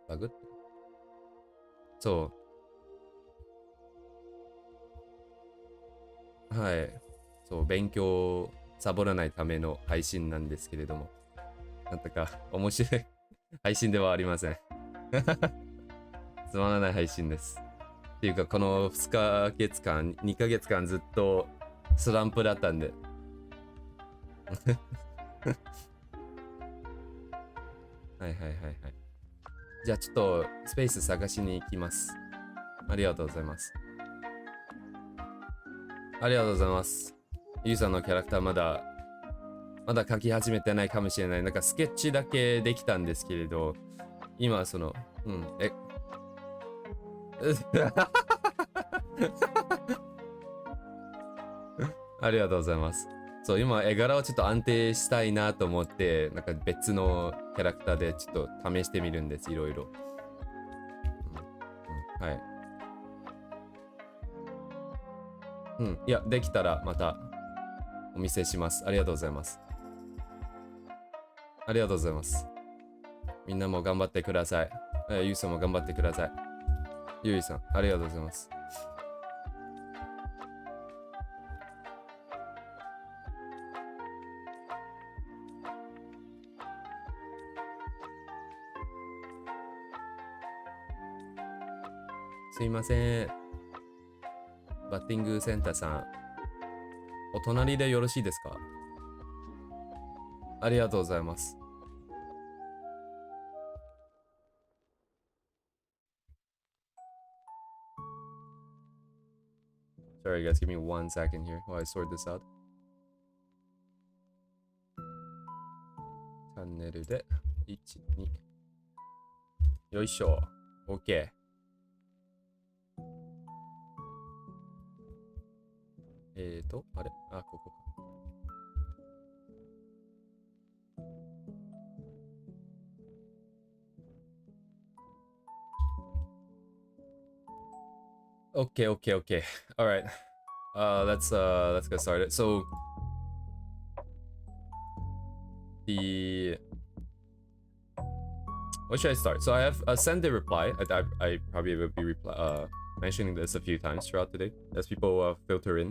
バグって。そう。はい。そう、勉強をサボらないための配信なんですけれども。なんとか面白い配信ではありませんつまらない配信です。っていうか、この2ヶ月間、2ヶ月間ずっとスランプだったんではいはいはいはい。じゃあちょっとスペース探しに行きます。ありがとうございます。ありがとうございます。ゆうさんのキャラクターまだ描き始めてないかもしれない。なんかスケッチだけできたんですけれど、今その、ありがとうございます。そう、今絵柄をちょっと安定したいなと思って、なんか別のキャラクターでちょっと試してみるんです、いろいろ。はい。いや、できたらまたお見せします。ありがとうございます。ありがとうございます。みんなも頑張ってください。ゆうさんも頑張ってください。ゆいさん、ありがとうございます。すいません。バッティングセンターさん、お隣でよろしいですか？ありがとうございます。Sorry guys, give me 1 second here while I sort this out. チャンネルで1、2。よいしょ。OK。あれ？あ、ここか。Okay. All right. Let's get started. So what should I start? So I have sent a reply. I probably will be mentioning this a few times throughout the day as people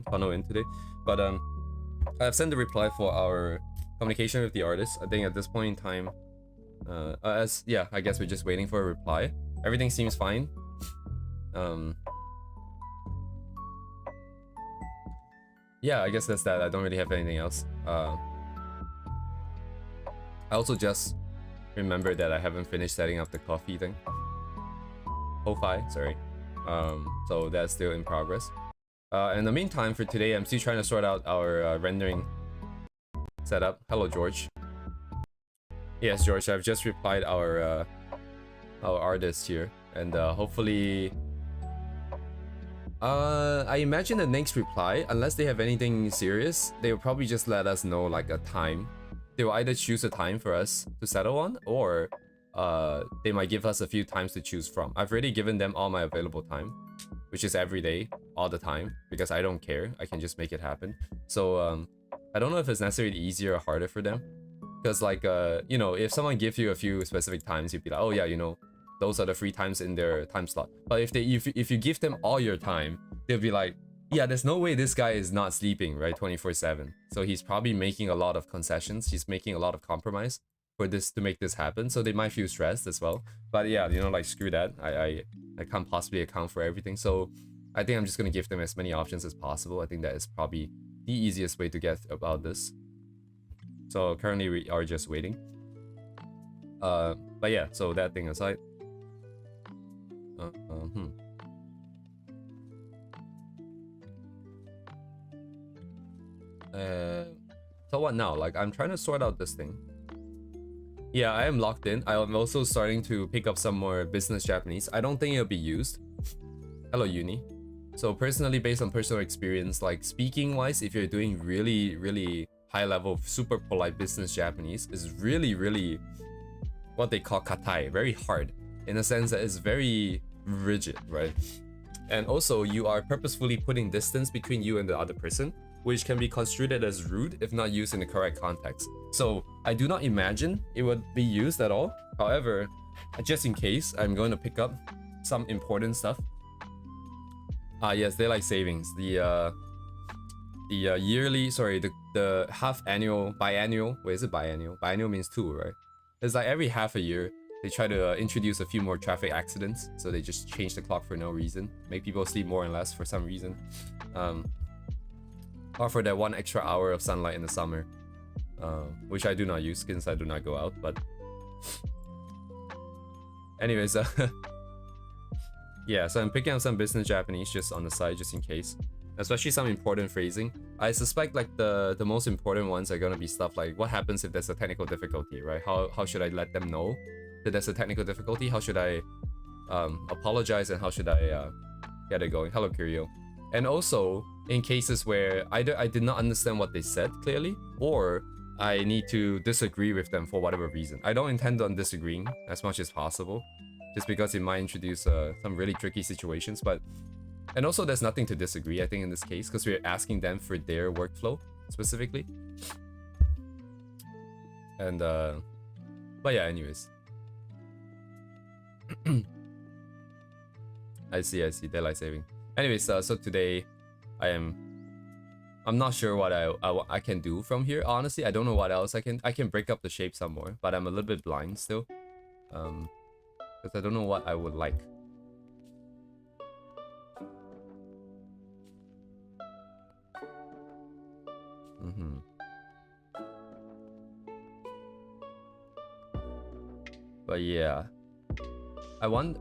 funnel in today. But I have sent a reply for our communication with the artist. I think at this point in time, I guess we're just waiting for a reply. Everything seems fine. Yeah, I guess that's that. I don't really have anything else. I also just remember that I haven't finished setting up the coffee thing. Ho-fi, sorry. So that's still in progress. In the meantime, for today, I'm still trying to sort out our rendering setup. Hello, George. Yes, George, I've just replied our artist here, and hopefully, I imagine the next reply, unless they have anything serious, they will probably just let us know like a time. They will either choose a time for us to settle on, or they might give us a few times to choose from. I've already given them all my available time, which is every day, all the time, because I don't care. I can just make it happen. So I don't know if it's necessarily easier or harder for them, because like you know, if someone gives you a few specific times, you'd be like, oh yeah, you know, those are the free times in their time slot. But if you give them all your time, they'll be like, yeah, there's no way this guy is not sleeping, right, 24/7. So he's probably making a lot of concessions. He's making a lot of compromise for this to make this happen. So they might feel stressed as well. But yeah, you know, like screw that. I can't possibly account for everything. So I think I'm just gonna give them as many options as possible. I think that is probably the easiest way to get about this. So currently we are just waiting. But yeah, so that thing aside. So what now? Like, I'm trying to sort out this thing. Yeah, I am locked in. I am also starting to pick up some more business Japanese. I don't think it'll be used. Hello, Uni. So personally, based on personal experience, like speaking wise, if you're doing really high level, super polite business Japanese, is really what they call katai, very hard, in a sense that it's very rigid, right? And also, you are purposefully putting distance between you and the other person, which can be construed as rude if not used in the correct context. So I do not imagine it would be used at all. However, just in case, I'm going to pick up some important stuff. Yes, daylight savings. The yearly, sorry, the half annual, biannual. Wait, is it biannual? Biannual means 2, right? It's like every half a year they try to introduce a few more traffic accidents, so they just change the clock for no reason, make people sleep more and less for some reason, or for that 1 extra hour of sunlight in the summer, which I do not use since I do not go out. But anyways, yeah, so I'm picking up some business Japanese just on the side, just in case, especially some important phrasing. I suspect like the most important ones are gonna be stuff like, what happens if there's a technical difficulty, right? How should I let them know that there's a technical difficulty? How should I apologize, and how should I get it going? Hello, Curio. And also in cases where either I did not understand what they said clearly, or I need to disagree with them for whatever reason. I don't intend on disagreeing as much as possible, just because it might introduce some really tricky situations. But and also there's nothing to disagree, I think, in this case, because we're asking them for their workflow specifically. And but yeah, anyways. I see, daylight saving. Anyways, so today I'm not sure what I can do from here. Honestly, I don't know what else I can break up the shape some more, but I'm a little bit blind still, because I don't know what I would like. But yeah, I want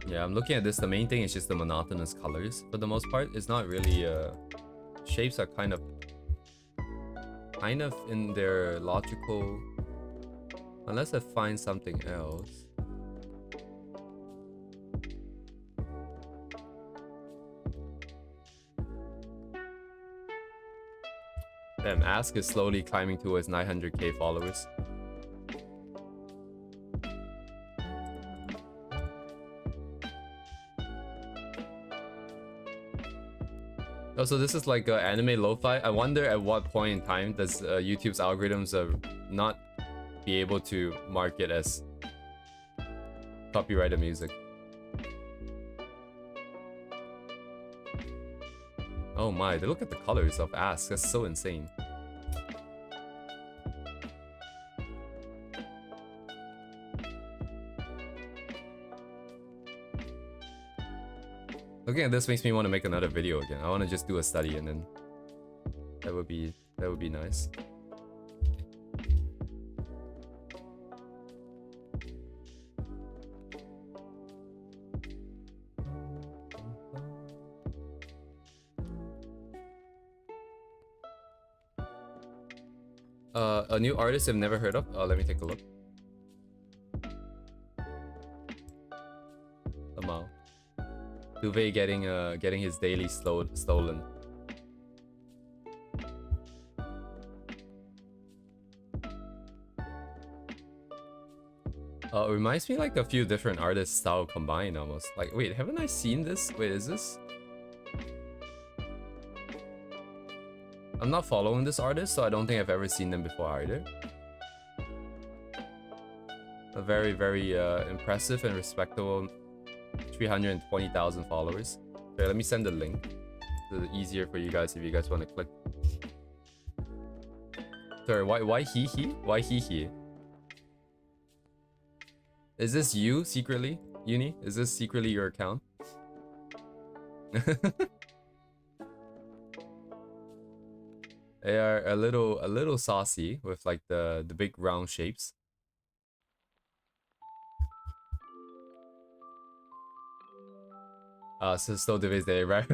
yeah, I'm looking at this. The main thing is just the monotonous colors for the most part. It's not really shapes are kind of in their logical, unless I find something else. Damn, Ask is slowly climbing towards 900k followers. Oh, so this is like anime lo-fi. I wonder at what point in time does YouTube's algorithms not be able to mark it as copyrighted music. Oh my, look at the colors of Ask. That's so insane. Looking at this makes me want to make another video again. I want to just do a study, and then that would be nice. A new artist I've never heard of. Let me take a look. Somehow, Duvet getting his daily stolen. It reminds me like a few different artists' style combined almost. Like, wait, haven't I seen this? Wait, is this? I'm not following this artist, so I don't think I've ever seen them before either. A very, very impressive and respectable 320,000 followers. Okay, let me send the link. It's easier for you guys if you guys want to click. Sorry, why he? Why he? Is this you secretly, Uni? Is this secretly your account? They are a little saucy with like the big round shapes. So still Divis Day, right?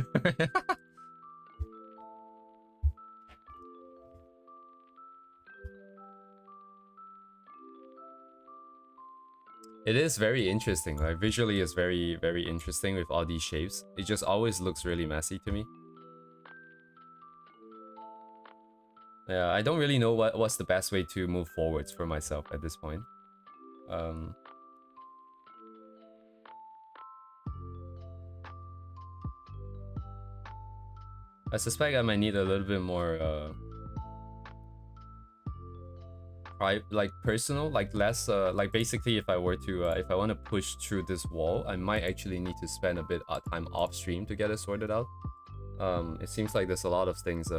It is very interesting. Like visually, it's very, very interesting with all these shapes. It just always looks really messy to me. Yeah, I don't really know what's the best way to move forwards for myself at this point. I suspect I might need a little bit more like personal, like less like basically if I were to if I want to push through this wall, I might actually need to spend a bit of time off stream to get it sorted out. It seems like there's a lot of things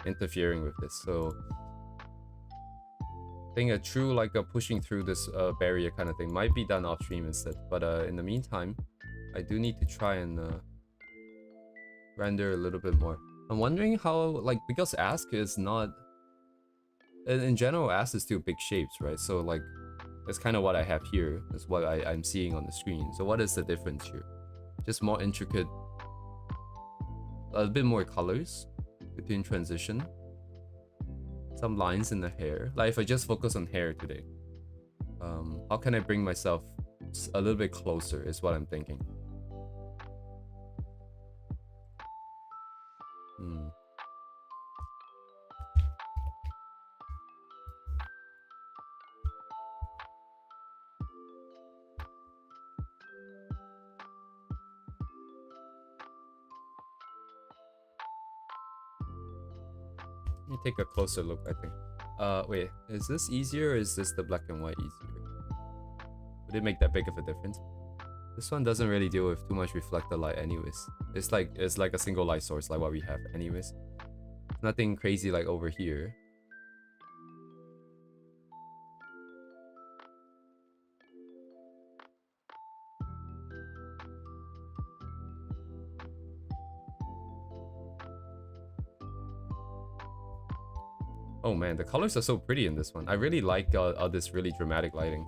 interfering with this, so I think a true like a pushing through this barrier kind of thing might be done off stream instead. But in the meantime, I do need to try and render a little bit more. I'm wondering how, like, because Ask is not in general, Ask is still big shapes, right? So like that's kind of what I have here. That's what I'm seeing on the screen. So what is the difference here? Just more intricate, a bit more colors between transition, some lines in the hair. Like if I just focus on hair today, how can I bring myself a little bit closer is what I'm thinking. Let me take a closer look, I think. Wait, is this easier or is this the black and white easier? Would it make that big of a difference? This one doesn't really deal with too much reflected light anyways. It's like a single light source like what we have anyways. Nothing crazy like over here. Oh man, the colors are so pretty in this one. I really like all this really dramatic lighting.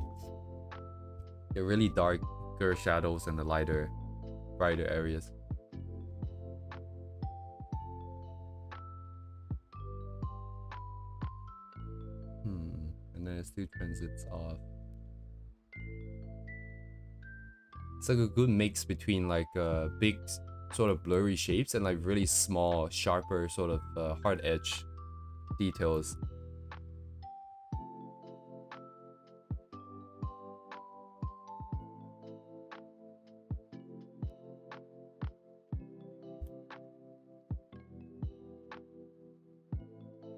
The really darker shadows and the lighter, brighter areas. And then it's two transits off. It's like a good mix between like big sort of blurry shapes and like really small, sharper sort of hard edge details.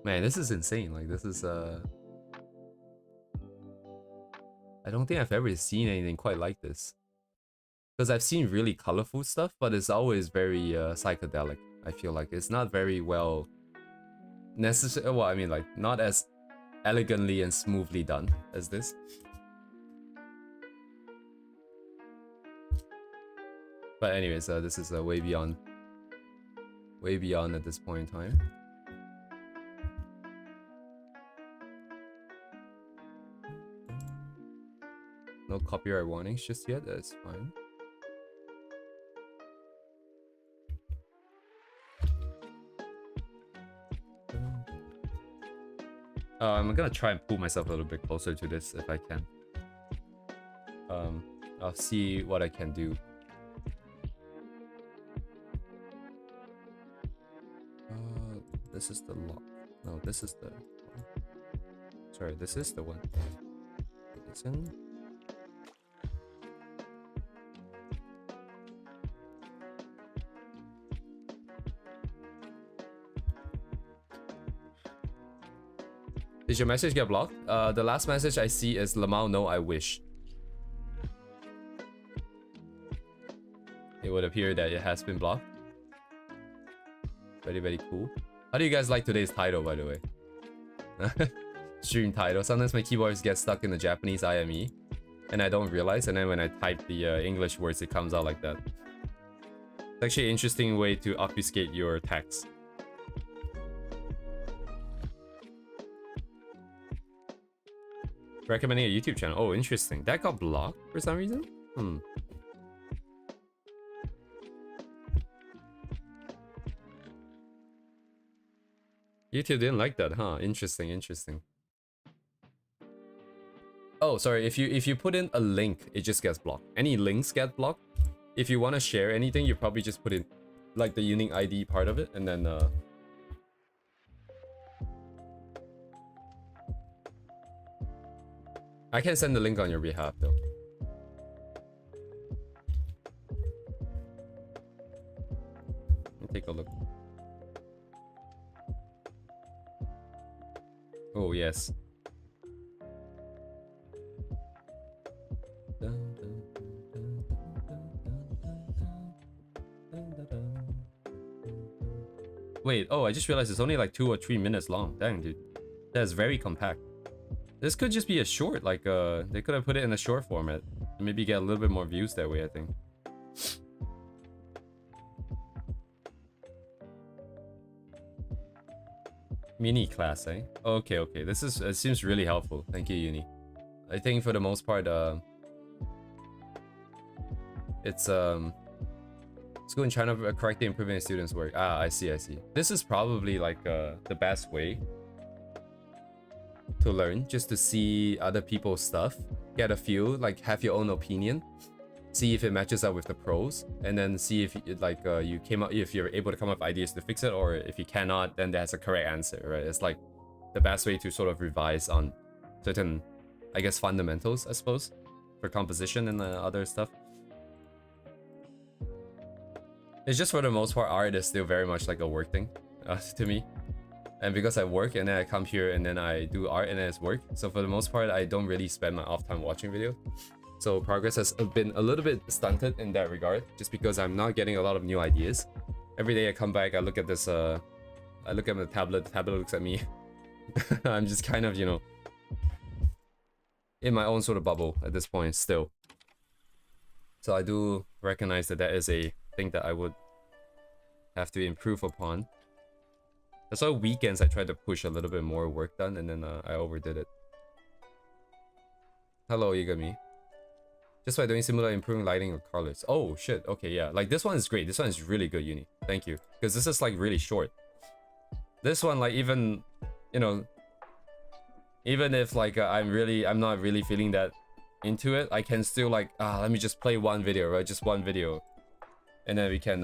Man, this is insane. Like this is I don't think I've ever seen anything quite like this. Because I've seen really colorful stuff, but it's always very psychedelic. I feel like it's not very well necessary. Well, I mean, like not as elegantly and smoothly done as this. But anyways, this is way beyond at this point in time. No copyright warnings just yet. That's fine. I'm gonna try and pull myself a little bit closer to this if I can. I'll see what I can do. This is the lock. No, this is the one. Sorry, this is the one. Listen. Did your message get blocked? The last message I see is Lamau, no, I wish. It would appear that it has been blocked. Very, very cool. How do you guys like today's title, by the way? Stream title. Sometimes my keyboards get stuck in the Japanese IME, and I don't realize, and then when I type the English words, it comes out like that. It's actually an interesting way to obfuscate your text. Recommending a YouTube channel. Oh, interesting. That got blocked for some reason? YouTube didn't like that, huh? Interesting, interesting. Oh, sorry. If you put in a link, it just gets blocked. Any links get blocked. If you want to share anything, you probably just put in like the unique ID part of it, and then I can send the link on your behalf though. Let me take a look. Oh yes. Wait, oh, I just realized it's only like 2 or 3 minutes long. Dang, dude. That's very compact. This could just be a short, like, they could have put it in a short format. Maybe get a little bit more views that way, I think. Mini class, eh? Okay, okay. This is, it seems really helpful. Thank you, Uni. I think for the most part, it's school in China correctly improving students' work. Ah, I see, I see. This is probably like the best way to learn, just to see other people's stuff, get a feel, like have your own opinion, see if it matches up with the pros, and then see if like you came up, if you're able to come up with ideas to fix it, or if you cannot, then there's a correct answer, right? It's like the best way to sort of revise on certain, I guess, fundamentals, I suppose, for composition and other stuff. It's just for the most part, art is still very much like a work thing to me. And because I work and then I come here and then I do art and then it's work. So for the most part, I don't really spend my off time watching videos. So progress has been a little bit stunted in that regard, just because I'm not getting a lot of new ideas. Every day I come back, I look at this, I look at the tablet looks at me. I'm just kind of, you know, in my own sort of bubble at this point still. So I do recognize that that is a thing that I would have to improve upon. That's why weekends I tried to push a little bit more work done, and then I overdid it. Hello, Igami. Just by doing similar improving lighting or colors. Oh shit, okay, yeah. Like this one is great. This one is really good, Uni. Thank you. Because this is like really short. This one, like, even, you know, even if like I'm not really feeling that into it, I can still like, let me just play one video, right? Just one video. And then we can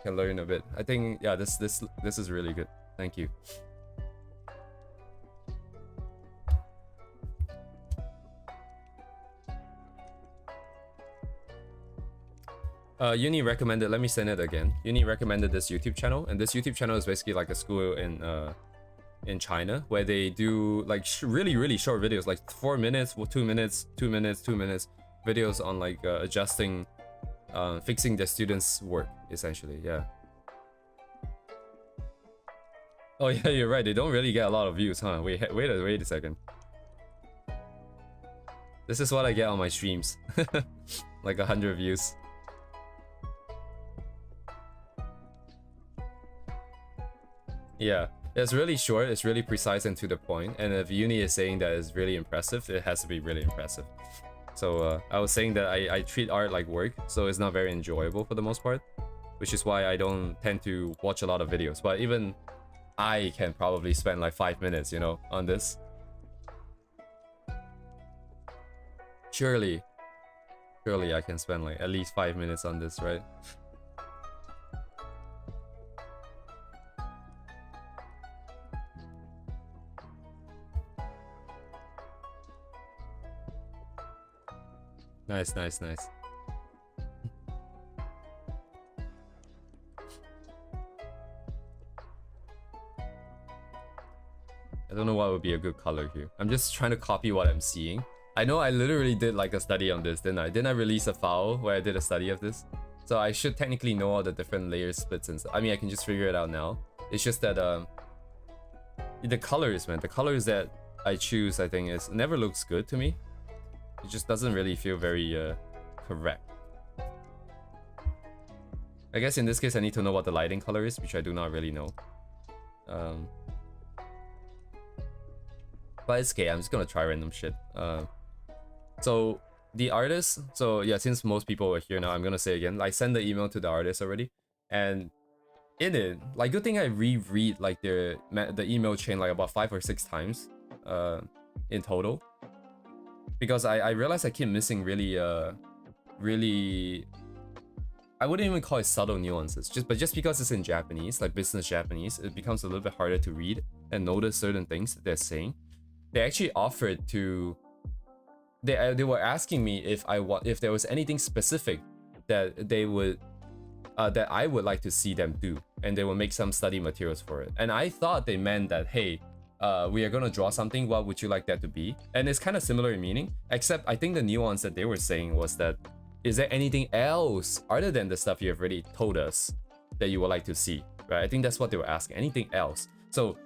learn a bit. I think, yeah, this is really good. Thank you. Uni recommended, let me send it again. Uni recommended this YouTube channel, and this YouTube channel is basically like a school in China where they do like really short videos, like 4 minutes, 2 minutes, 2 minutes, 2 minutes videos on like adjusting, fixing the students' work, essentially. Yeah. Oh yeah, you're right. They don't really get a lot of views, huh? Wait a second. This is what I get on my streams. Like 100 views. Yeah, it's really short, it's really precise and to the point. And if Uni is saying that it's really impressive, it has to be really impressive. So I was saying that I treat art like work, so it's not very enjoyable for the most part, which is why I don't tend to watch a lot of videos. But even I can probably spend like 5 minutes, you know, on this. Surely I can spend like at least 5 minutes on this, right? Nice. I don't know what would be a good color here. I'm just trying to copy what I'm seeing. I know I literally did like a study on this, didn't I? Didn't I release a file where I did a study of this? So I should technically know all the different layer splits and stuff. I mean, I can just figure it out now. It's just that the colors, man. The colors that I choose, I think, never looks good to me. It just doesn't really feel very correct. I guess in this case I need to know what the lighting color is, which I do not really know. But it's okay, I'm just gonna try random shit. So the artist, so yeah, since most people are here now, I'm gonna say again, I sent the email to the artist already, and in it, like, good thing I reread like the email chain like about 5 or 6 times in total, because I realized I keep missing really I wouldn't even call it subtle nuances, but just because it's in Japanese, like business Japanese, it becomes a little bit harder to read and notice certain things that they're saying. They actually offered to, they were asking me if there was anything specific that they would that I would like to see them do, and they will make some study materials for it. And I thought they meant that, hey, we are gonna draw something, what would you like that to be? And it's kind of similar in meaning, except I think the nuance that they were saying was that, is there anything else other than the stuff you have already told us that you would like to see, right? I think that's what they were asking, anything else. So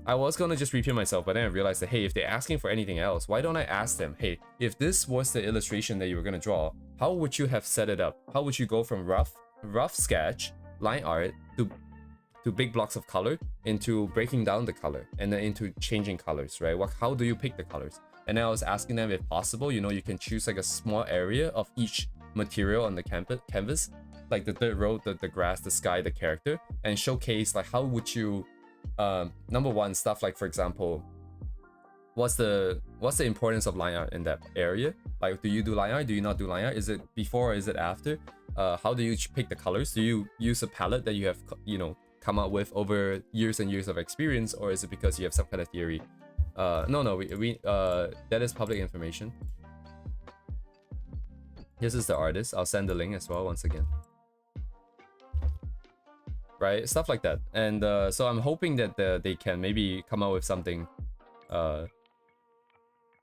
I was gonna just repeat myself, but then I realized that, hey, if they're asking for anything else, why don't I ask them, hey, if this was the illustration that you were gonna draw, how would you have set it up? How would you go from rough sketch, line art, to big blocks of color, into breaking down the color, and then into changing colors, right? How do you pick the colors? And then I was asking them if possible, you know, you can choose like a small area of each material on the canvas, like the third row, the grass, the sky, the character, and showcase like how would you, number one, stuff like, for example, what's the importance of line art in that area? Like, do you do line art? Do you not do line art? Is it before or is it after? How do you pick the colors? Do you use a palette that you have, you know, come up with over years and years of experience, or is it because you have some kind of theory? No, we that is public information. This is the artist. I'll send the link as well once again. Right, stuff like that. And so I'm hoping that they can maybe come out with something a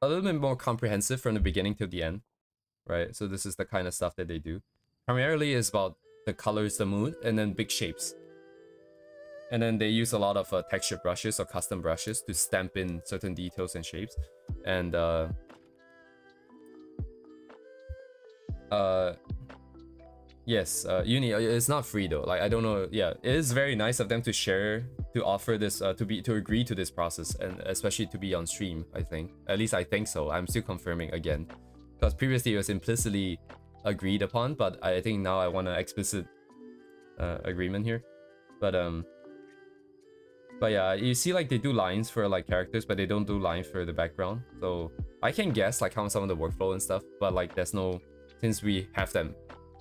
little bit more comprehensive from the beginning to the end, right? So this is the kind of stuff that they do. Primarily is about the colors, the mood, and then big shapes. And then they use a lot of texture brushes or custom brushes to stamp in certain details and shapes. And yes, uni, it's not free though. Like, I don't know. Yeah, it is very nice of them to share, to offer this, to agree to this process, and especially to be on stream. I think, at least I think so. I'm still confirming again, because previously it was implicitly agreed upon, but I think now I want an explicit agreement here. But yeah, you see, like, they do lines for like characters, but they don't do lines for the background. So I can guess like how some of the workflow and stuff, but like there's no, since we have them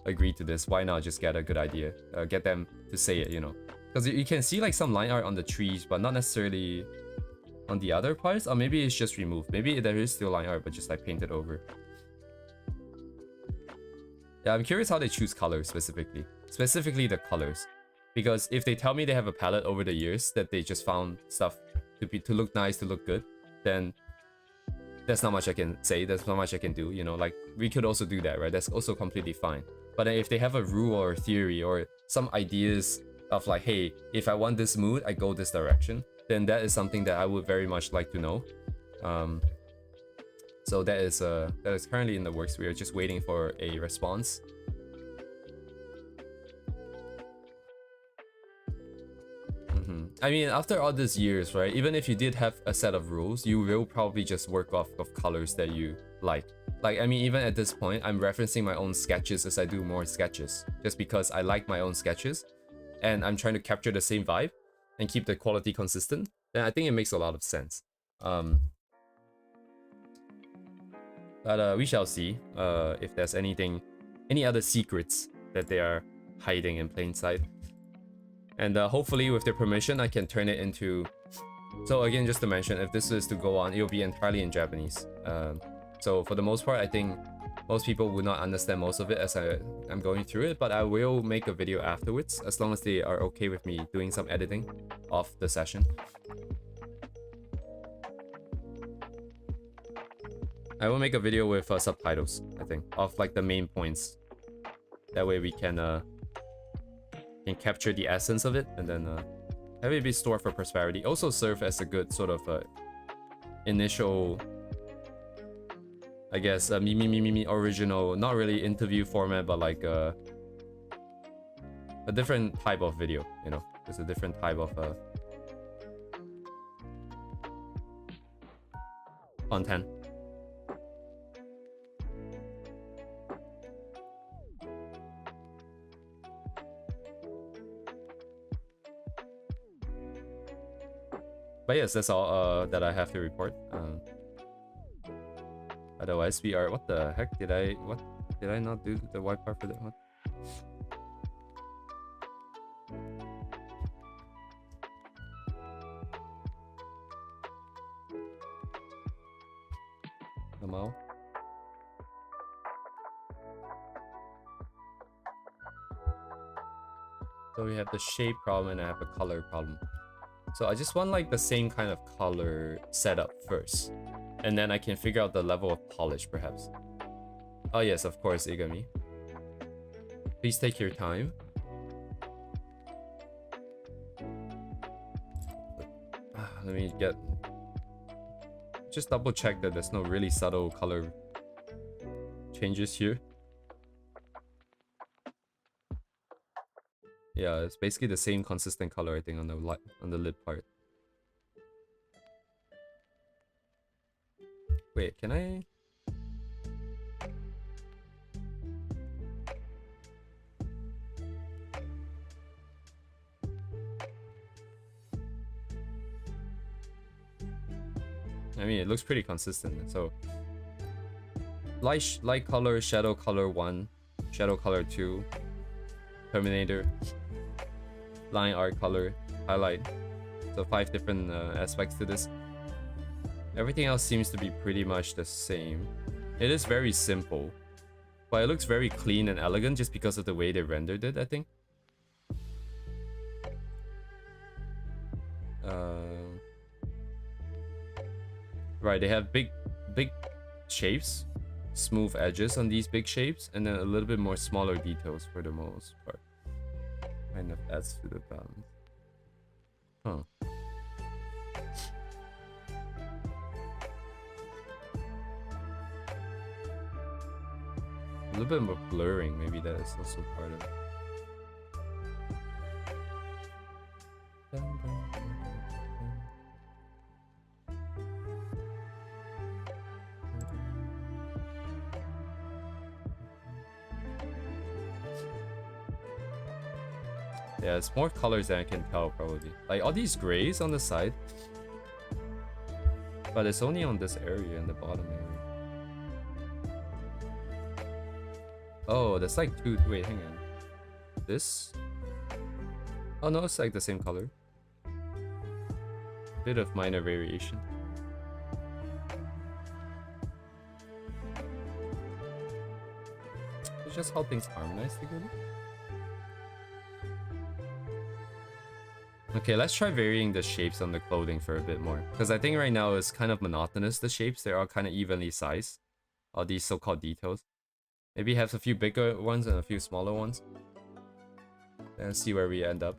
agree to this, why not just get a good idea, get them to say it, you know? Because you can see like some line art on the trees, but not necessarily on the other parts, or maybe it's just removed. Maybe there is still line art, but just like painted over. Yeah, I'm curious how they choose colors specifically the colors. Because if they tell me they have a palette over the years that they just found stuff to look nice, to look good, then there's not much I can say, there's not much I can do, you know? Like, we could also do that, right? That's also completely fine. But if they have a rule or a theory or some ideas of like, hey, if I want this mood, I go this direction, then that is something that I would very much like to know. So that is currently in the works. We are just waiting for a response. I mean, after all these years, right, even if you did have a set of rules, you will probably just work off of colors that you like. Like, I mean, even at this point, I'm referencing my own sketches as I do more sketches, just because I like my own sketches, and I'm trying to capture the same vibe and keep the quality consistent. Then I think it makes a lot of sense. But we shall see if there's any other secrets that they are hiding in plain sight. And hopefully with their permission, I can turn it into... So again, just to mention, if this is to go on, it'll be entirely in Japanese. So for the most part, I think most people would not understand most of it as I'm going through it, but I will make a video afterwards, as long as they are okay with me doing some editing of the session. I will make a video with subtitles, I think, of like the main points. That way we can capture the essence of it, and then have it be stored for prosperity. Also serve as a good sort of initial, I guess, original, not really interview format, but like a different type of video, you know? It's a different type of content. But yes, that's all that I have to report. Otherwise, we are... What the heck? Did I not do the white part for that one? Somehow. So we have the shape problem and I have a color problem. So I just want like the same kind of color setup first. And then I can figure out the level of polish perhaps. Oh yes, of course, Igami. Please take your time. Let me get... Just double check that there's no really subtle color changes here. Yeah, it's basically the same consistent color, I think, on the lid part. Wait, can I... I mean, it looks pretty consistent, so... Light color, shadow color 1, shadow color 2, Terminator, line art color, highlight. So 5 different aspects to this. Everything else seems to be pretty much the same. It is very simple, but it looks very clean and elegant just because of the way they rendered it, I think. Right, they have big shapes, smooth edges on these big shapes, and then a little bit more smaller details for the most part. Kind of adds to the balance. Huh. A little bit more blurring, maybe that is also part of it. Yeah, it's more colors than I can tell, probably. Like, all these grays on the side. But it's only on this area, in the bottom area. Oh, that's like two... Wait, hang on. This? Oh no, it's like the same color. Bit of minor variation. It's just how things harmonize together. Okay, let's try varying the shapes on the clothing for a bit more. Because I think right now it's kind of monotonous, the shapes. They're all kind of evenly sized. All these so-called details. Maybe have a few bigger ones and a few smaller ones. And see where we end up.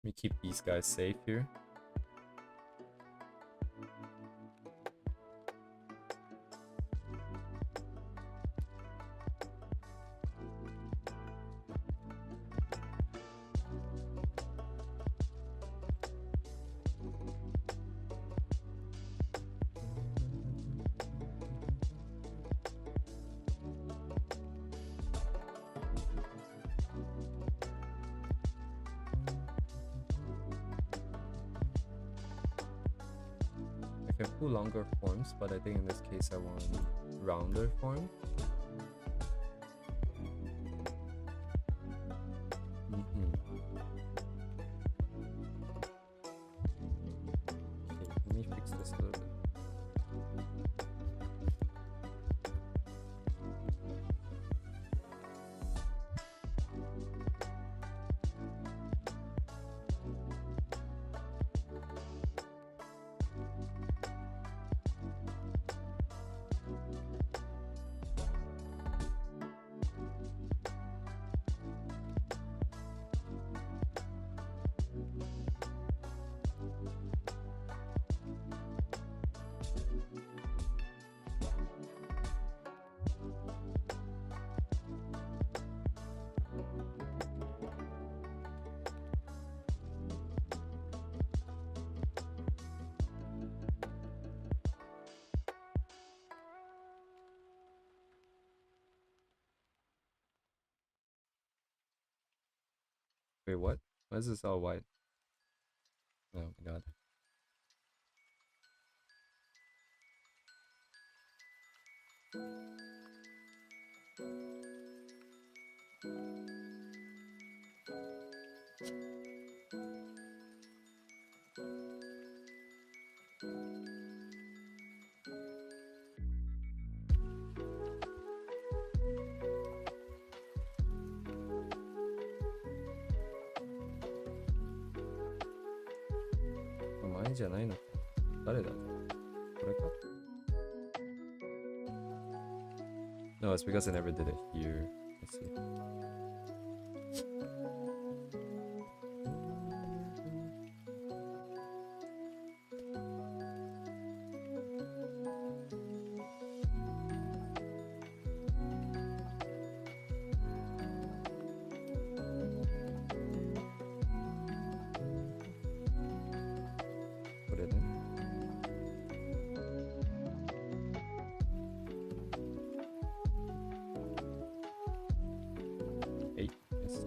Let me keep these guys safe here. Longer forms, but I think in this case I want rounder form. Okay, let me fix this a little bit. Wait, what? Why is this all white? Oh my god. 前じゃないのか。誰だ？これか？ No, it's because I never did it here. Let's see. Put it in. Eight. Yes.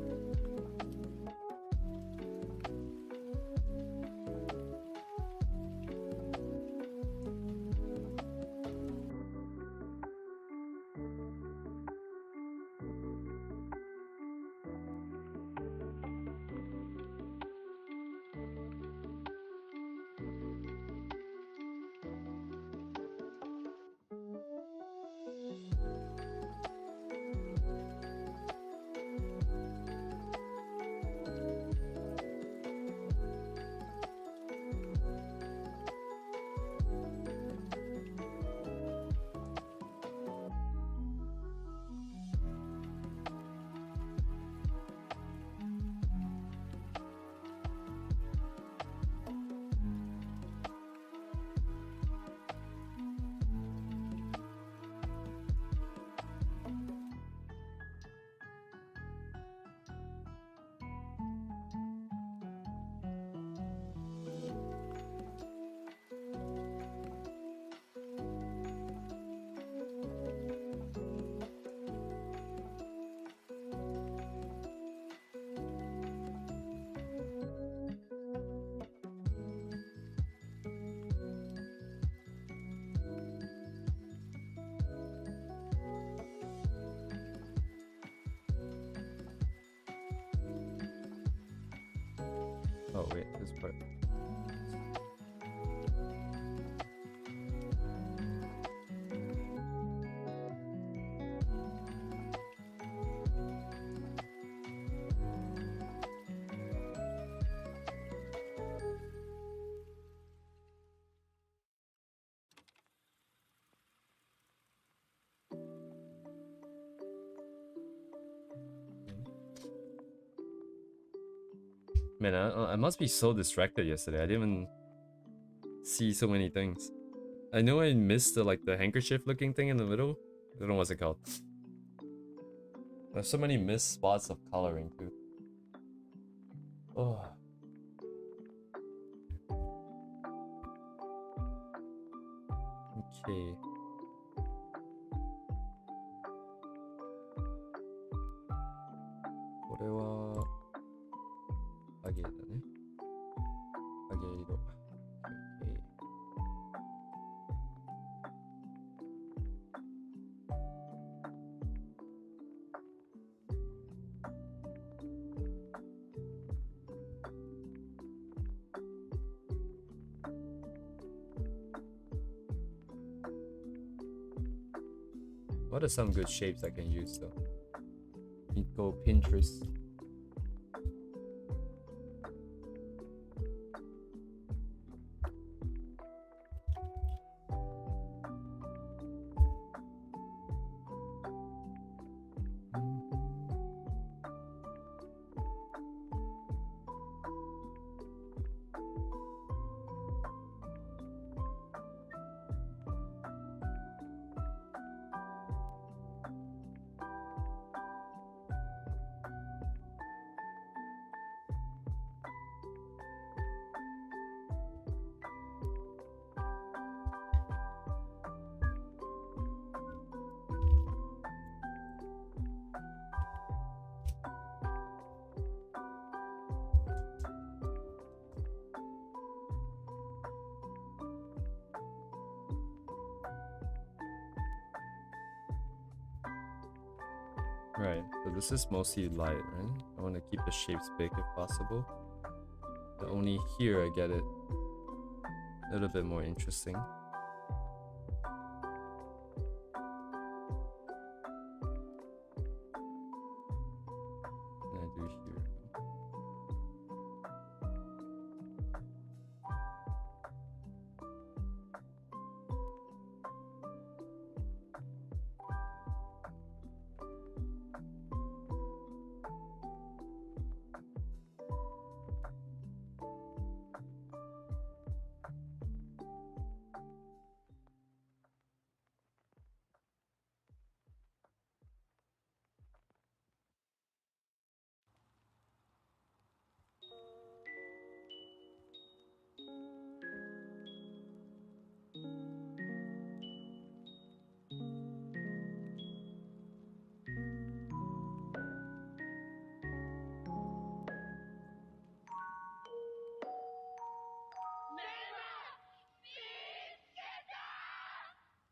Oh wait, this part. Man, I must be so distracted yesterday. I didn't even see so many things. I know I missed the like the handkerchief looking thing in the middle. I don't know what's it called. There's so many missed spots of coloring too. Oh. Okay. これは影だね。影色。Okay. What are some good shapes I can use though? Go Pinterest. Right, so this is mostly light, right? I want to keep the shapes big if possible. But only here I get it a little bit more interesting. And I do here.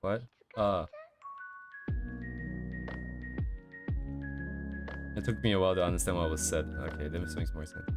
What? It took me a while to understand what was said. Okay, this makes more sense.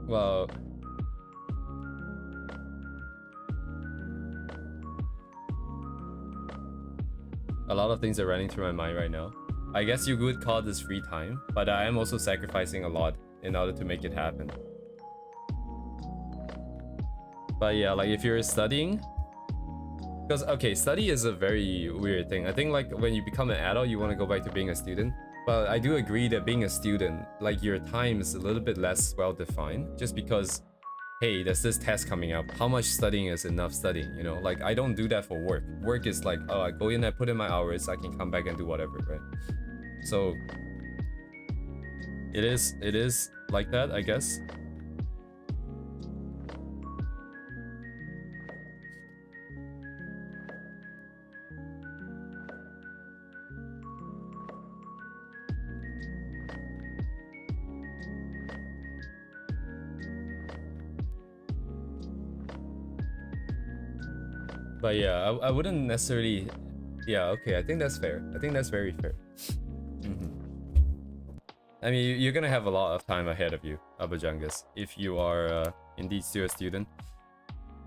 Well, a lot of things are running through my mind right now. I guess you would call this free time, but I am also sacrificing a lot in order to make it happen. But yeah, like if you're studying, because okay, study is a very weird thing. I think like when you become an adult, you want to go back to being a student. But I do agree that being a student, like your time is a little bit less well defined, just because, hey, there's this test coming up. How much studying is enough studying? You know, like I don't do that for work. Work is like, oh, I go in, I put in my hours, I can come back and do whatever, right? So it is like that, I guess. But yeah, I wouldn't necessarily... Yeah, okay, I think that's fair. I think that's very fair. I mean, you're gonna have a lot of time ahead of you, Abajangas, if you are indeed still a student.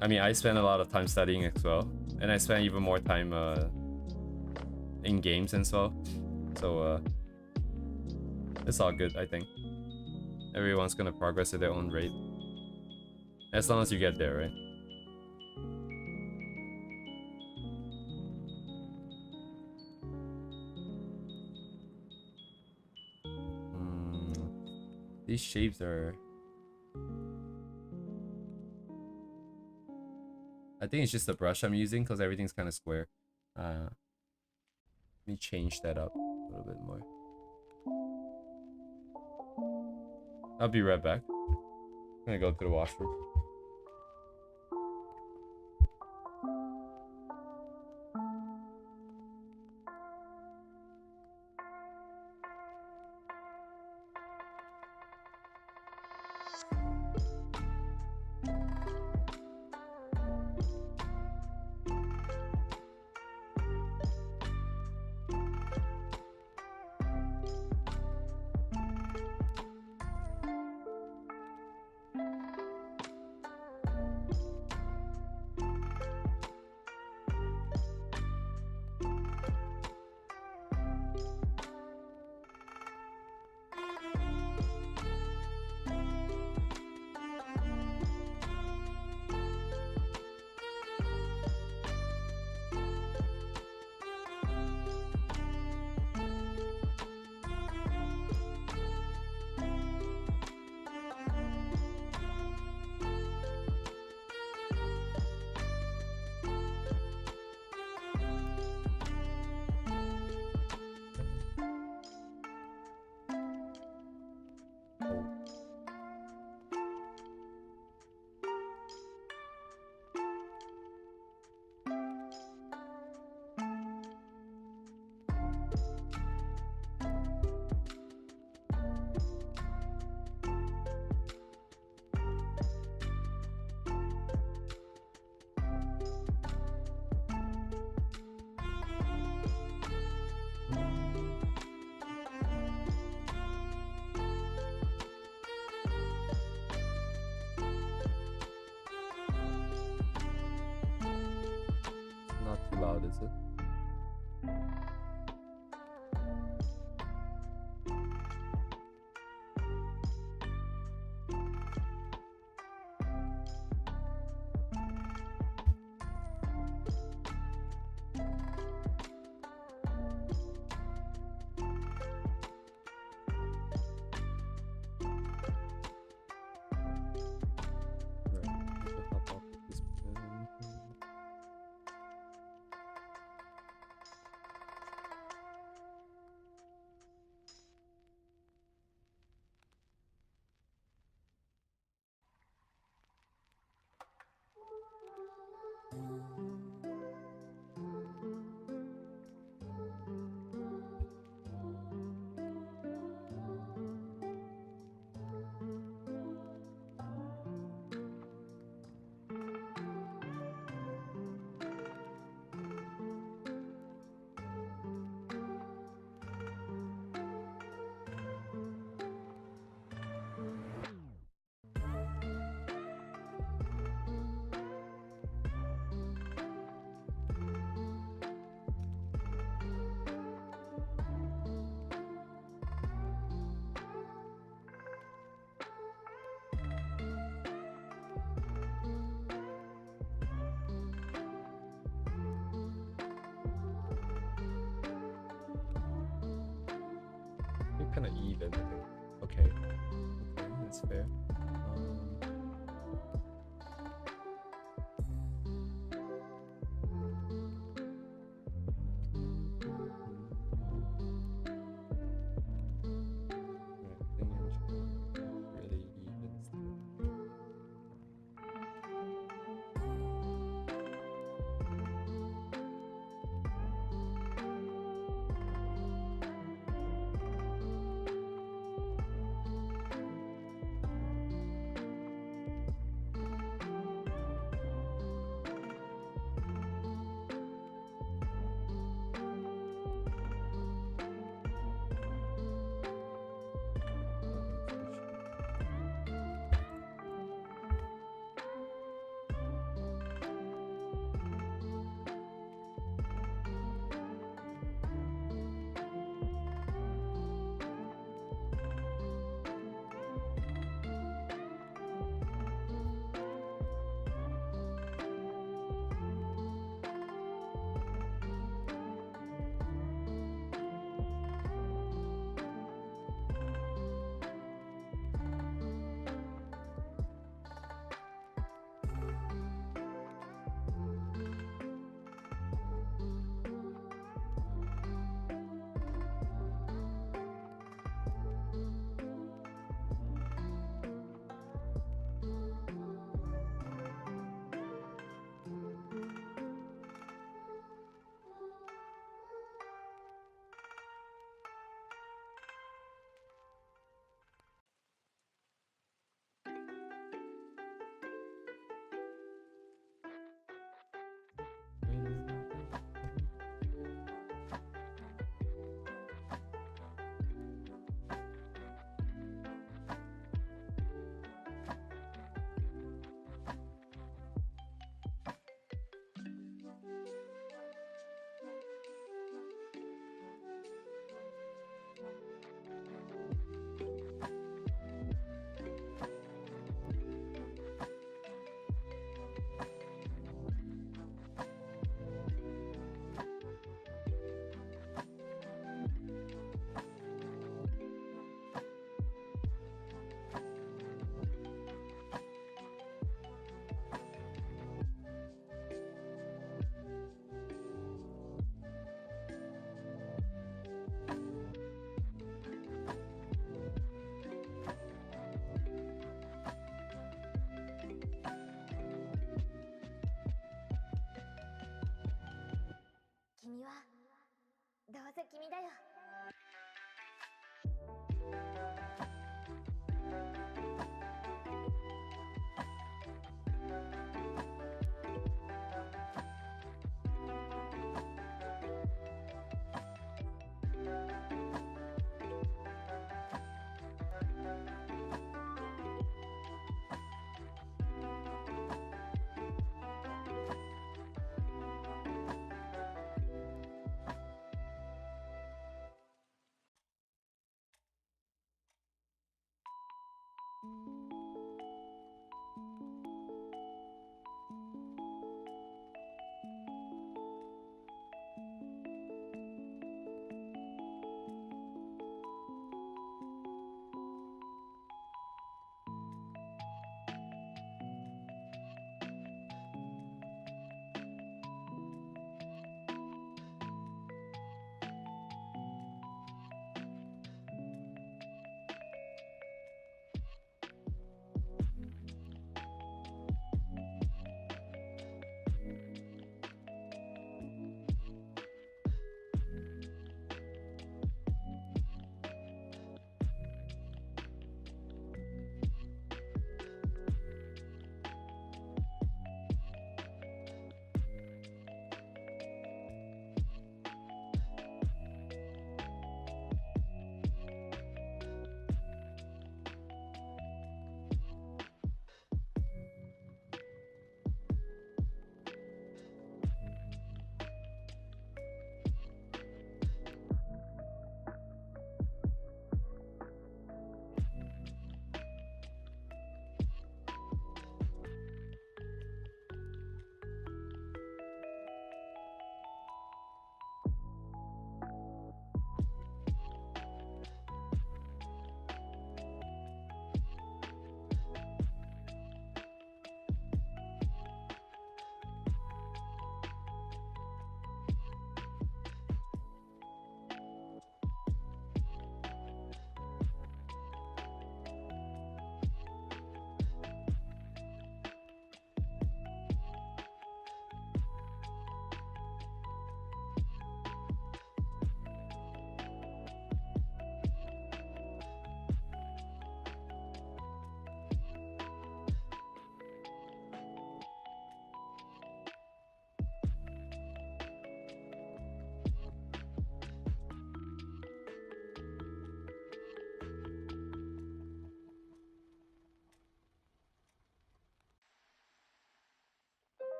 I mean, I spend a lot of time studying as well, and I spend even more time in games and so. So it's all good, I think. Everyone's gonna progress at their own rate, as long as you get there, right? These shapes are... I think it's just the brush I'm using because everything's kind of square. Let me change that up a little bit more. I'll be right back. I'm gonna go to the washroom. Not too loud, is it? kind of even, I think. Okay. Okay, that's fair. Really even still.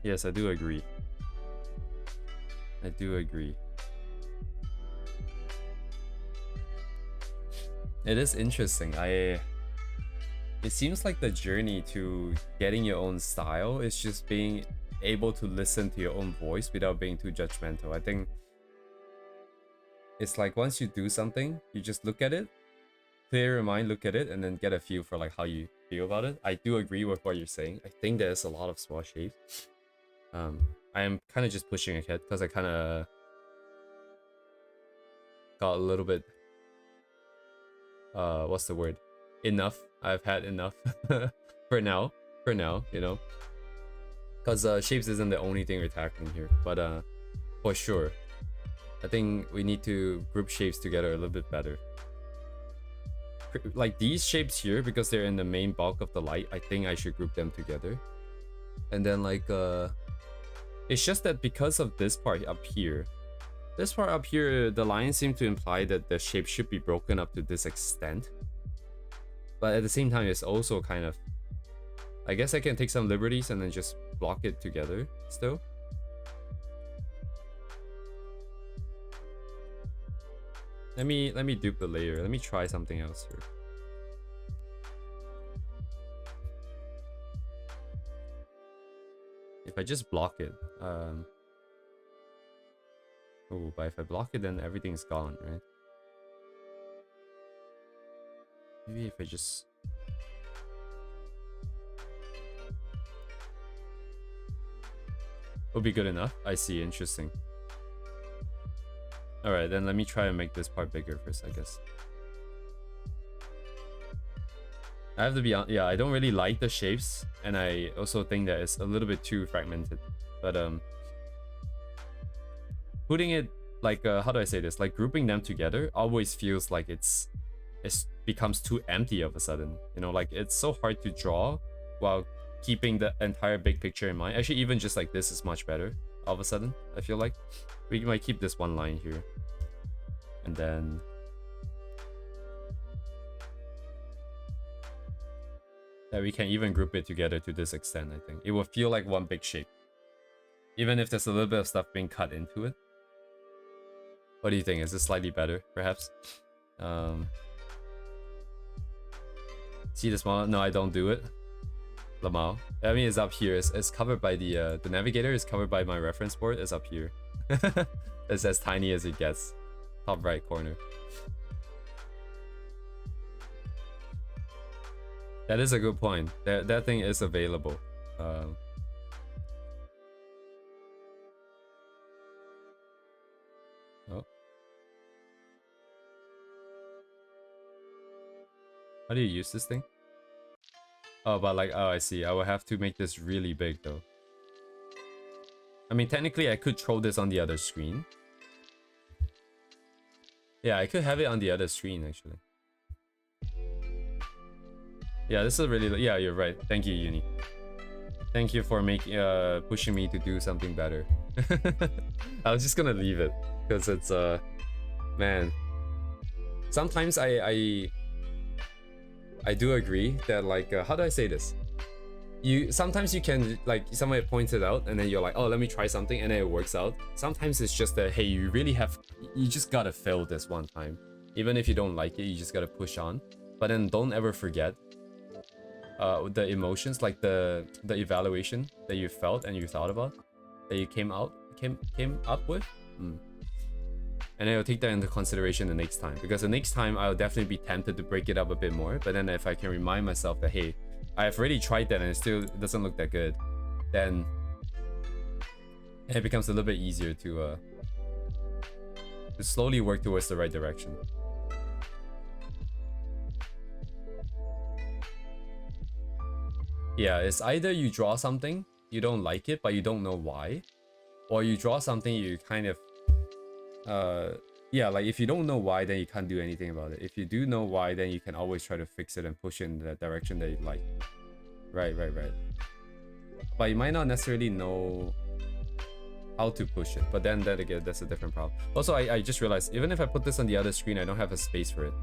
Yes, I do agree. I do agree. It is interesting. It seems like the journey to getting your own style is just being able to listen to your own voice without being too judgmental. I think it's like once you do something, you just look at it, clear your mind, look at it, and then get a feel for like how you feel about it. I do agree with what you're saying. I think there's a lot of small shapes. I am kind of just pushing ahead because I kind of got a little bit what's the word? Enough. I've had enough for now, you know, because shapes isn't the only thing we're tackling here, but for sure I think we need to group shapes together a little bit better. Like these shapes here, because they're in the main bulk of the light, I think I should group them together. And then like it's just that because of this part up here, the lines seem to imply that the shape should be broken up to this extent. But at the same time, it's also kind of, I guess I can take some liberties and then just block it together still. Let me dupe the layer. Let me try something else here. If I just block it, oh, but if I block it, then everything's gone, right? Maybe if I just... Would be good enough. I see, interesting. Alright, then let me try and make this part bigger first, I guess. I have to be honest, yeah, I don't really like the shapes, and I also think that it's a little bit too fragmented. But putting it like how do I say this? Like grouping them together always feels like it becomes too empty of a sudden. You know, like it's so hard to draw while keeping the entire big picture in mind. Actually, even just like this is much better all of a sudden. I feel like we might keep this one line here, and then we can even group it together to this extent. I think it will feel like one big shape, even if there's a little bit of stuff being cut into it. What do you think? Is this slightly better, perhaps? See the small? No, I don't do it. Lamau. I mean, it's up here. It's covered by the navigator is covered by my reference board. It's up here. It's as tiny as it gets. Top right corner. That is a good point. That thing is available. Oh. How do you use this thing? Oh, but like, oh, I see. I will have to make this really big though. I mean, technically I could throw this on the other screen. Yeah, I could have it on the other screen actually. Yeah, this is really, yeah, you're right. Thank you, Uni. Thank you for pushing me to do something better. I was just gonna leave it because it's man. Sometimes I do agree that like how do I say this? Sometimes you can, like, somebody points it out and then you're like, oh, let me try something, and then it works out. Sometimes it's just that, hey, you just gotta fail this one time. Even if you don't like it, you just gotta push on. But then don't ever forget the emotions, like the evaluation that you felt and you thought about, that you came up with. And I'll take that into consideration the next time, because the next time I'll definitely be tempted to break it up a bit more. But then if I can remind myself that, hey, I've already tried that and it still doesn't look that good, then it becomes a little bit easier to slowly work towards the right direction. Yeah, it's either you draw something, you don't like it, but you don't know why, or you draw something you kind of yeah, like if you don't know why, then you can't do anything about it. If you do know why, then you can always try to fix it and push it in the direction that you like. Right. But you might not necessarily know how to push it, but then that again, that's a different problem. Also, I just realized, even if I put this on the other screen, I don't have a space for it.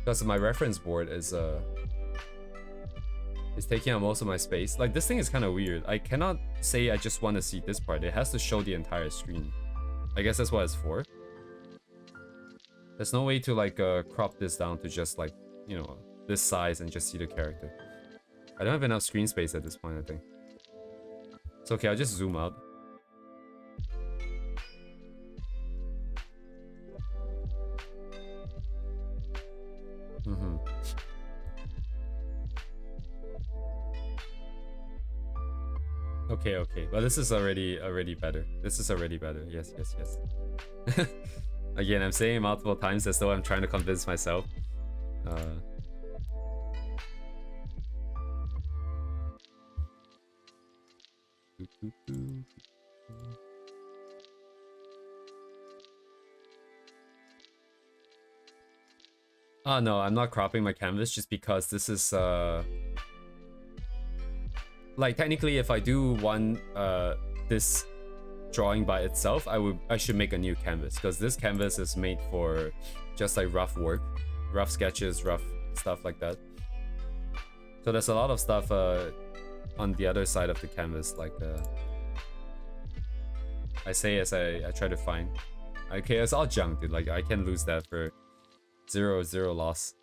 Because my reference board is It's taking up most of my space. Like, this thing is kind of weird. I cannot say I just want to see this part. It has to show the entire screen. I guess that's what it's for. There's no way to, like, crop this down to just, like, you know, this size and just see the character. I don't have enough screen space at this point, I think. It's okay, I'll just zoom out. Okay. But this is already better. This is already better. Yes. Again, I'm saying it multiple times as though I'm trying to convince myself. Oh no, I'm not cropping my canvas just because this is like, technically, if I do one this drawing by itself, I should make a new canvas, because this canvas is made for just like rough work, rough sketches, rough stuff like that. So there's a lot of stuff on the other side of the canvas, like I say as I try to find. Okay, it's all junk, dude. Like, I can lose that for zero loss.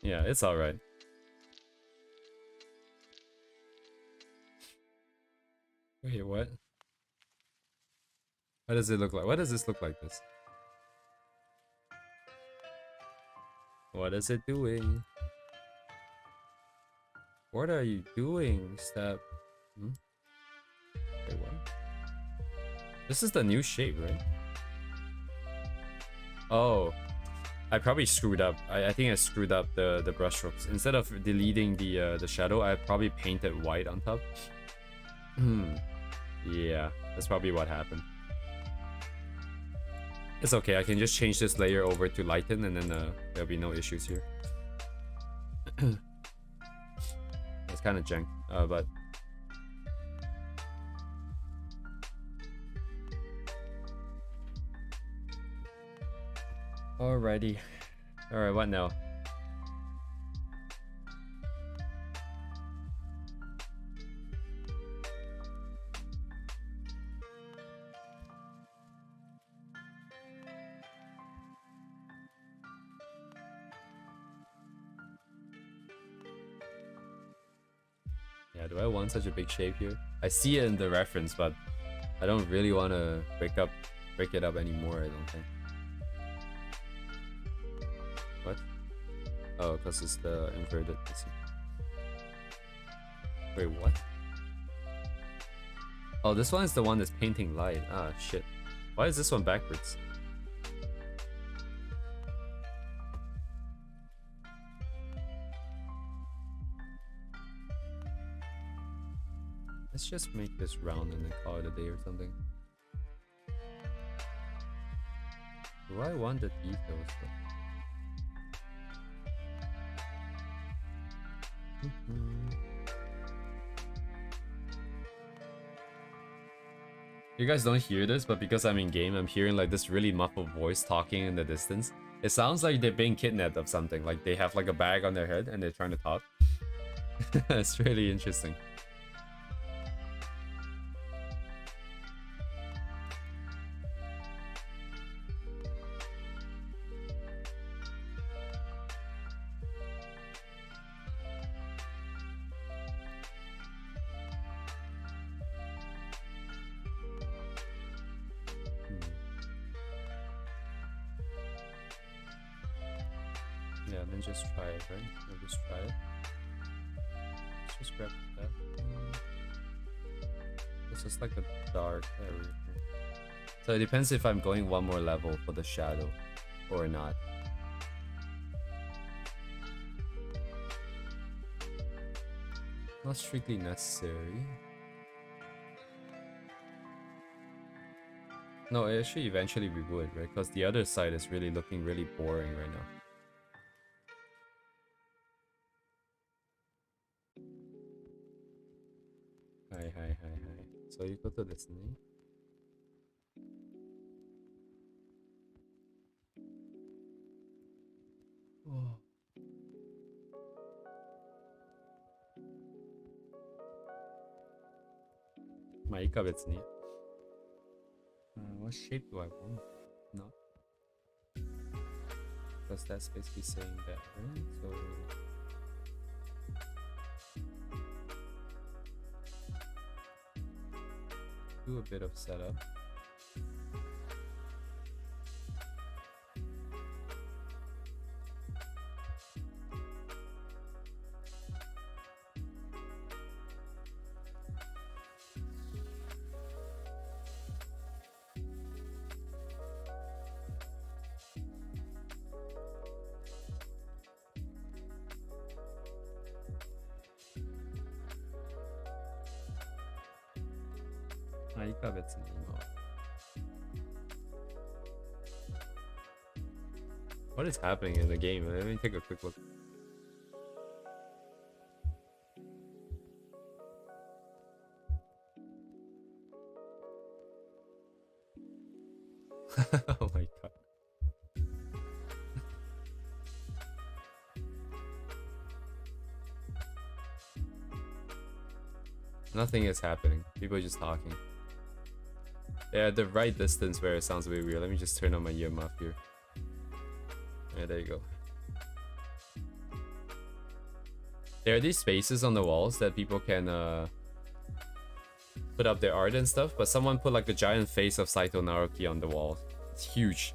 Yeah, it's alright. Wait, what? What does it look like? What does this look like this? What is it doing? What are you doing, Step? Wait, what? This is the new shape, right? Oh. I probably screwed up. I think I screwed up the brush strokes. Instead of deleting the shadow, I probably painted white on top. Yeah, that's probably what happened. It's okay, I can just change this layer over to lighten, and then there'll be no issues here. It's kind of jank, but... Alrighty. Alright, what now? Yeah, do I want such a big shape here? I see it in the reference, but I don't really want to break it up anymore, I don't think. What? Oh, because it's the inverted. Wait, what? Oh, this one is the one that's painting light. Ah, shit. Why is this one backwards? Let's just make this round and then call it a day or something. Do I want the details though? You guys don't hear this, but because I'm in game, I'm hearing like this really muffled voice talking in the distance. It sounds like they're being kidnapped of something, like they have like a bag on their head and they're trying to talk. It's really interesting. Yeah, then just try it, right? We'll just try it. Let's just grab that. This is like a dark area here. So it depends if I'm going one more level for the shadow or not. Not strictly necessary. No, actually eventually we would, right? Because the other side is really looking really boring right now. Hi. So you go to listening. まあいいか別に。What shape do I want? Not. Because that's basically saying that, right? So do a bit of setup. What is happening in the game? Let me take a quick look. Oh my god. Nothing is happening. People are just talking. They're at the right distance where it sounds a bit weird. Let me just turn on my earmuff here. Yeah, there you go. There are these spaces on the walls that people can put up their art and stuff, but someone put like a giant face of Saito Naoki on the wall. It's huge.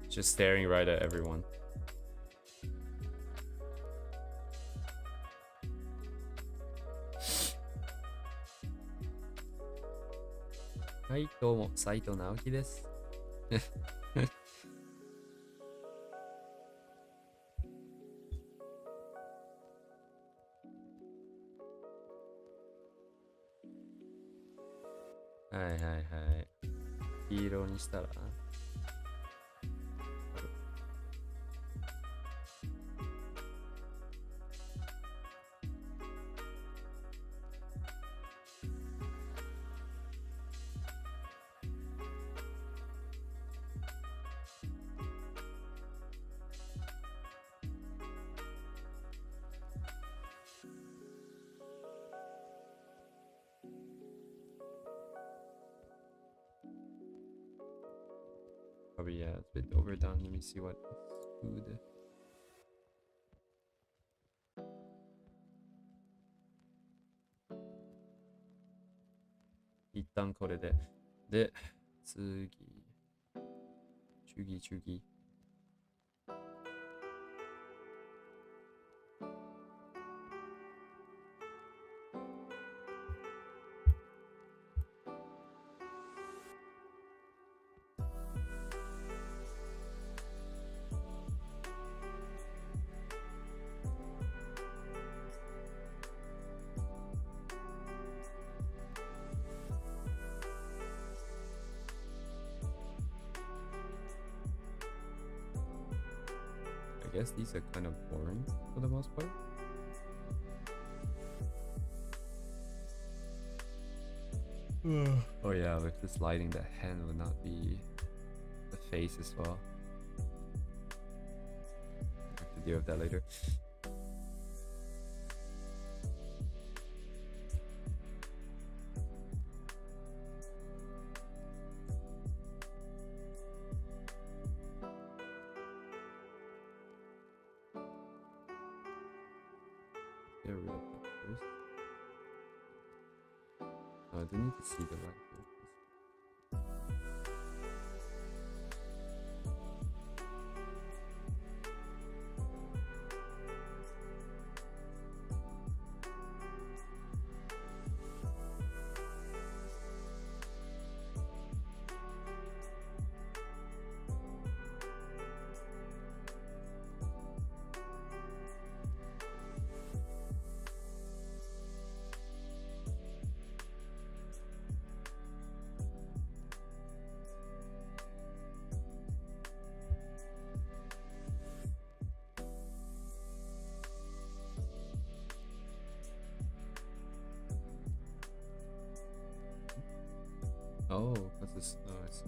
Just staring right at everyone. Hi, どうも、斉藤直樹です。はいはいはい。黄色にしたらProbably, yeah, it's a bit overdone. Let me see what food.一旦これで。で、次。次。I guess these are kind of boring for the most part. Oh yeah, with this lighting, the hand would not be the face as well. I have to deal with that later. They're real pictures. Oh, they need to see the right here. Oh, that's a, oh, I see.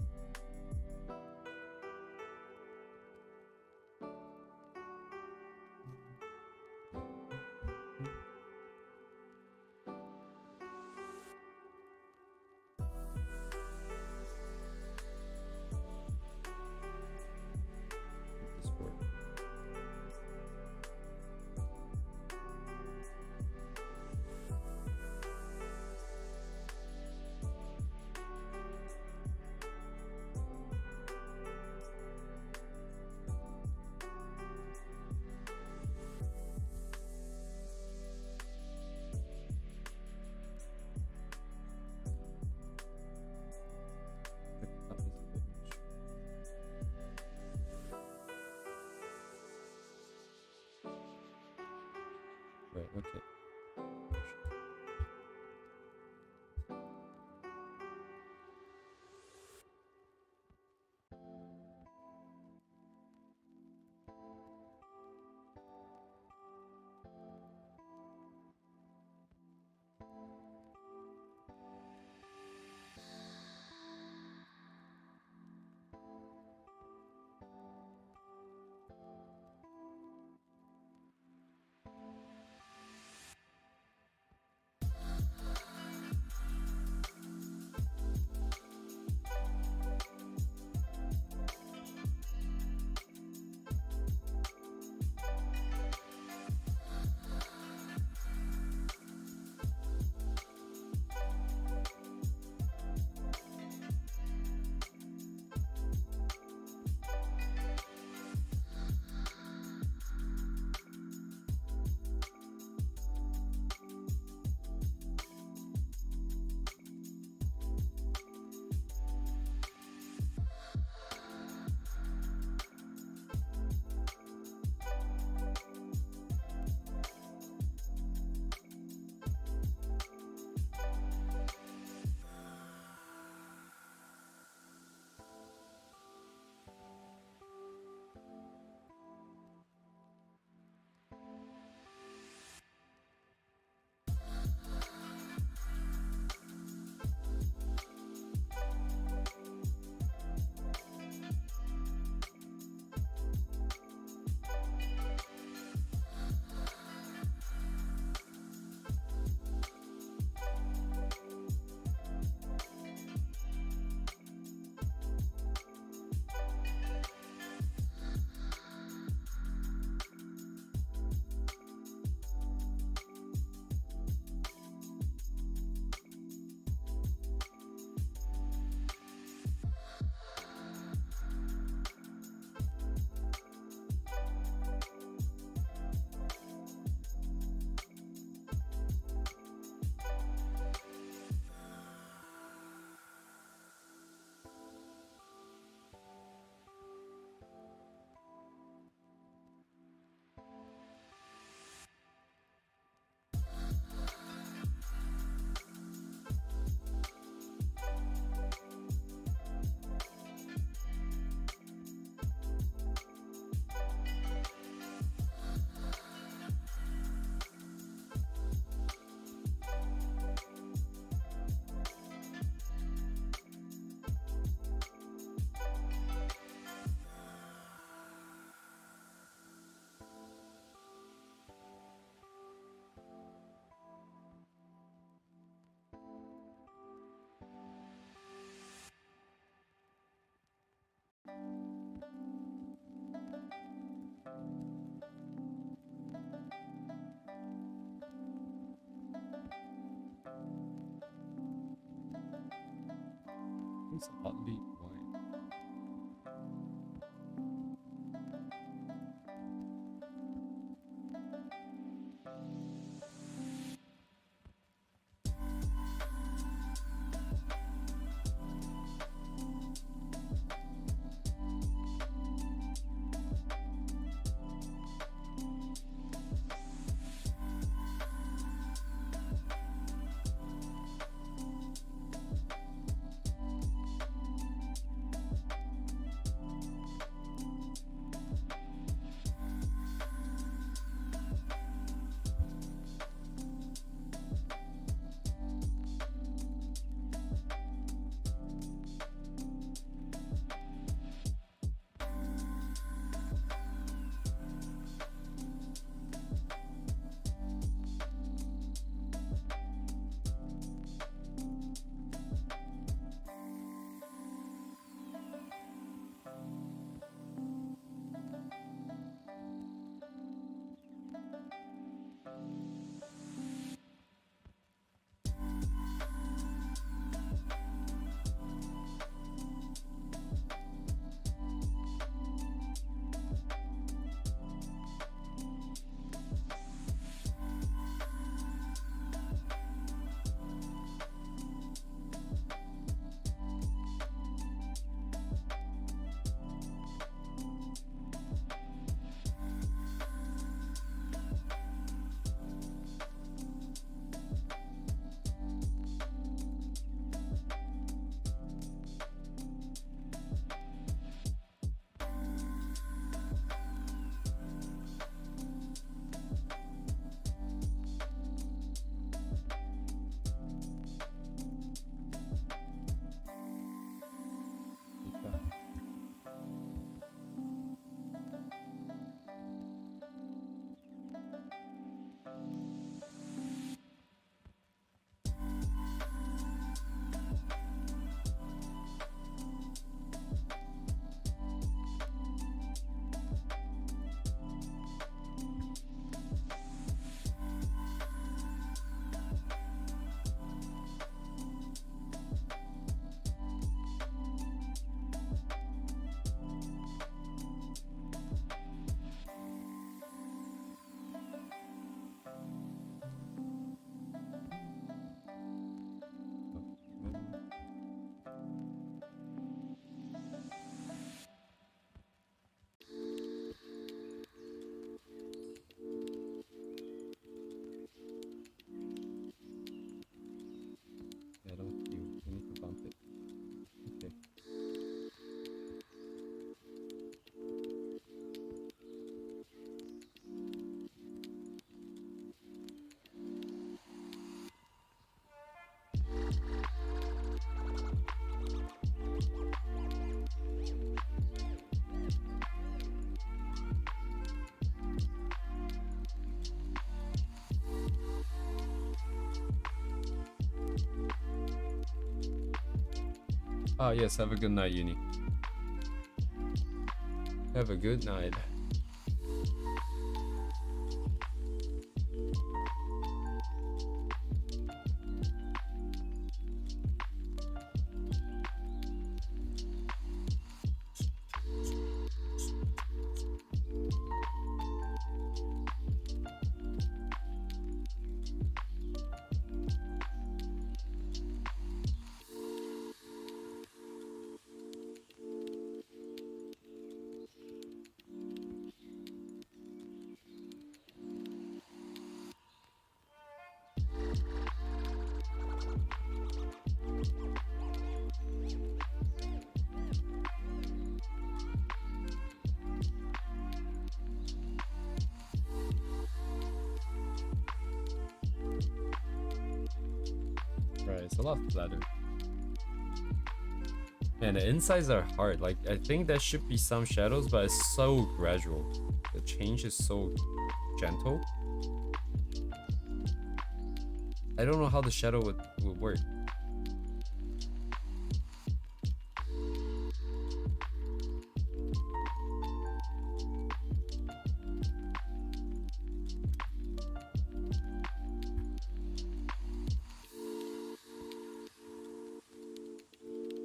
Right, okay. It's oddly wide. Ah, yes, have a good night, Uni. Have a good night. Right, it's a lot flatter. And the insides are hard. Like, I think there should be some shadows, but it's so gradual. The change is so gentle. I don't know how the shadow would work.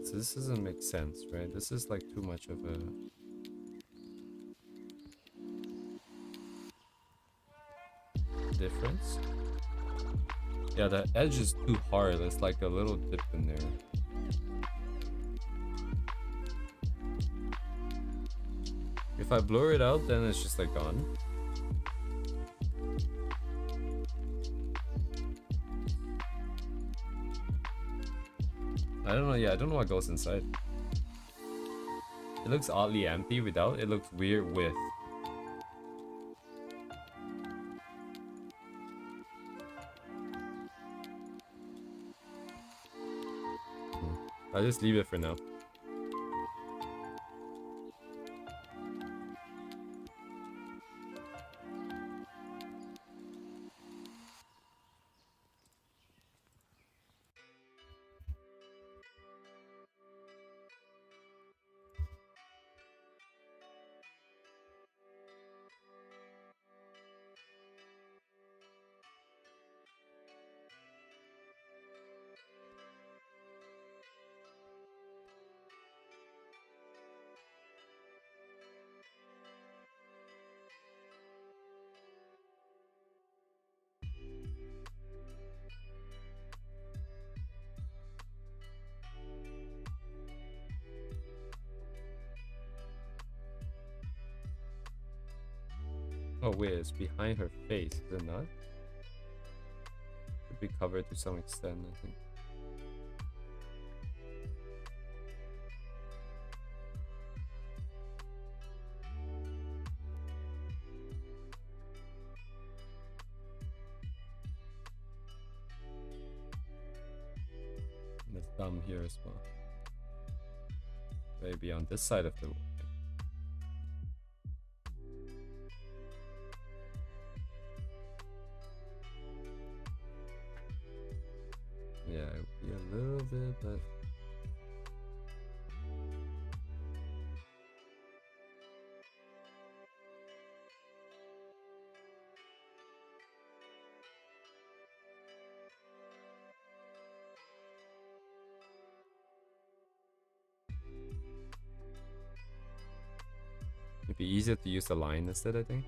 So this doesn't make sense, right? This is like too much of a... difference. Yeah, the edge is too hard. There's like a little dip in there. If I blur it out, then it's just like gone. I don't know, yeah, I don't know what goes inside. It looks oddly empty without, it looks weird with. I'll just leave it for now. Oh wait, it's behind her face, is it not? Should be covered to some extent, I think. And the thumb here as well. Maybe on this side of the... Yeah, it would be a little bit, but... it'd be easier to use the line instead, I think.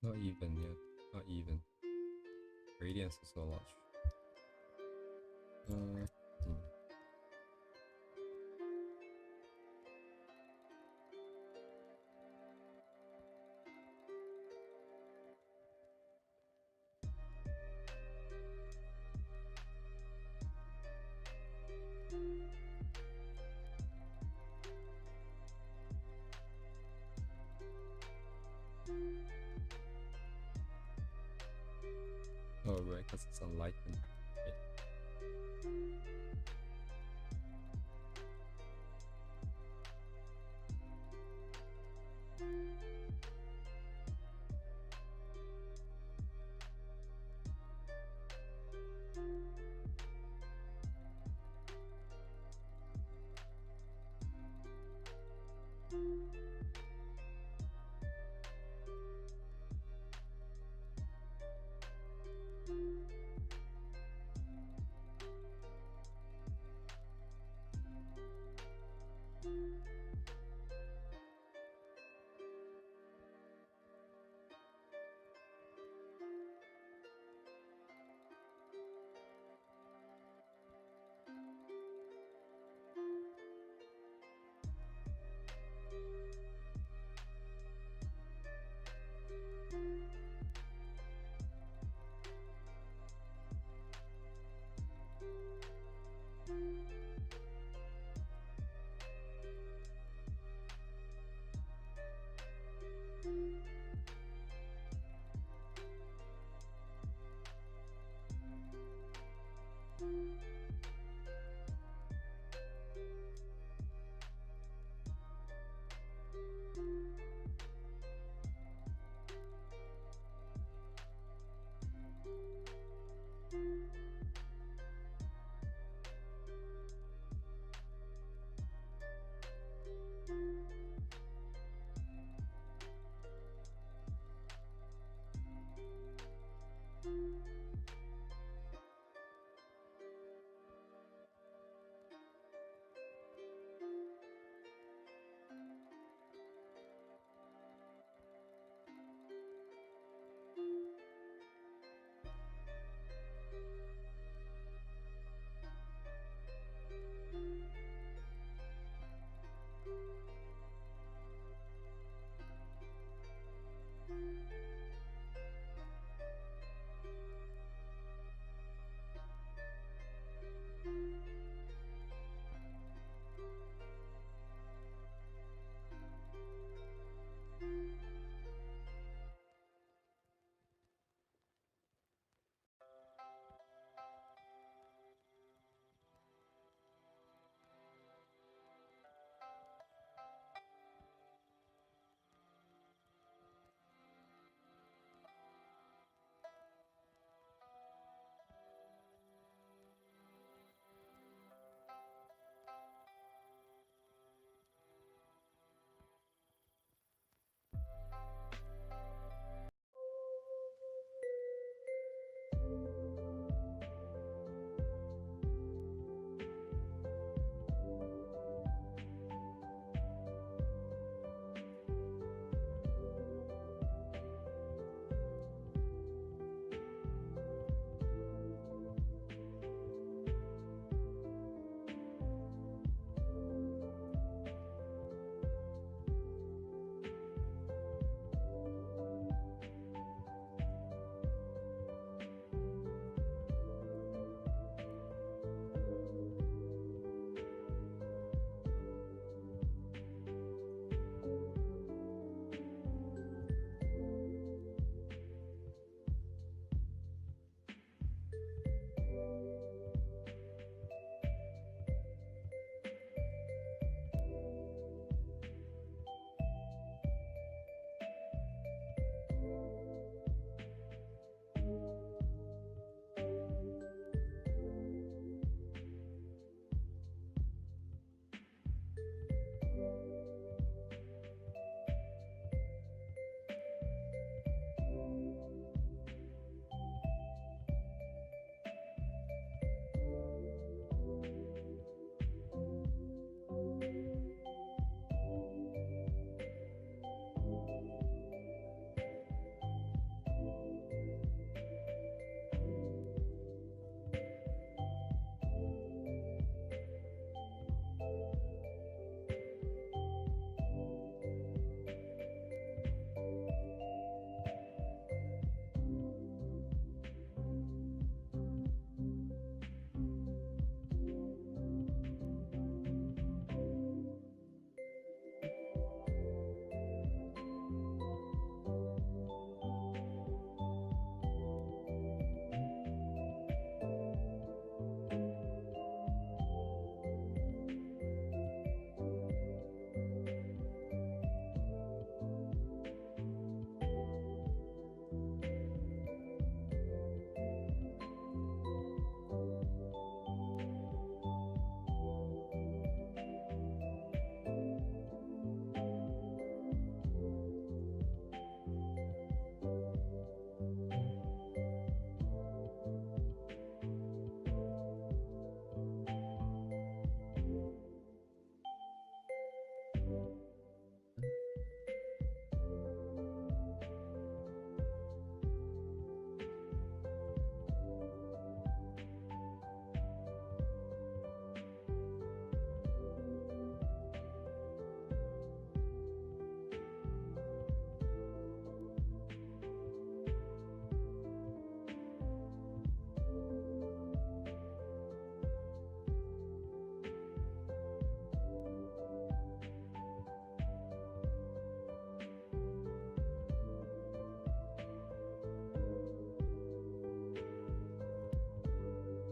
Not even, yeah. Not even. Gradient's also a lot. Oh, right, because it's unlikened. Okay.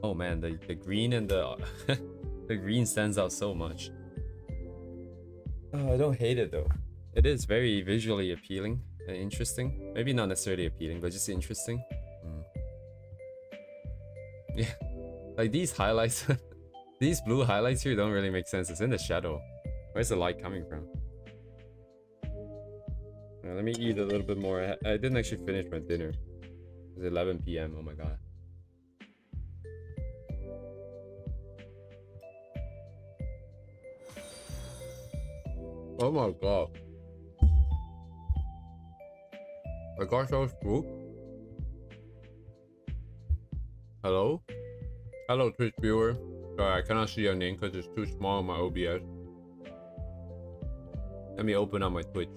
Oh man, the green and the the green stands out so much. Oh, I don't hate it though. It is very visually appealing and interesting. Maybe not necessarily appealing, but just interesting. Yeah, like these highlights, these blue highlights here don't really make sense. It's in the shadow. Where's the light coming from? Let me eat a little bit more. I didn't actually finish my dinner. It's 11 p.m. Oh my god. Oh my god. I got so spooked. Hello? Hello, Twitch viewer. Sorry, I cannot see your name because it's too small on my OBS. Let me open up my Twitch.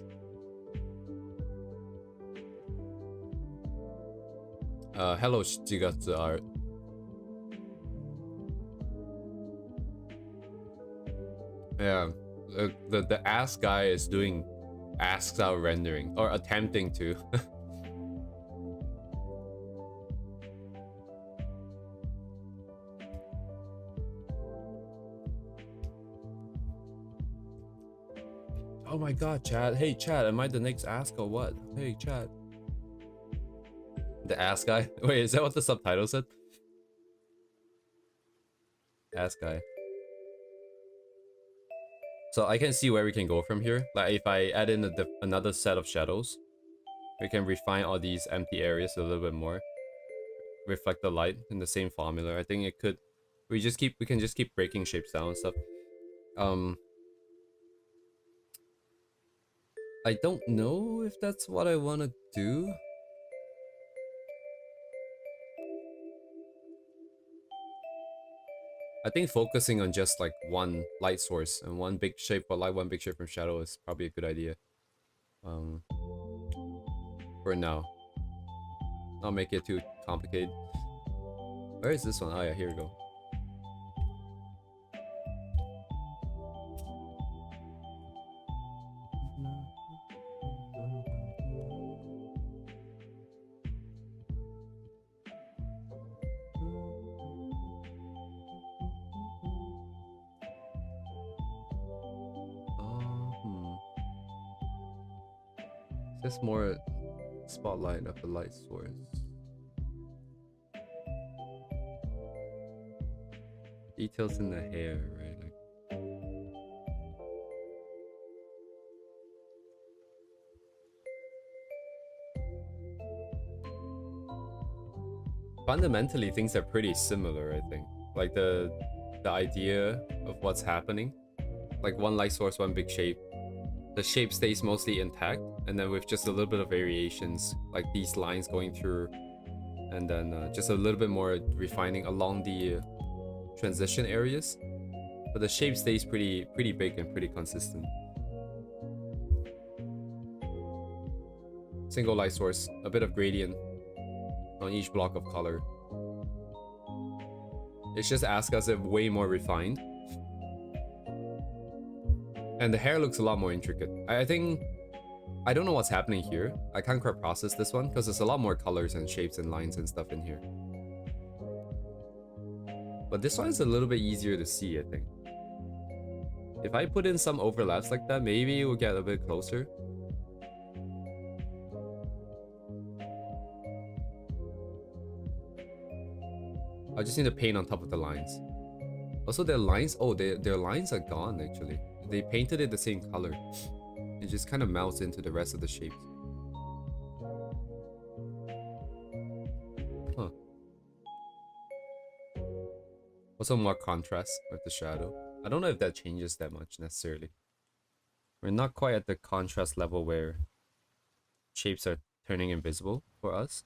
Hello, Shichigatsu Art. Yeah, the ass guy is doing ass style rendering, or attempting to. Oh my god, Chad. Hey, Chad, am I the next ask or what? Hey, Chad. The ass guy? Wait, is that what the subtitle said? Ass guy. So I can see where we can go from here. Like if I add in another set of shadows, we can refine all these empty areas a little bit more. Reflect the light in the same formula. I think it could. We can just keep breaking shapes down and stuff. I don't know if that's what I want to do. I think focusing on just like one light source and one big shape for light, one big shape from shadow is probably a good idea. For now. Not make it too complicated. Where is this one? Oh yeah, here we go. Just more spotlight of the light source. Details in the hair, right? Like fundamentally, things are pretty similar, I think. Like the idea of what's happening. Like one light source, one big shape. The shape stays mostly intact, and then with just a little bit of variations, like these lines going through, and then just a little bit more refining along the transition areas. But the shape stays pretty big and pretty consistent. Single light source, a bit of gradient on each block of color. It's just ask us if way more refined. And the hair looks a lot more intricate. I think, I don't know what's happening here. I can't quite process this one because there's a lot more colors and shapes and lines and stuff in here. But this one is a little bit easier to see, I think. If I put in some overlaps like that, maybe we'll get a bit closer. I just need to paint on top of the lines. Also, their lines, oh, their lines are gone actually. They painted it the same color. It just kind of melts into the rest of the shapes. Huh. Also more contrast with the shadow. I don't know if that changes that much necessarily. We're not quite at the contrast level where shapes are turning invisible for us.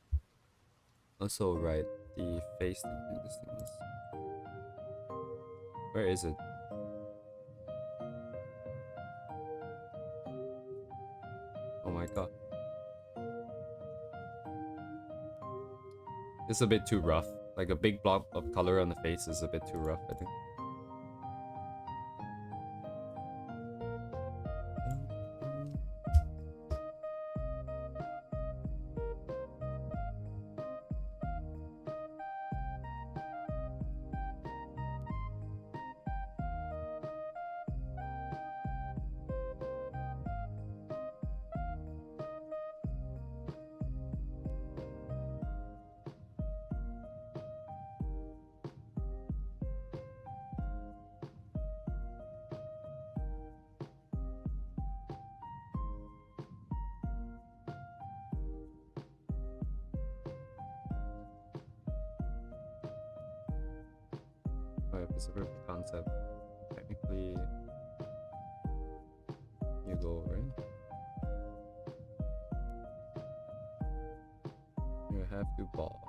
Also, right, the face things. Where is it? Oh my god. It's a bit too rough. Like a big blob of color on the face is a bit too rough, I think. it's a proof of concept. Technically, you go, right? You have to ball.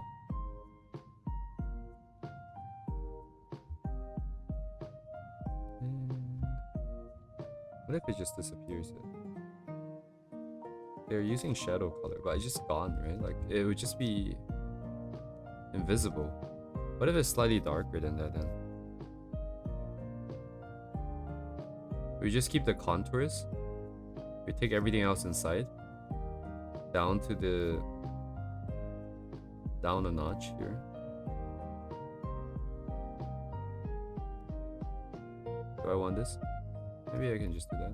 What if it just disappears? They're using shadow color, but it's just gone, right? Like, it would just be invisible. What if it's slightly darker than that then? We just keep the contours. We take everything else inside. Down to the... down a notch here. Do I want this? Maybe I can just do that.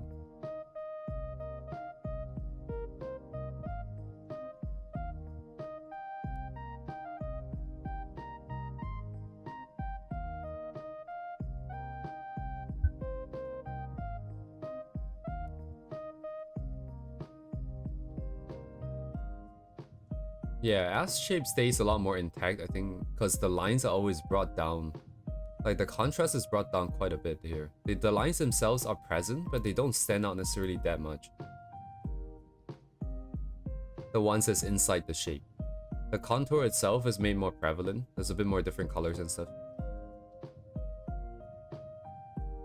Yeah, ass shape stays a lot more intact, I think, because the lines are always brought down. Like, the contrast is brought down quite a bit here. The lines themselves are present, but they don't stand out necessarily that much. The ones that's inside the shape. The contour itself is made more prevalent. There's a bit more different colors and stuff.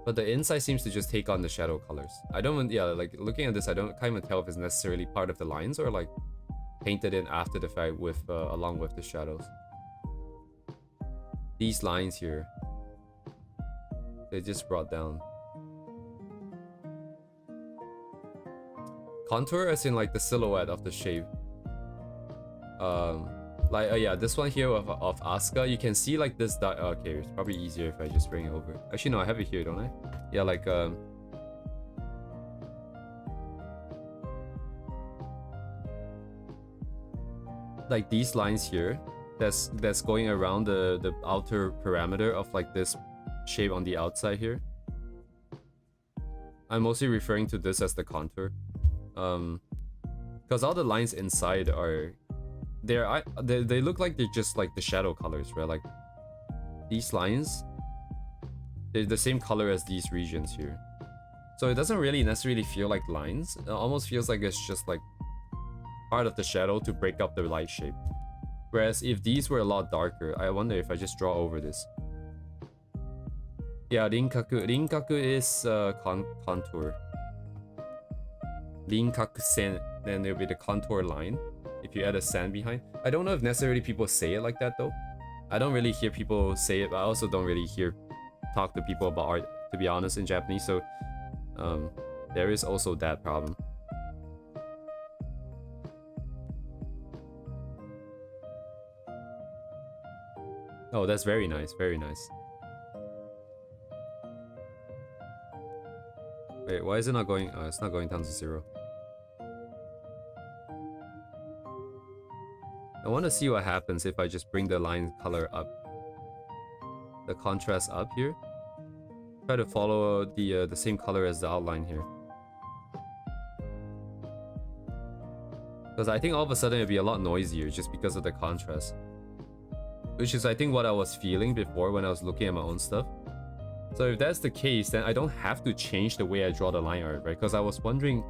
But the inside seems to just take on the shadow colors. I don't, yeah, like, looking at this, I can't even tell if it's necessarily part of the lines or, like, painted in after the fact with, along with the shadows. These lines here, they just brought down. Contour as in like the silhouette of the shape. Like, yeah, this one here of Asuka, you can see like this dot. Okay, it's probably easier if I just bring it over. Actually, no, I have it here, don't I? Yeah, like, like these lines here, that's going around the outer parameter of like this shape on the outside here. I'm mostly referring to this as the contour, because all the lines inside are they look like they're just like the shadow colors, right? Like these lines, they're the same color as these regions here, so it doesn't really necessarily feel like lines. It almost feels like it's just like part of the shadow to break up the light shape. Whereas if these were a lot darker, I wonder if I just draw over this. Yeah, rinkaku is contour. Rinkaku sen, then there'll be the contour line if you add a sen behind. I don't know if necessarily people say it like that though. I don't really hear people say it, but I also don't really talk to people about art, to be honest, in Japanese, so there is also that problem. Oh, that's very nice, very nice. Wait, why is it not going? It's not going down to 0. I want to see what happens if I just bring the line color up, the contrast up here. Try to follow the same color as the outline here, because I think all of a sudden it'll be a lot noisier just because of the contrast. Which is, I think, what I was feeling before when I was looking at my own stuff. So if that's the case, then I don't have to change the way I draw the line art, right? Because I was wondering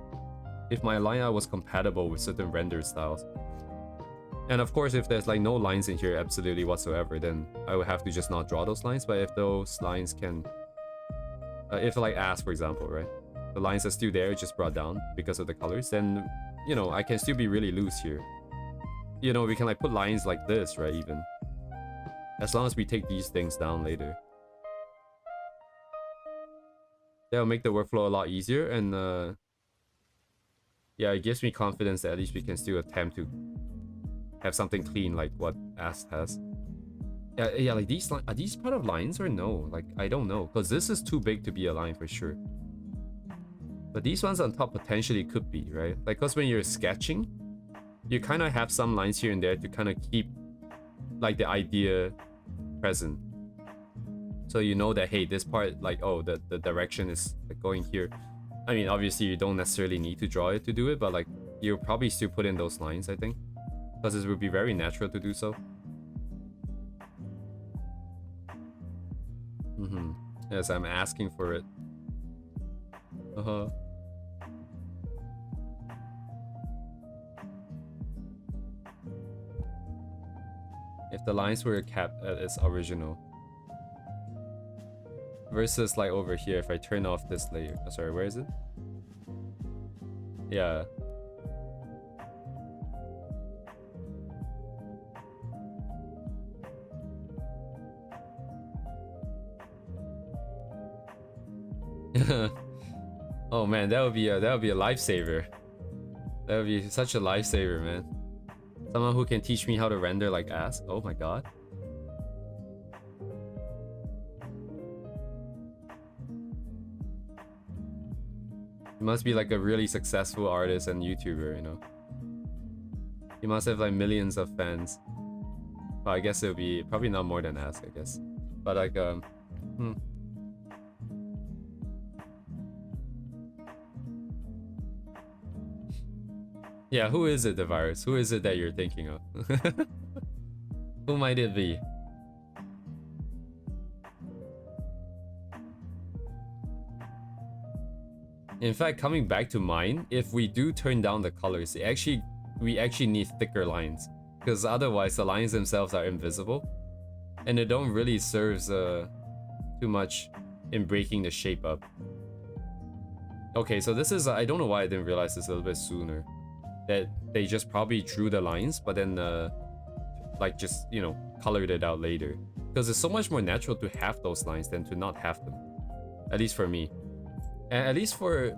if my line art was compatible with certain render styles. And of course, if there's like no lines in here absolutely whatsoever, then I would have to just not draw those lines. But if those lines can... if like ass, for example, right? The lines are still there, just brought down because of the colors, then, you know, I can still be really loose here. You know, we can like put lines like this, right, even. As long as we take these things down later. That'll make the workflow a lot easier, and yeah, it gives me confidence that at least we can still attempt to have something clean like what Ast has. Yeah, like these are these part of lines or no? Like, I don't know, because this is too big to be a line for sure. But these ones on top potentially could be, right? Like, because when you're sketching, you kind of have some lines here and there to kind of keep like the idea present, so you know that, hey, this part, like, oh, the direction is like going here. I mean, obviously you don't necessarily need to draw it to do it, but like you'll probably still put in those lines, I think, because it would be very natural to do so. Yes, I'm asking for it. If the lines were kept at its original. Versus like over here, if I turn off this layer. Oh, sorry, where is it? Yeah. Oh man, that would be a lifesaver. That would be such a lifesaver, man. Someone who can teach me how to render like ass. Oh my god. You must be like a really successful artist and YouTuber, you know. You must have like millions of fans. Well, I guess it'll be probably not more than ask, I guess. But like yeah, who is it, the virus? Who is it that you're thinking of? Who might it be? In fact, coming back to mine, if we do turn down the colors, we actually need thicker lines, because otherwise the lines themselves are invisible, and it don't really serve too much in breaking the shape up. Okay, so this is I don't know why I didn't realize this a little bit sooner. That they just probably drew the lines, but then like just, you know, colored it out later. Because it's so much more natural to have those lines than to not have them. At least for me. And at least for...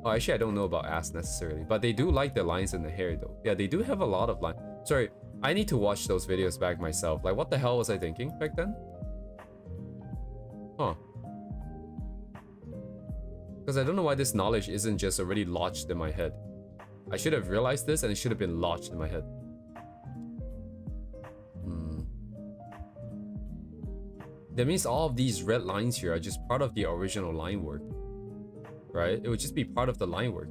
Oh, actually, I don't know about ass necessarily. But they do like the lines in the hair, though. Yeah, they do have a lot of lines. Sorry, I need to watch those videos back myself. Like, what the hell was I thinking back then? Huh. Because I don't know why this knowledge isn't just already lodged in my head. I should have realized this and it should have been lodged in my head. That means all of these red lines here are just part of the original line work. Right? It would just be part of the line work.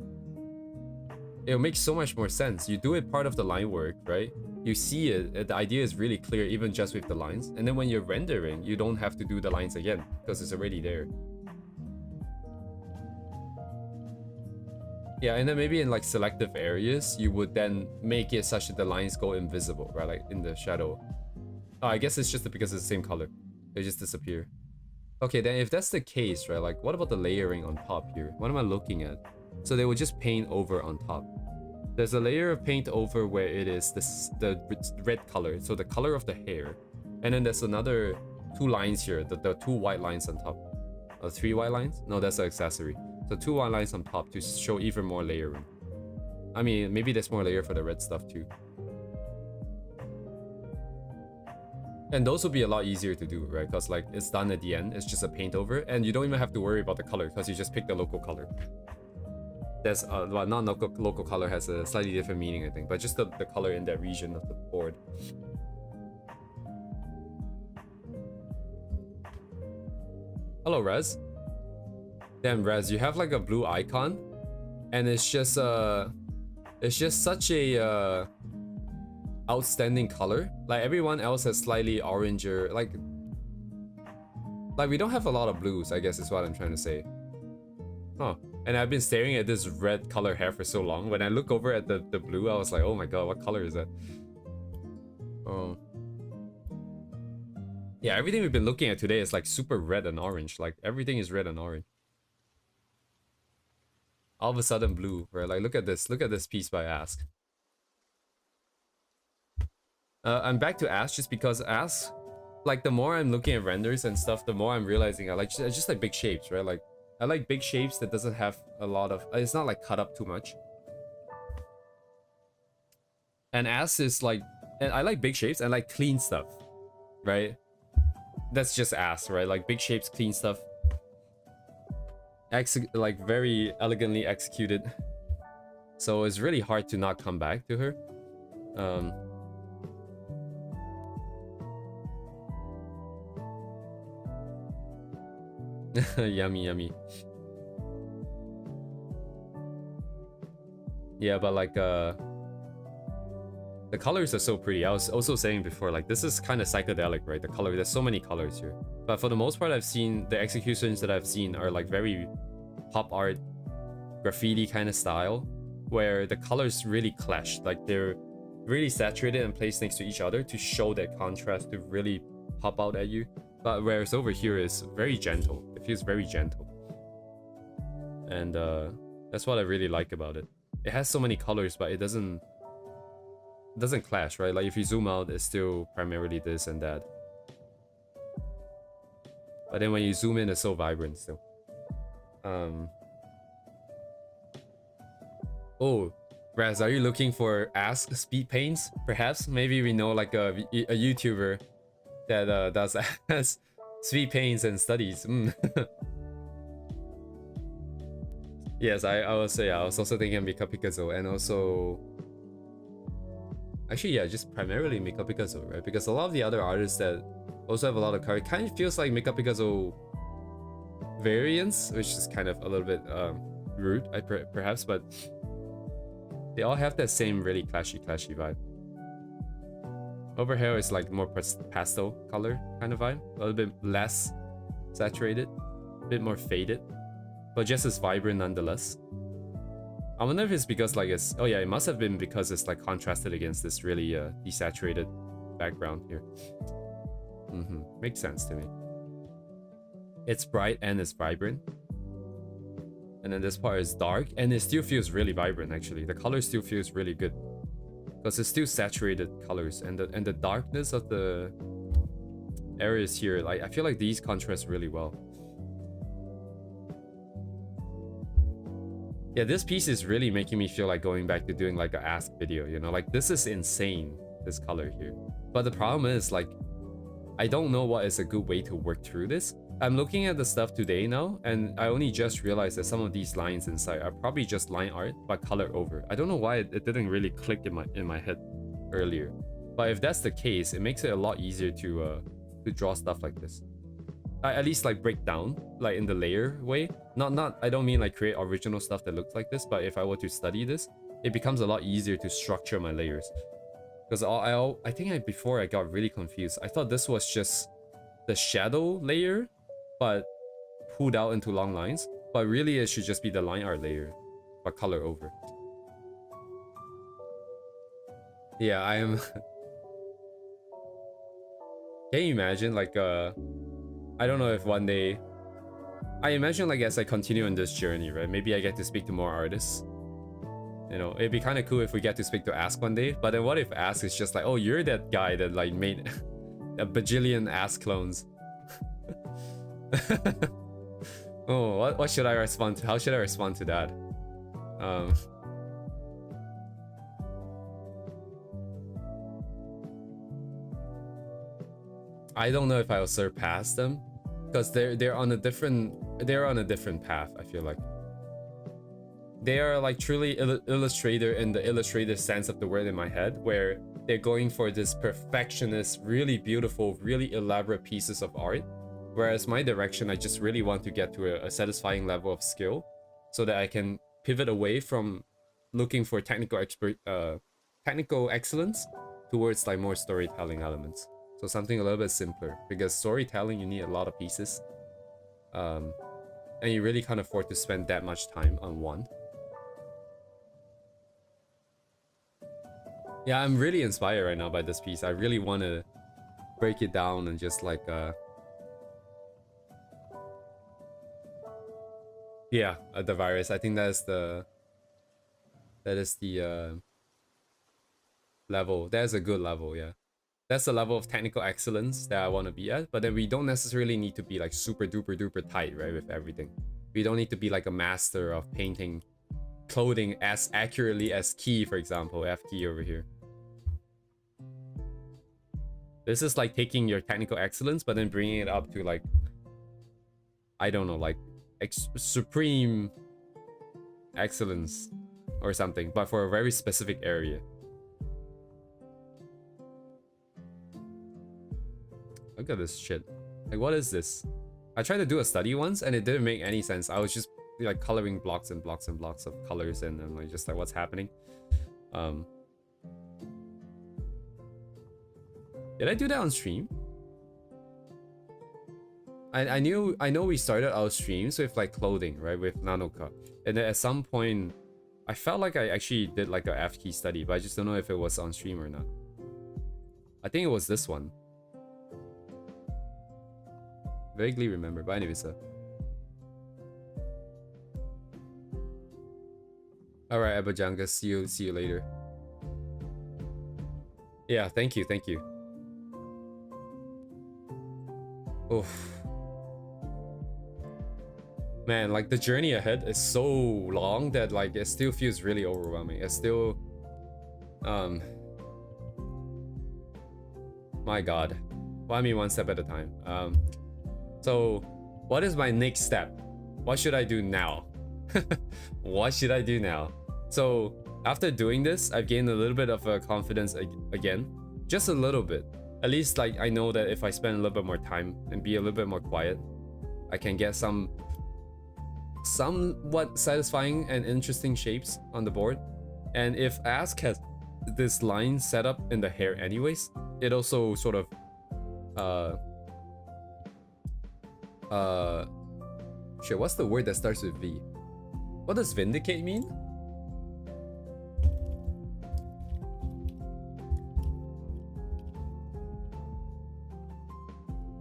It'll make so much more sense. You do it part of the line work, right? You see it, the idea is really clear even just with the lines. And then when you're rendering, you don't have to do the lines again because it's already there. Yeah, and then maybe in like selective areas, you would then make it such that the lines go invisible, right? Like in the shadow. Oh, I guess it's just because it's the same color. They just disappear. Okay, then if that's the case, right? Like, what about the layering on top here? What am I looking at? So they would just paint over on top. There's a layer of paint over where it is the red color, so the color of the hair. And then there's another 2 lines here, the 2 white lines on top. 3 white lines? No, that's an accessory. So 2 white lines on top to show even more layering. I mean, maybe there's more layer for the red stuff too. And those will be a lot easier to do, right? Because like it's done at the end, it's just a paint over, and you don't even have to worry about the color because you just pick the local color. There's well, not local color has a slightly different meaning, I think, but just the color in that region of the board. Hello, Rez. Damn, Rez, you have like a blue icon, and it's just such a outstanding color. Like everyone else has slightly oranger, like we don't have a lot of blues, I guess is what I'm trying to say. Huh. And I've been staring at this red color hair for so long. When I look over at the blue, I was like, oh my god, what color is that? Oh. Yeah, everything we've been looking at today is like super red and orange. Like everything is red and orange. All of a sudden blue, right? Like look at this piece by Ask. I'm back to Ask just because Ask, like the more I'm looking at renders and stuff, the more I'm realizing I just like big shapes, right? Like I like big shapes that doesn't have a lot of, it's not like cut up too much. And Ask is like, and I like big shapes and like clean stuff, right? That's just Ask, right? Like big shapes, clean stuff. Like very elegantly executed. So it's really hard to not come back to her. Yummy, yummy. Yeah, but like the The colors are so pretty. I was also saying before, like, this is kind of psychedelic, right? The color, there's so many colors here. But for the most part, I've seen, the executions that I've seen are like very pop art, graffiti kind of style, where the colors really clash. Like, they're really saturated and placed next to each other to show that contrast to really pop out at you. But whereas over here is very gentle. It feels very gentle. And that's what I really like about it. It has so many colors, but it doesn't clash, right? Like, if you zoom out, it's still primarily this and that. But then when you zoom in, it's so vibrant still. Oh, Raz, are you looking for Ask Speed Paints? Perhaps? Maybe we know like a YouTuber that does Ask Speed Paints and studies. Yes, I was also thinking Mika Picasso, and also actually, yeah, just primarily Mika Picasso, right? Because a lot of the other artists that also have a lot of color kind of feels like Mika Picasso variants, which is kind of a little bit rude, perhaps, but they all have that same really clashy vibe. Over here is like more pastel color kind of vibe, a little bit less saturated, a bit more faded, but just as vibrant nonetheless. I wonder if it's because like it's, oh yeah, it must have been because it's like contrasted against this really desaturated background here. Makes sense to me. It's bright and it's vibrant. And then this part is dark and it still feels really vibrant actually. The color still feels really good. Because it's still saturated colors, and the darkness of the areas here, like I feel like these contrast really well. Yeah, this piece is really making me feel like going back to doing like an Ask video, you know, like this is insane, this color here. But the problem is like, I don't know what is a good way to work through this. I'm looking at the stuff today now, and I only just realized that some of these lines inside are probably just line art, but color over. I don't know why it didn't really click in my head earlier. But if that's the case, it makes it a lot easier to draw stuff like this. At least like break down, like in the layer way. Not I don't mean like create original stuff that looks like this, but if I were to study this, it becomes a lot easier to structure my layers. Because I think before I got really confused. I thought this was just the shadow layer, but pulled out into long lines. But really it should just be the line art layer, but color over. Yeah, I am. Can you imagine like I don't know if one day, I imagine like as I continue on this journey, right, maybe I get to speak to more artists. You know, it'd be kind of cool if we get to speak to Ask one day. But then what if Ask is just like, oh, you're that guy that like made a bajillion Ask clones. Oh, what should I respond to? How should I respond to that? I don't know if I'll surpass them, because they're on a different path. I feel like they are like truly illustrator in the illustrator sense of the word in my head, where they're going for this perfectionist, really beautiful, really elaborate pieces of art. Whereas my direction, I just really want to get to a satisfying level of skill, so that I can pivot away from looking for technical excellence towards like more storytelling elements. So something a little bit simpler, because storytelling, you need a lot of pieces, and you really can't afford to spend that much time on one. Yeah, I'm really inspired right now by this piece. I really want to break it down and just like yeah, the virus. I think that is the level. That's a good level, yeah. That's the level of technical excellence that I want to be at. But then we don't necessarily need to be like super duper duper tight, right, with everything. We don't need to be like a master of painting clothing as accurately as Key, for example, F Key over here. This is like taking your technical excellence, but then bringing it up to like, I don't know, like supreme excellence or something, but for a very specific area. Look at this shit. Like, what is this? I tried to do a study once and it didn't make any sense. I was just like coloring blocks and blocks and blocks of colors, and I'm like, just like, what's happening? Did I do that on stream? I know we started our streams with like clothing, right? With Nanoka. And then at some point, I felt like I actually did like a F key study, but I just don't know if it was on stream or not. I think it was this one. Vaguely remember, but anyways. Alright, Abajangas, see you later. Yeah, thank you. Oof. Man, like the journey ahead is so long that like it still feels really overwhelming. It's still my god. Well, I mean, one step at a time. So what is my next step? What should I do now? What should I do now? So after doing this, I've gained a little bit of confidence again. Just a little bit. At least like I know that if I spend a little bit more time and be a little bit more quiet, I can get some somewhat satisfying and interesting shapes on the board. And if Ask has this line set up in the hair anyways, it also sort of shit, what's the word that starts with V? What does vindicate mean?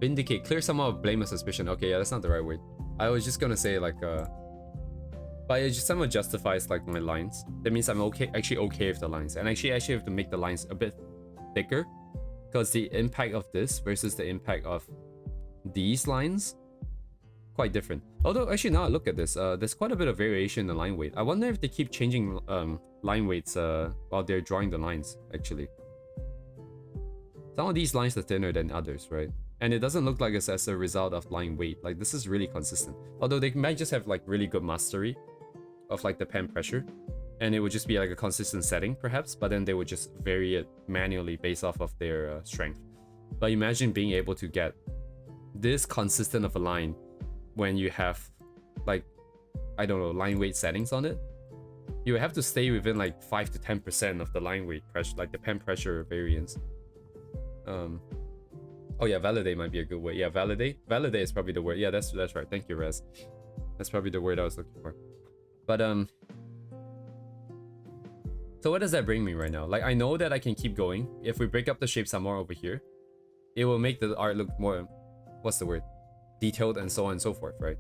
Vindicate, clear someone of blame or suspicion. Okay, yeah, that's not the right word. I was just gonna say like but it just somehow justifies like my lines. That means I'm actually okay with the lines. And actually have to make the lines a bit thicker, because the impact of this versus the impact of these lines quite different. Although actually now I look at this, there's quite a bit of variation in the line weight. I wonder if they keep changing line weights while they're drawing the lines actually. Some of these lines are thinner than others, right? And it doesn't look like it's as a result of line weight. Like this is really consistent. Although they might just have like really good mastery of like the pen pressure, and it would just be like a consistent setting perhaps, but then they would just vary it manually based off of their strength. But imagine being able to get this consistent of a line when you have like, I don't know, line weight settings on it. You would have to stay within like 5 to 10% of the line weight pressure, like the pen pressure variance. Oh yeah, validate might be a good word. Yeah, validate is probably the word. Yeah, that's right. Thank you, Rez. That's probably the word I was looking for. But so what does that bring me right now? Like I know that I can keep going. If we break up the shape somewhere over here, it will make the art look more, what's the word, detailed and so on and so forth, right?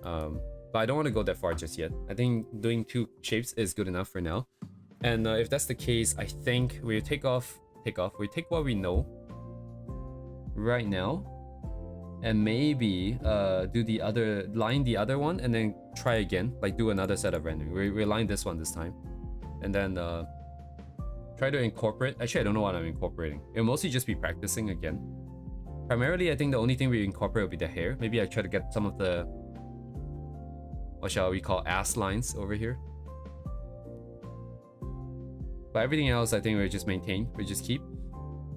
But I don't want to go that far just yet. I think doing 2 shapes is good enough for now. And if that's the case, I think we take what we know right now, and maybe do the other line, the other one, and then try again, like do another set of rendering. We line this one this time, and then try to incorporate. Actually, I don't know what I'm incorporating. It'll mostly just be practicing again. Primarily, I think the only thing we incorporate will be the hair. Maybe I try to get some of the, what shall we call, ass lines over here. But everything else, I think we just maintain, we just keep,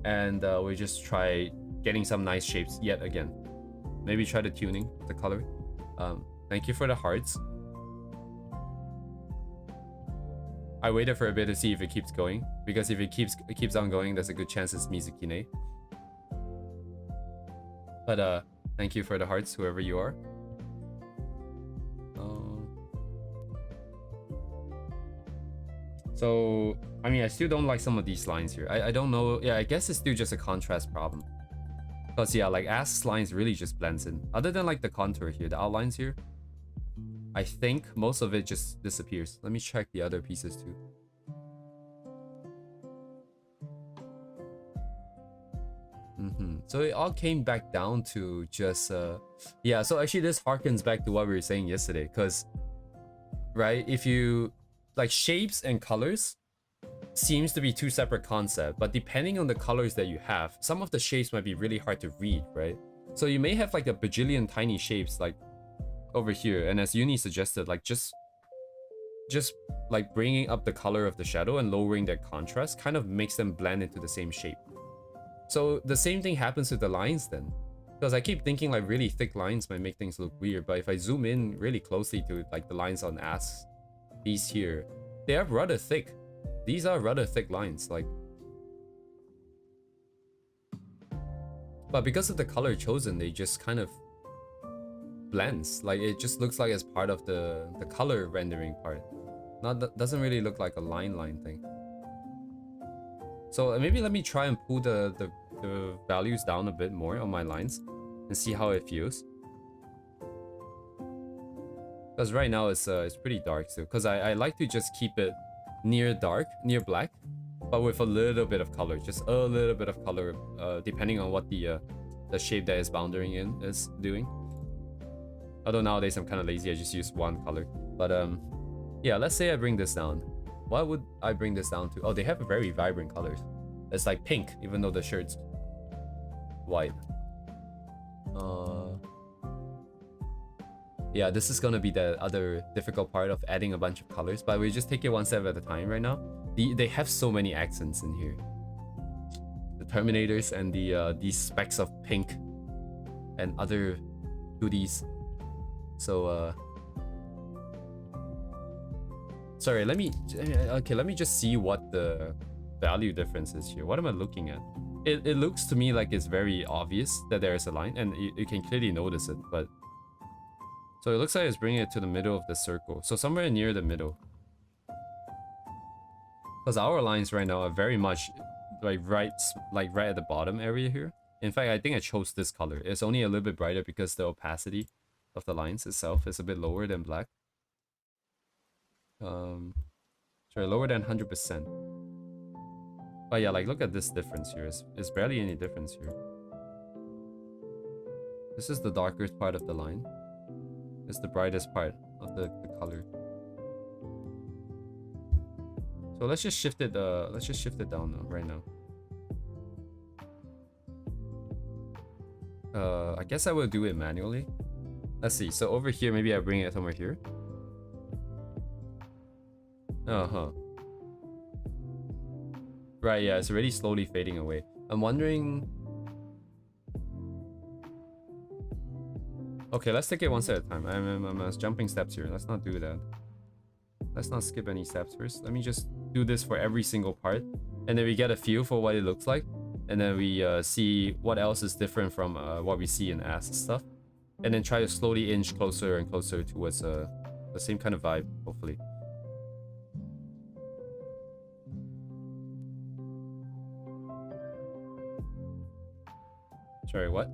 and we just try getting some nice shapes yet again. Maybe try the tuning, the color. Thank you for the hearts. I waited for a bit to see if it keeps going, because if it keeps on going, there's a good chance it's Mizukine. But thank you for the hearts, whoever you are. So I mean, I still don't like some of these lines here. I don't know. Yeah, I guess it's still just a contrast problem. Because yeah, like ass lines really just blends in. Other than like the contour here, the outlines here, I think most of it just disappears. Let me check the other pieces too. So it all came back down to just yeah, so actually this harkens back to what we were saying yesterday, because right, if you like shapes and colors seems to be 2 separate concepts, but depending on the colors that you have, some of the shapes might be really hard to read, right? So you may have like a bajillion tiny shapes like over here, and as Uni suggested, like just like bringing up the color of the shadow and lowering their contrast kind of makes them blend into the same shape. So the same thing happens with the lines then, because I keep thinking like really thick lines might make things look weird, but if I zoom in really closely to like the lines on ass, these here, they are rather thick. These are rather thick lines. Like But because of the color chosen, they just kind of blends. Like it just looks like it's part of the color rendering part. Doesn't really look like a line thing. So maybe let me try and pull the values down a bit more on my lines and see how it feels. Because right now it's pretty dark still. Because I like to just keep it near black, but with a little bit of color, just a little bit of color, depending on what the shape that is bounding in is doing. Although nowadays I'm kind of lazy, I just use one color. But yeah, let's say I bring this down. What would I bring this down to? Oh, they have very vibrant colors. It's like pink, even though the shirt's white. Yeah, this is gonna be the other difficult part of adding a bunch of colors, but we just take it one step at a time right now. They have so many accents in here. The Terminators and these specks of pink and other goodies. So sorry, let me just see what the value difference is here. What am I looking at? It looks to me like it's very obvious that there is a line, and you can clearly notice it, but so it looks like it's bringing it to the middle of the circle. So somewhere near the middle. Because our lines right now are very much like right at the bottom area here. In fact, I think I chose this color. It's only a little bit brighter because the opacity of the lines itself is a bit lower than black. Sorry, lower than 100%. But yeah, like look at this difference here. It's barely any difference here. This is the darkest part of the line. It's the brightest part of the color. So let's just shift it down now, right now. I guess I will do it manually. Let's see. So over here, maybe I bring it somewhere here. Right, yeah, it's already slowly fading away. I'm wondering... Okay, let's take it one step at a time. I'm jumping steps here. Let's not do that. Let's not skip any steps first. Let me just do this for every single part. And then we get a feel for what it looks like. And then we see what else is different from what we see in ass stuff. And then try to slowly inch closer and closer towards the same kind of vibe, hopefully. Sorry, what?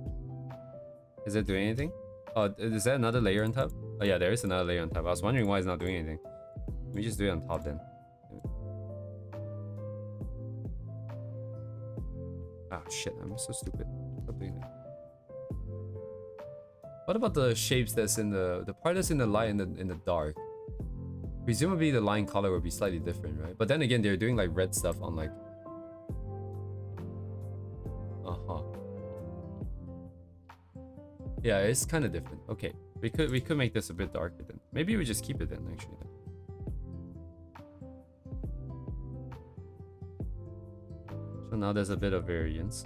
Is it doing anything? Oh, is there another layer on top? Oh yeah, there is another layer on top. I was wondering why it's not doing anything. Let me just do it on top then. Ah, shit, I'm so stupid. Stop doing that. What about the shapes that's in the part that's in the light and in the dark? Presumably the line color would be slightly different, right? But then again, they're doing like red stuff on like... Yeah, it's kind of different. Okay, we could make this a bit darker then. Maybe we just keep it then, actually. So now there's a bit of variance.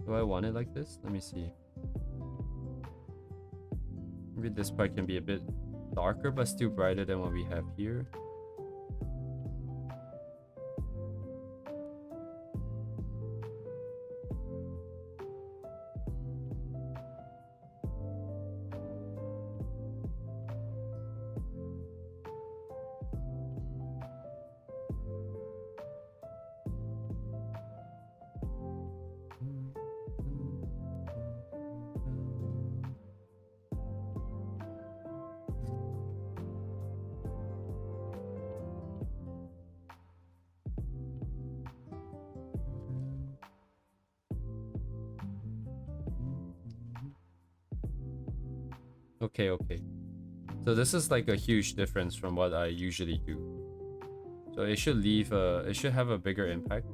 Do I want it like this? Let me see. Maybe this part can be a bit darker but still brighter than what we have here. Okay, okay. So this is like a huge difference from what I usually do. So it should it should have a bigger impact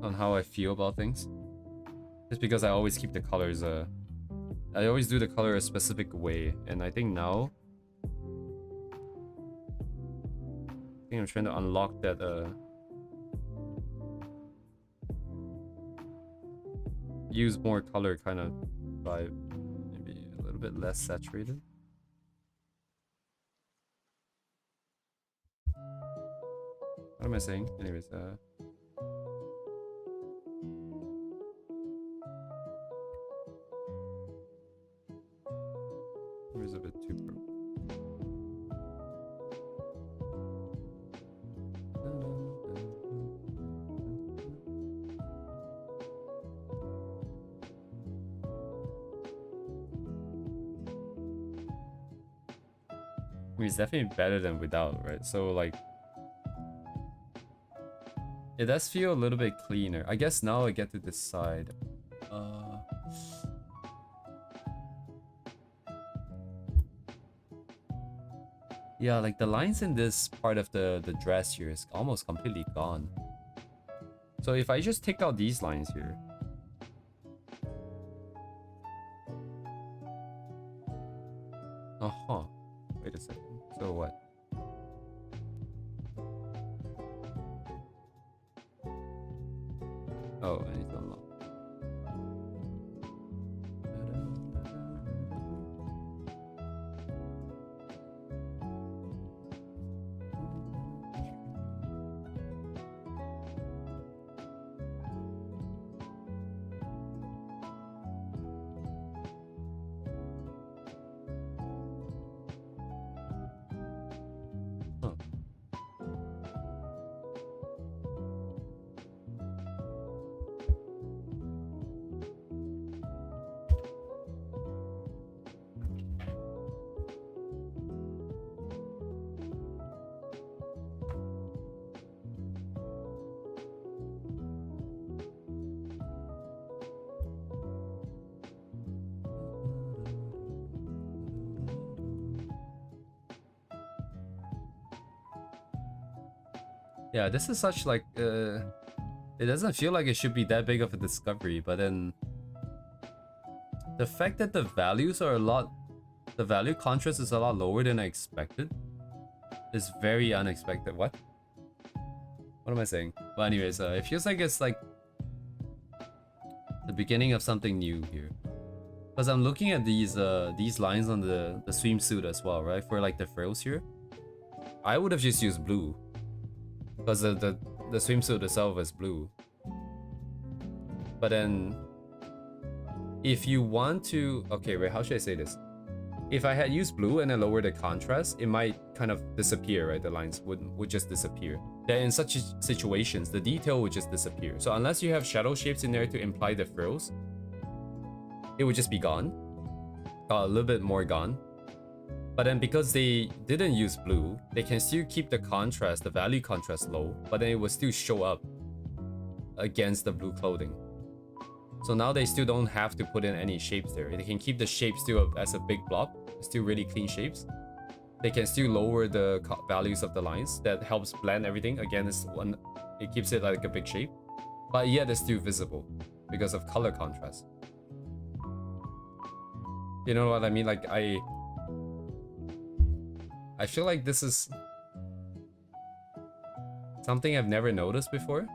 on how I feel about things. Just because I always keep the colors, I always do the color a specific way, and I think now, I think I'm trying to unlock that, use more color kind of vibe, maybe a little bit less saturated. What am I saying? Anyways, it was a bit too purple. I mean, it's definitely better than without, right? So like, it does feel a little bit cleaner. I guess now I get to decide. Yeah, like the lines in this part of the dress here is almost completely gone. So if I just take out these lines here. Uh-huh. Wait a second. So what? Oh, I need to unlock. Huh. Yeah, this is such like, it doesn't feel like it should be that big of a discovery, but then the fact that the values are the value contrast is a lot lower than I expected is very unexpected. What am I saying? But anyways, it feels like it's like the beginning of something new here. Because I'm looking at these lines on the swimsuit as well, right? For like the frills here. I would have just used blue. Because the swimsuit itself is blue. But then if you want to, okay, wait, how should I say this? If I had used blue and then lowered the contrast, it might kind of disappear, right? The lines would just disappear. Then in such situations, the detail would just disappear. So unless you have shadow shapes in there to imply the frills, it would just be gone. A little bit more gone. But then because they didn't use blue, they can still keep the contrast, the value contrast low, but then it will still show up against the blue clothing. So now they still don't have to put in any shapes there. They can keep the shape still as a big blob, still really clean shapes. They can still lower the values of the lines. That helps blend everything. Again, it keeps it like a big shape, but yet it's still visible because of color contrast. You know what I mean? Like I feel like this is something I've never noticed before.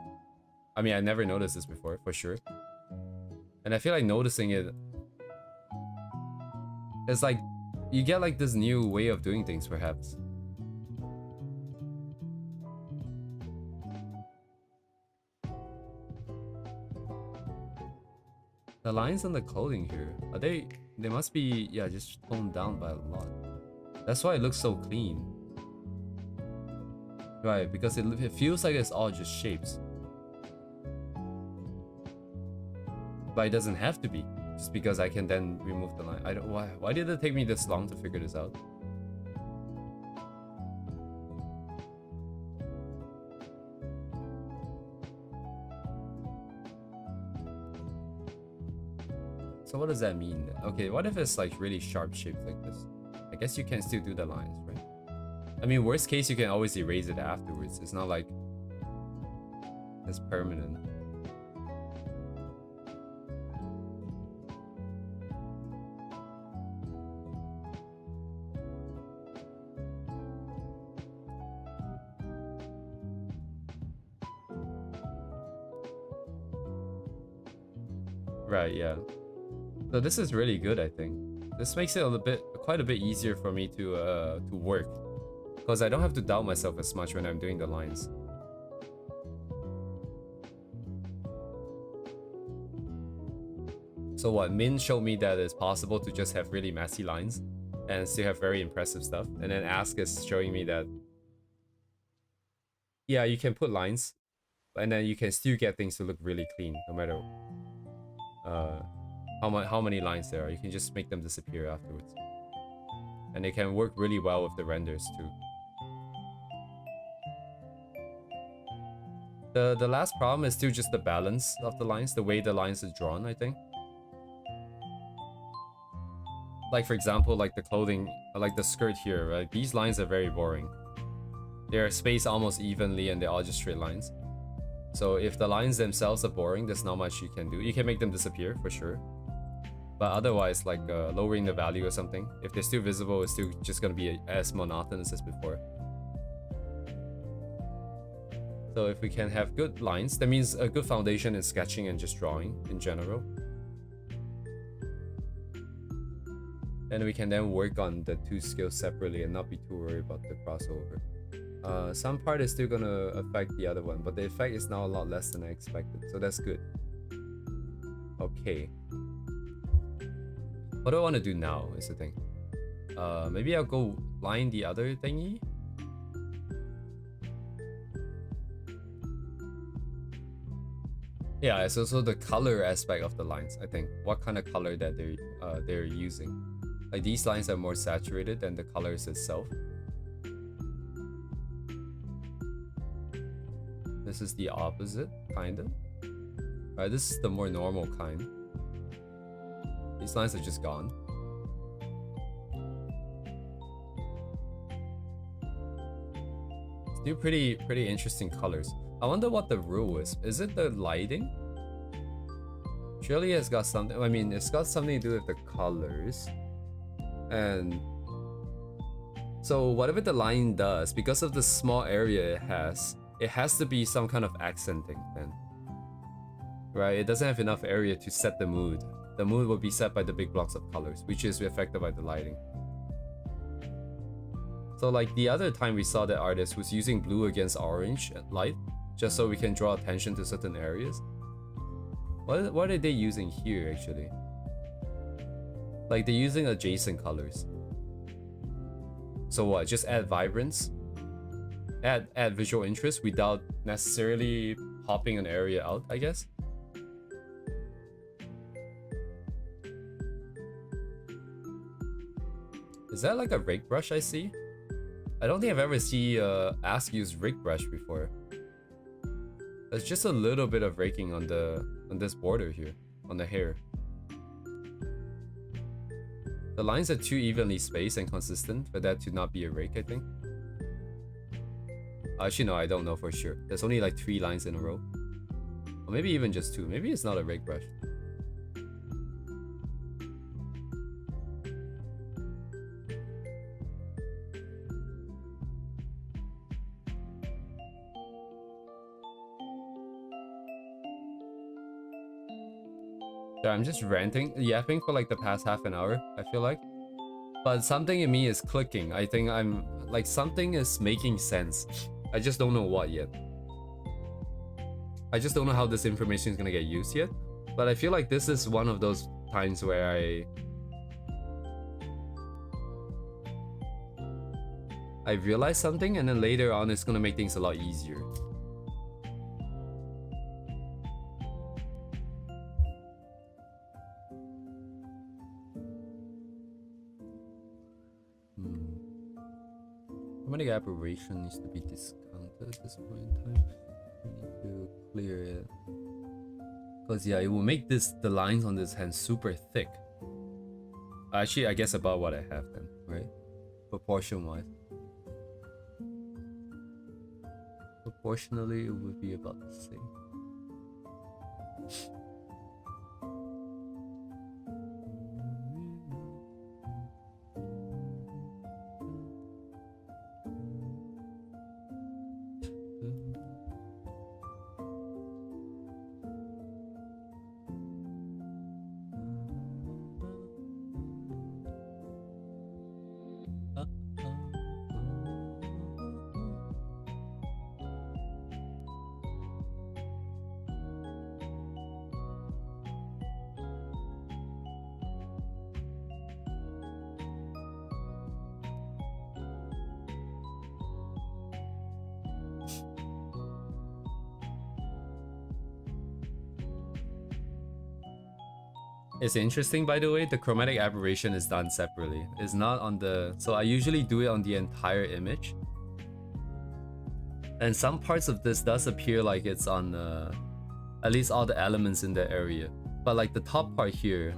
I mean, I never noticed this before, for sure. And I feel like noticing it, it's like you get like this new way of doing things, perhaps. The lines on the clothing here, are they must be, yeah, just toned down by a lot. That's why it looks so clean. Right, because it feels like it's all just shapes. But it doesn't have to be, just because I can then remove the line. I don't, why did it take me this long to figure this out? So what does that mean? Okay, what if it's like really sharp shaped like this? I guess you can still do the lines, right? I mean, worst case, you can always erase it afterwards. It's not like it's permanent. Right, yeah. So this is really good, I think. This makes it quite a bit easier for me to work, because I don't have to doubt myself as much when I'm doing the lines. So what, Min showed me that it's possible to just have really messy lines and still have very impressive stuff. And then Ask is showing me that, yeah, you can put lines, and then you can still get things to look really clean, no matter how many lines there are. You can just make them disappear afterwards. And they can work really well with the renders too. The last problem is still just the balance of the lines, the way the lines are drawn, I think. Like for example, like the clothing, like the skirt here, right? These lines are very boring. They're spaced almost evenly and they're all just straight lines. So if the lines themselves are boring, there's not much you can do. You can make them disappear for sure. But otherwise, like lowering the value or something, if they're still visible, it's still just gonna be as monotonous as before. So if we can have good lines, that means a good foundation in sketching and just drawing in general. And we can then work on the two skills separately and not be too worried about the crossover. Some part is still gonna affect the other one, but the effect is now a lot less than I expected, so that's good. Okay. What do I want to do now is the thing. Maybe I'll go line the other thingy. Yeah, it's also the color aspect of the lines, I think. What kind of color that they're using. Like these lines are more saturated than the colors itself. This is the opposite, kind of. Alright, this is the more normal kind. These lines are just gone. Still pretty interesting colors. I wonder what the rule is. Is it the lighting? Surely it's got something. I mean, it's got something to do with the colors. And so whatever the line does, because of the small area it has to be some kind of accenting then. Right? It doesn't have enough area to set the mood. The mood will be set by the big blocks of colors, which is affected by the lighting. So like the other time we saw the artist was using blue against orange light, just so we can draw attention to certain areas. What are they using here actually? Like they're using adjacent colors. So what, just add vibrance? Add visual interest without necessarily popping an area out, I guess? Is that like a rake brush I see? I don't think I've ever seen Ask use rake brush before. There's just a little bit of raking on this border here, on the hair. The lines are too evenly spaced and consistent for that to not be a rake, I think. Actually, no, I don't know for sure. There's only like 3 lines in a row. Or maybe even just 2. Maybe it's not a rake brush. Yeah, I'm just ranting, yapping for like the past half an hour, I feel like. But something in me is clicking. I think I'm like something is making sense. I just don't know what yet. I just don't know how this information is gonna get used yet. But I feel like this is one of those times where I realize something and then later on it's gonna make things a lot easier. How many aberration needs to be discounted at this point in time? We need to clear it. Because yeah, it will make the lines on this hand super thick. Actually, I guess about what I have then, right? Proportion wise. Proportionally, it would be about the same. It's interesting, by the way, the chromatic aberration is done separately. It's not on the... So I usually do it on the entire image. And some parts of this does appear like it's on at least all the elements in the area. But like the top part here,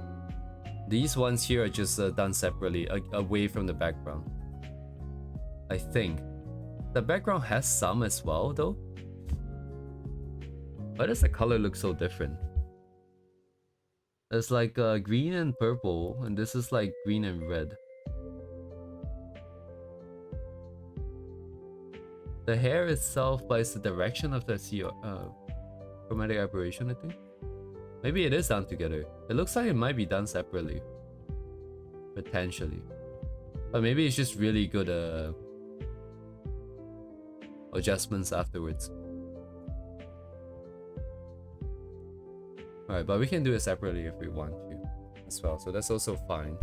these ones here are just done separately, away from the background. I think. The background has some as well, though. Why does the color look so different? It's like green and purple, and this is like green and red. The hair itself, but it's the direction of the chromatic aberration, I think. Maybe it is done together. It looks like it might be done separately. Potentially. But maybe it's just really good adjustments afterwards. Alright, but we can do it separately if we want to as well, so that's also fine.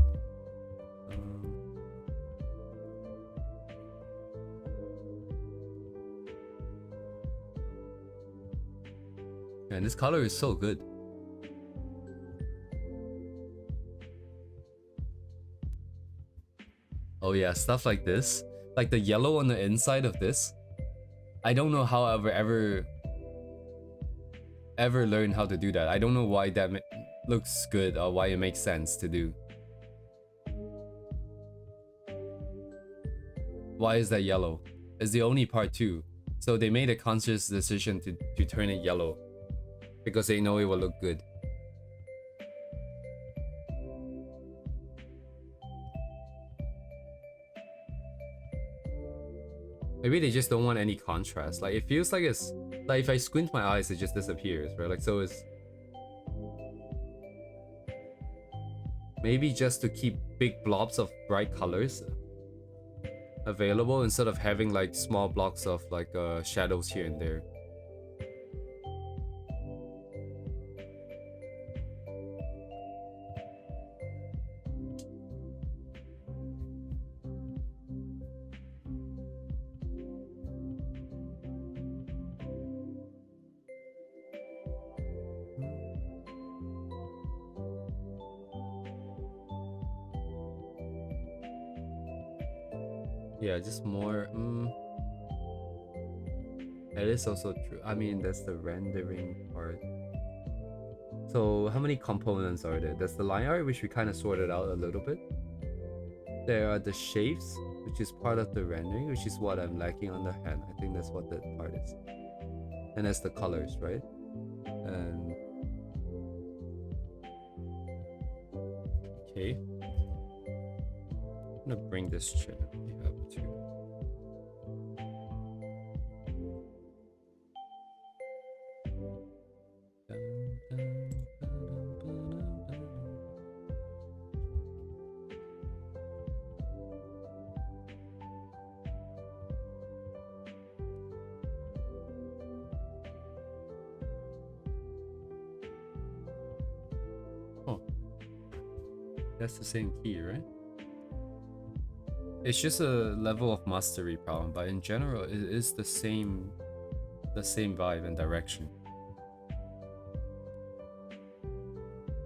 And this color is so good. Oh yeah, stuff like this. Like the yellow on the inside of this. I don't know how I've ever learned how to do that. I don't know why that looks good or why it makes sense to do. Why is that yellow? It's the only part too. So they made a conscious decision to turn it yellow because they know it will look good. Maybe they just don't want any contrast. Like it feels like it's like if I squint my eyes, it just disappears, right? Like so it's maybe just to keep big blobs of bright colors available instead of having like small blocks of like shadows here and there. Yeah, just more. It is also true. I mean, that's the rendering part. So how many components are there? There's the line art, which we kind of sorted out a little bit. There are the shapes, which is part of the rendering, which is what I'm lacking on the hand. I think that's what that part is. And that's the colors, right? And okay. I'm gonna bring this chair up too. Oh, that's the same key, right? It's just a level of mastery problem, but in general, it is the same vibe and direction.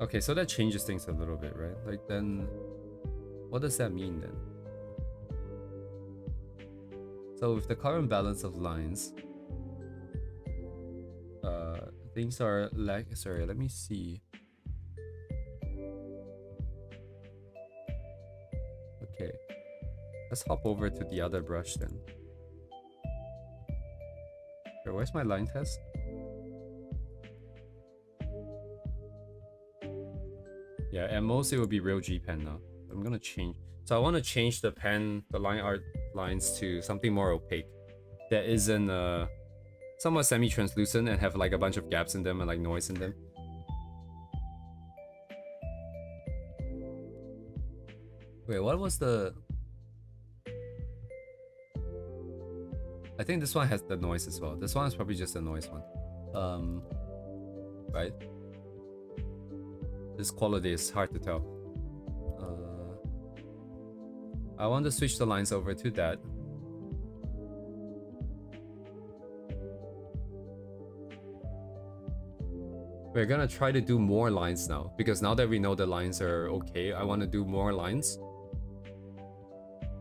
Okay, so that changes things a little bit, right? Like then, what does that mean then? So with the current balance of lines, Things are like, sorry, let me see. Okay, let's hop over to the other brush then. Okay, where's my line test? Yeah, at most it would be real G pen now. I'm gonna change. So I want to change the pen, the line art lines to something more opaque that isn't somewhat semi-translucent and have like a bunch of gaps in them and like noise in them. Wait, what was the... I think this one has the noise as well. This one is probably just a noise one. Right? This quality is hard to tell. I want to switch the lines over to that. We're gonna try to do more lines now, because now that we know the lines are okay, I want to do more lines.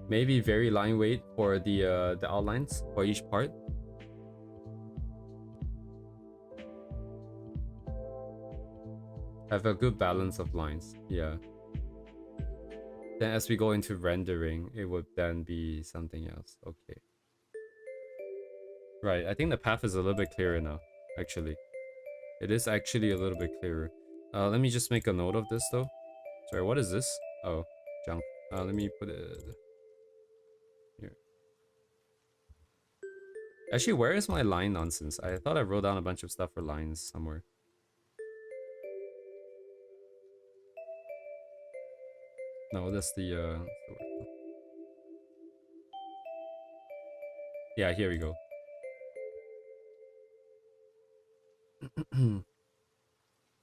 Maybe very line weight for the outlines for each part. Have a good balance of lines, yeah. Then as we go into rendering, it would then be something else. Okay. Right, I think the path is a little bit clearer now, actually. It is actually a little bit clearer. Let me just make a note of this though. Sorry, what is this? Oh, junk. Let me put it here. Actually, where is my line nonsense? I thought I wrote down a bunch of stuff for lines somewhere. No, that's the yeah, here we go.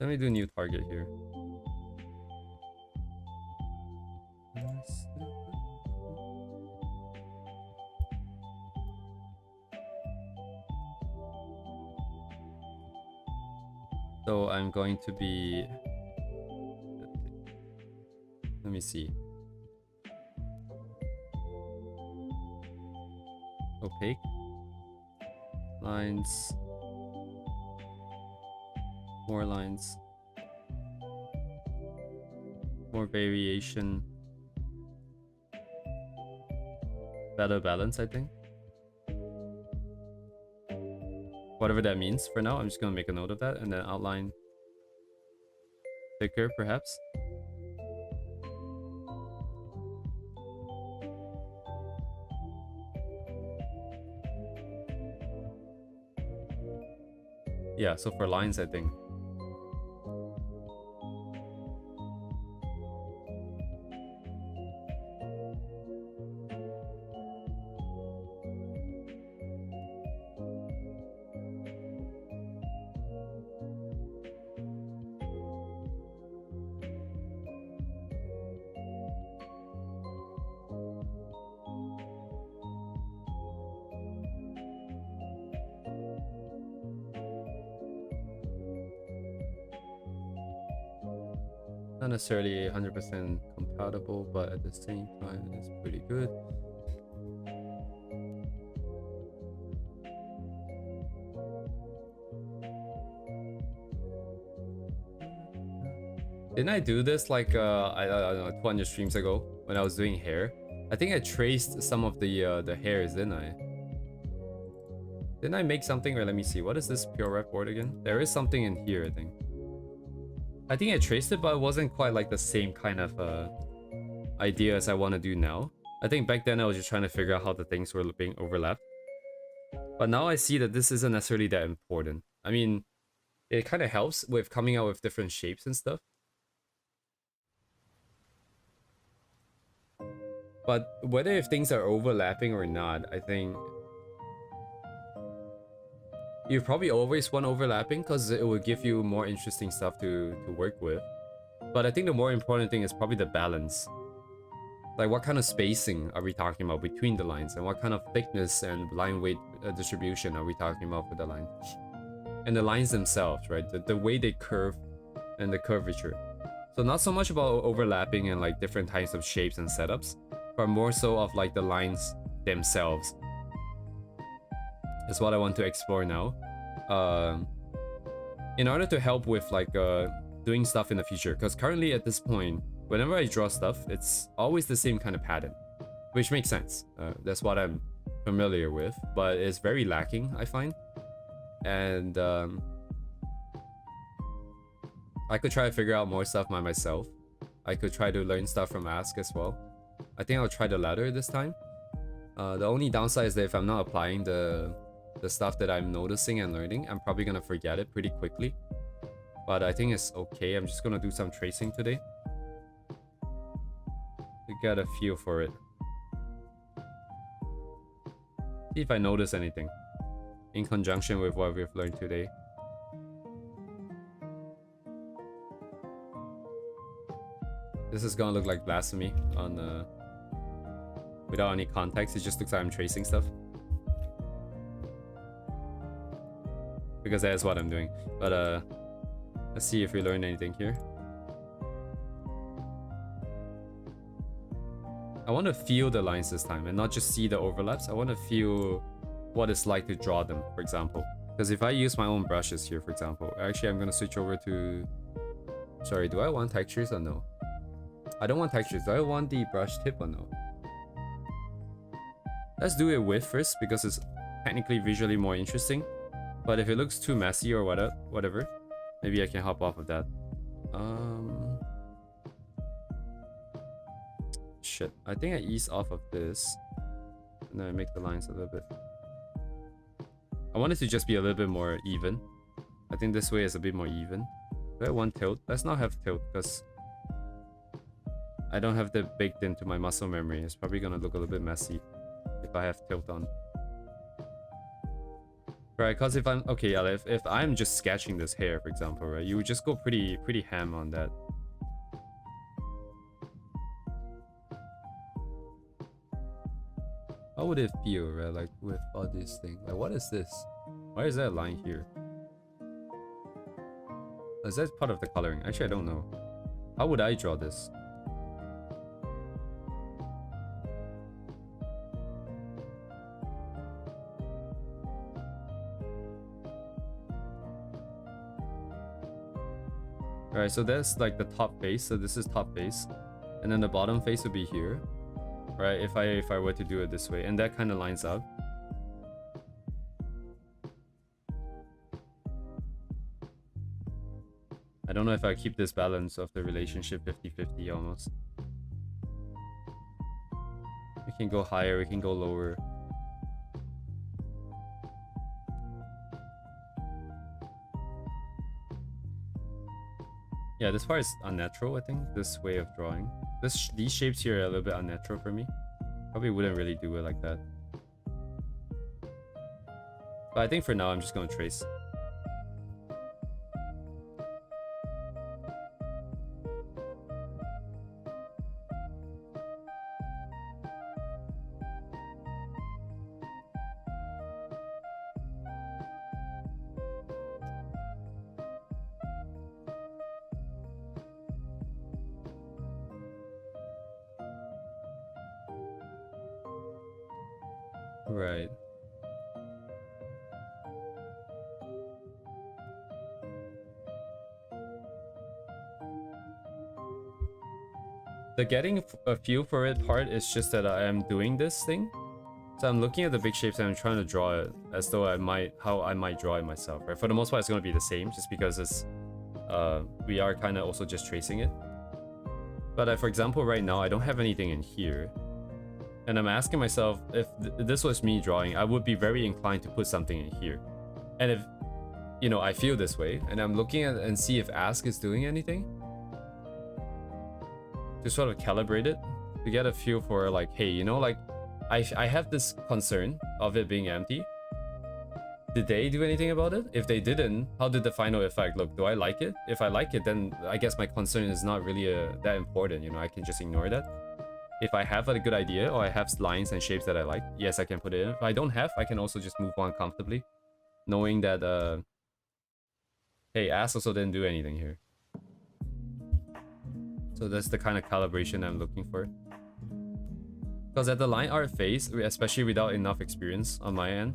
Let me do new target here. So I'm going to be... Let me see. Opaque. Lines. More lines. More variation. Better balance, I think. Whatever that means for now, I'm just gonna make a note of that and then outline thicker, perhaps. Yeah, so for lines, I think. Not necessarily 100% compatible, but at the same time, it's pretty good. Didn't I do this like I don't know, 200 streams ago when I was doing hair? I think I traced some of the hairs, didn't I? Didn't I make something? Or let me see. What is this pure rep board again? There is something in here, I think. I think I traced it, but it wasn't quite like the same kind of idea as I want to do now. I think back then I was just trying to figure out how the things were being overlapped. But now I see that this isn't necessarily that important. I mean, it kind of helps with coming out with different shapes and stuff. But whether if things are overlapping or not, I think you probably always want overlapping because it will give you more interesting stuff to work with. But I think the more important thing is probably the balance. Like what kind of spacing are we talking about between the lines, and what kind of thickness and line weight distribution are we talking about for the line? And the lines themselves, right? The way they curve and the curvature. So not so much about overlapping and like different types of shapes and setups, but more so of like the lines themselves. Is what I want to explore now. in order to help with like doing stuff in the future. Because currently at this point, whenever I draw stuff, it's always the same kind of pattern, which makes sense. That's what I'm familiar with, but it's very lacking, I find. And I could try to figure out more stuff by myself. I could try to learn stuff from Ask as well. I think I'll try the latter this time. The only downside is that if I'm not applying the stuff that I'm noticing and learning, I'm probably gonna forget it pretty quickly. But I think it's okay. I'm just gonna do some tracing today to get a feel for it. See if I notice anything in conjunction with what we've learned today. This is gonna look like blasphemy on without any context. It just looks like I'm tracing stuff, because that is what I'm doing. But let's see if we learned anything here. I want to feel the lines this time and not just see the overlaps. I want to feel what it's like to draw them, for example. Because if I use my own brushes here, for example, actually I'm gonna switch over to, sorry, do I want textures or no? I don't want textures. Do I want the brush tip or no? Let's do it with first, because it's technically visually more interesting. But if it looks too messy or whatever, maybe I can hop off of that. Shit, I think I ease off of this and then I make the lines a little bit. I want it to just be a little bit more even. I think this way is a bit more even. Do I want tilt? Let's not have tilt, because I don't have that baked into my muscle memory. It's probably gonna look a little bit messy if I have tilt on. Right, because if I'm okay, yeah, if I'm just sketching this hair, for example, right, you would just go pretty ham on that. How would it feel, right? Like with all these things. Like, what is this? Why is that a line here? Is that part of the coloring? Actually, I don't know. How would I draw this? Alright, so that's like the top face. So this is top face. And then the bottom face would be here. Right, if I were to do it this way. And that kind of lines up. I don't know if I keep this balance of the relationship 50-50 almost. We can go higher, we can go lower. Yeah, this part is unnatural, I think, this way of drawing. These shapes here are a little bit unnatural for me. Probably wouldn't really do it like that. But I think for now, I'm just going to trace. Right. The getting a feel for it part is just that I am doing this thing. So I'm looking at the big shapes and I'm trying to draw it as though how I might draw it myself, right? For the most part, it's going to be the same, just because it's we are kind of also just tracing it. But for example, right now, I don't have anything in here. And I'm asking myself, if this was me drawing, I would be very inclined to put something in here. And if, you know, I feel this way, and I'm looking at and see if Ask is doing anything, to sort of calibrate it, to get a feel for like, hey, you know, like, I have this concern of it being empty. Did they do anything about it? If they didn't, how did the final effect look? Do I like it? If I like it, then I guess my concern is not really that important, you know, I can just ignore that. If I have a good idea, or I have lines and shapes that I like, yes, I can put it in. If I don't have, I can also just move on comfortably, knowing that, hey, Ask also didn't do anything here. So that's the kind of calibration I'm looking for. Because at the line art phase, especially without enough experience on my end,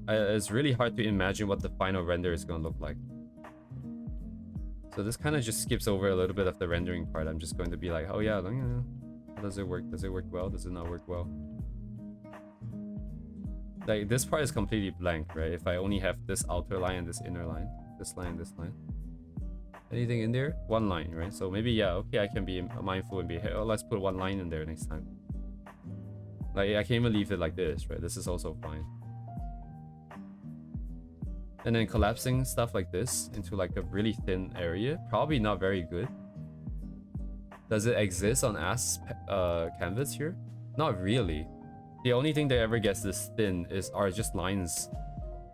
it's really hard to imagine what the final render is going to look like. So this kind of just skips over a little bit of the rendering part. I'm just going to be like, oh yeah, how does it work? Does it work well? Does it not work well? Like this part is completely blank, right? If I only have this outer line and this inner line, this line, this line. Anything in there? One line, right? So maybe, yeah, okay, I can be mindful and be, hey, oh, let's put one line in there next time. Like, I can even leave it like this, right? This is also fine. And then collapsing stuff like this into like a really thin area, probably not very good. Does it exist on ass canvas here? Not really. The only thing that ever gets this thin are just lines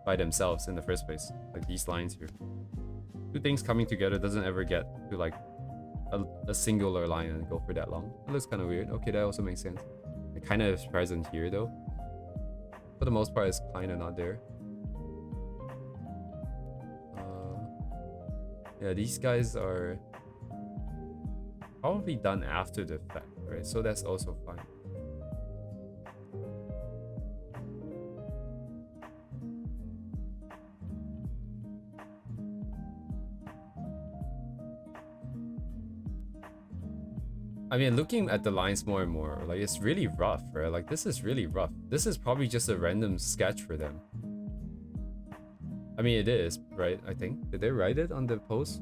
by themselves in the first place. Like these lines here. Two things coming together doesn't ever get to like a singular line and go for that long. It looks kind of weird. Okay, that also makes sense. It kind of is present here though. For the most part, it's kind of not there. Yeah, these guys are probably done after the fact, right? So that's also fine. I mean, looking at the lines more and more, like it's really rough, right? Like this is really rough. This is probably just a random sketch for them. I mean, it is, right? I think. Did they write it on the post?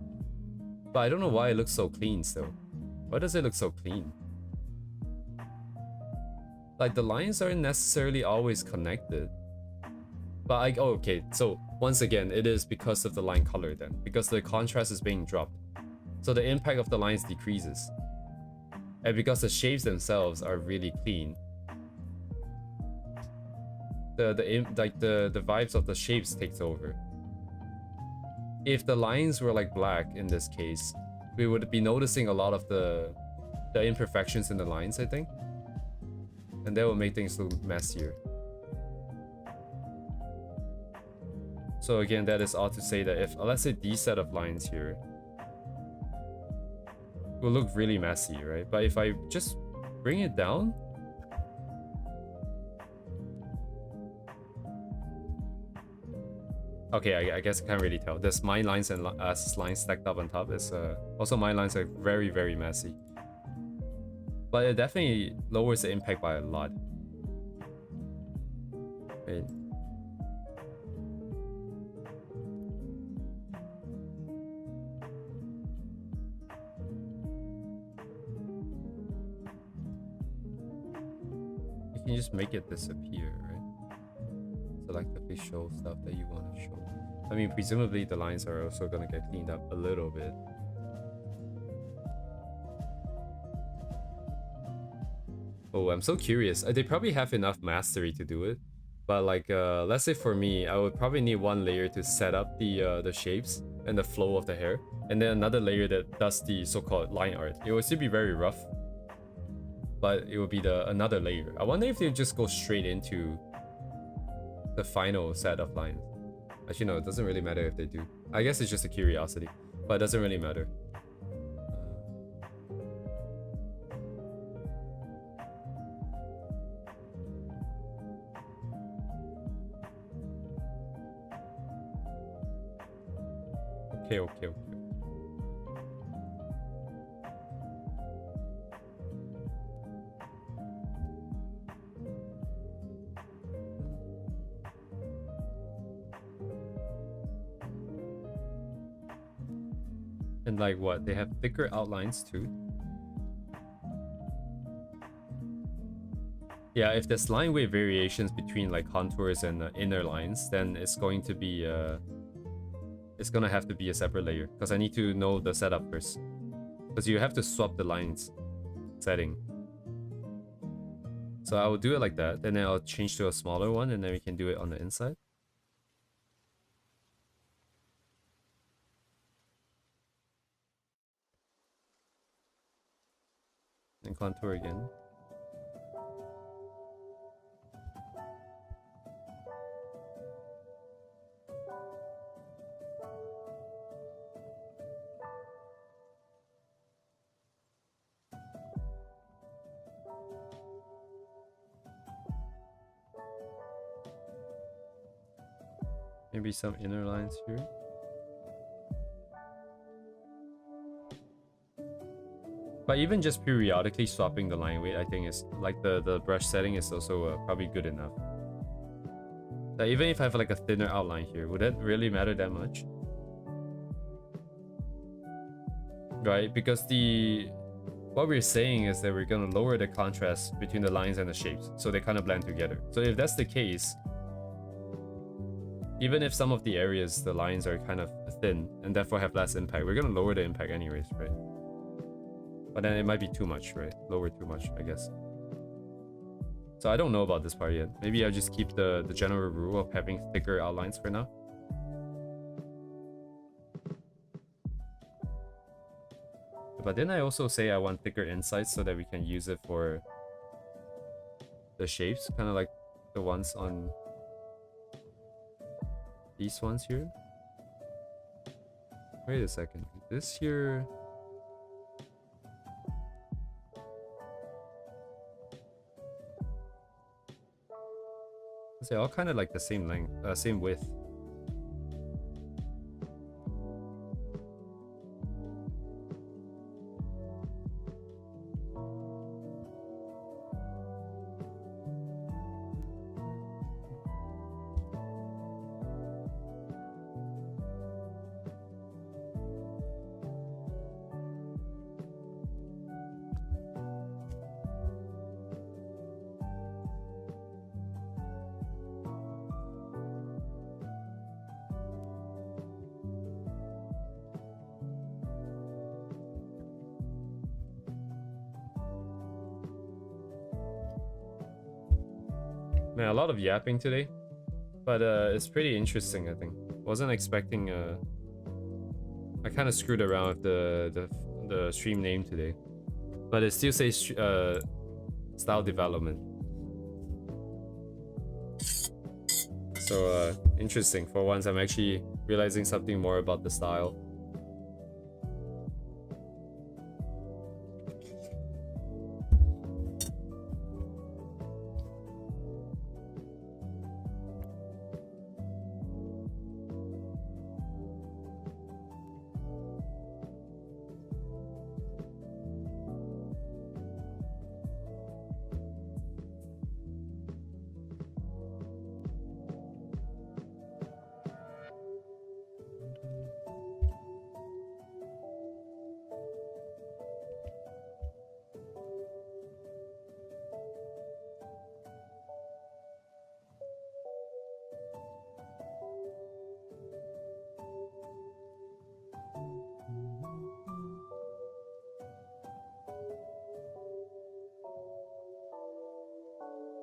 But I don't know why it looks so clean still. Why does it look so clean? Like the lines aren't necessarily always connected. But oh, okay, so once again, it is because of the line color then. Because the contrast is being dropped. So the impact of the lines decreases. And because the shapes themselves are really clean. The vibes of the shapes takes over. If the lines were like black in this case, we would be noticing a lot of the imperfections in the lines, I think. And that will make things look messier. So again, that is all to say that if, let's say these set of lines here will look really messy, right? But if I just bring it down, okay, I guess I can't really tell. There's my lines and lines stacked up on top. Is also my lines are very, very messy. But it definitely lowers the impact by a lot. Wait. You can just make it disappear, right? Selectively show stuff that you want to show. I mean, presumably the lines are also going to get cleaned up a little bit. Oh, I'm so curious. They probably have enough mastery to do it. But like, let's say for me, I would probably need one layer to set up the shapes and the flow of the hair. And then another layer that does the so-called line art. It will still be very rough. But it will be another layer. I wonder if they just go straight into the final set of lines. Actually, no, it doesn't really matter if they do. I guess it's just a curiosity, but it doesn't really matter. Okay. And like what? They have thicker outlines too. Yeah, if there's line weight variations between like contours and inner lines, then it's going to be it's gonna have to be a separate layer because I need to know the setup first. Because you have to swap the lines setting. So I will do it like that, and then I'll change to a smaller one, and then we can do it on the inside. And contour again. Maybe some inner lines here. But even just periodically swapping the line weight, I think is like the brush setting is also probably good enough. That even if I have like a thinner outline here, would that really matter that much? Right, because what we're saying is that we're gonna lower the contrast between the lines and the shapes, so they kind of blend together. So if that's the case, even if some of the areas, the lines are kind of thin and therefore have less impact, we're gonna lower the impact anyways, right? But then it might be too much, right? Lower too much, I guess. So I don't know about this part yet. Maybe I'll just keep the general rule of having thicker outlines for now. But didn't I also say I want thicker insides so that we can use it for the shapes? Kind of like the ones on these ones here. Wait a second. This here... They're all kind of like the same length, same width. Man, a lot of yapping today, but it's pretty interesting, I think. Wasn't expecting I kind of screwed around with the stream name today, but it still says style development. So interesting. For once, I'm actually realizing something more about the style.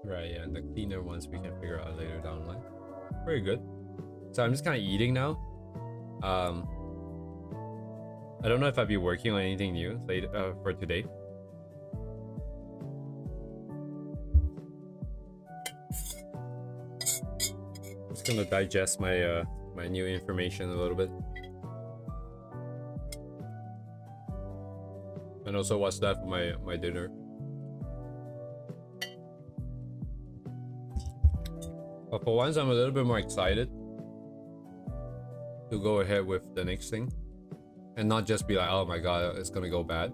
Right, yeah, and the cleaner ones we can figure out later down the line. Very good. So I'm just kind of eating now. I don't know if I'll be working on anything new later for today. I'm just gonna digest my my new information a little bit, and also what's that for my dinner. But for once, I'm a little bit more excited to go ahead with the next thing and not just be like, oh my god, it's gonna go bad.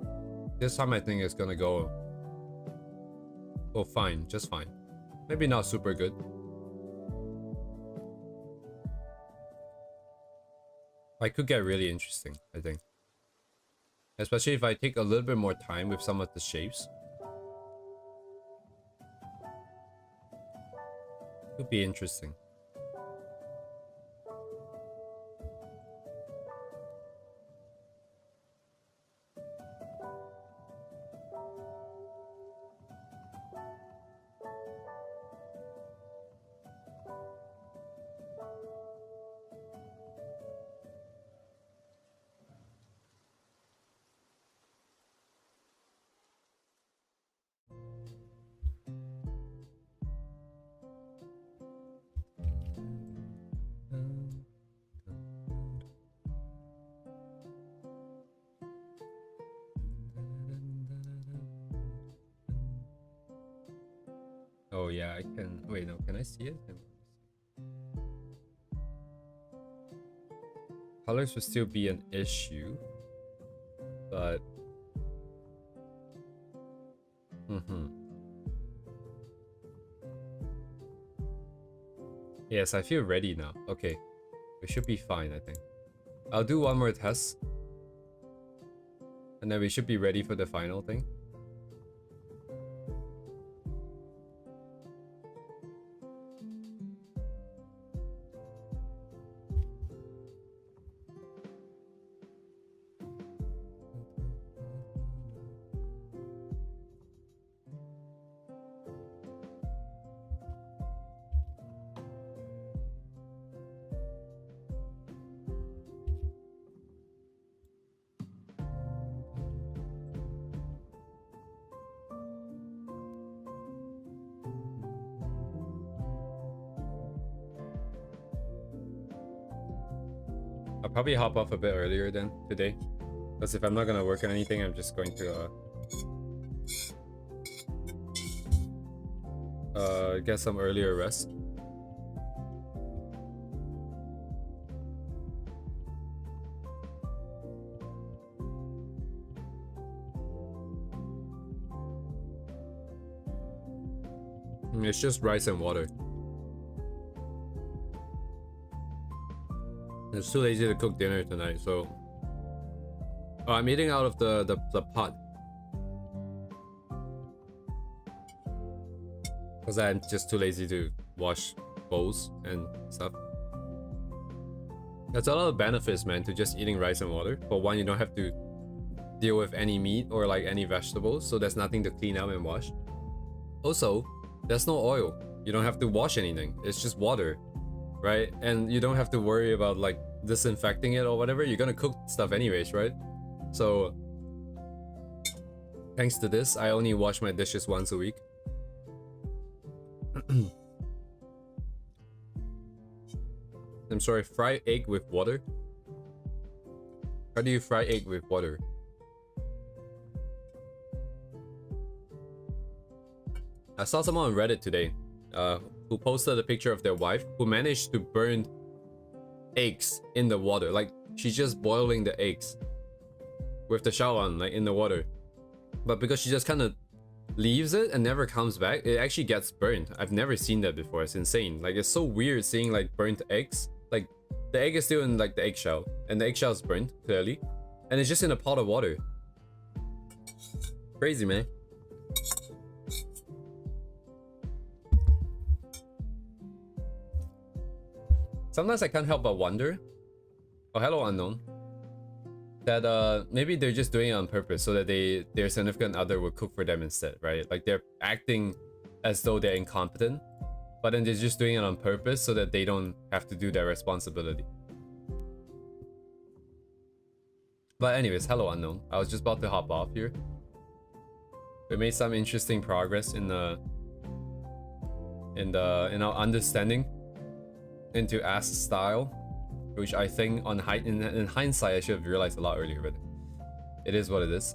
This time I think it's gonna go fine, just fine. Maybe not super good. It could get really interesting, I think. Especially if I take a little bit more time with some of the shapes. Could be interesting. Oh yeah, I can. Wait, no, can I see it? Colors will still be an issue, but Yes, I feel ready now. Okay, we should be fine, I think. I'll do one more test. And then we should be ready for the final thing. I'll probably hop off a bit earlier then today, because if I'm not gonna work on anything, I'm just going to get some earlier rest. It's just rice and water. It's too lazy to cook dinner tonight, so I'm eating out of the pot because I'm just too lazy to wash bowls and stuff. There's a lot of benefits, man, to just eating rice and water. For one, you don't have to deal with any meat or like any vegetables, so there's nothing to clean up and wash. Also, there's no oil. You don't have to wash anything. It's just water, right? And you don't have to worry about like disinfecting it or whatever. You're gonna cook stuff anyways, right? So thanks to this, I only wash my dishes once a week. I'm sorry, fry egg with water? How do you fry egg with water? I saw someone on Reddit today who posted a picture of their wife who managed to burn eggs in the water. Like, she's just boiling the eggs with the shower on, like in the water. But because she just kind of leaves it and never comes back, it actually gets burnt. I've never seen that before. It's insane. Like, it's so weird seeing like burnt eggs. Like, the egg is still in like the eggshell, and the eggshell is burnt, clearly. And it's just in a pot of water. Crazy, man. Sometimes I can't help but wonder, oh hello unknown, that maybe they're just doing it on purpose so that their significant other will cook for them instead, right? Like they're acting as though they're incompetent, but then they're just doing it on purpose so that they don't have to do their responsibility. But anyways, hello unknown. I was just about to hop off here. We made some interesting progress in our understanding into ass style, which I think in hindsight I should have realized a lot earlier, but it is what it is.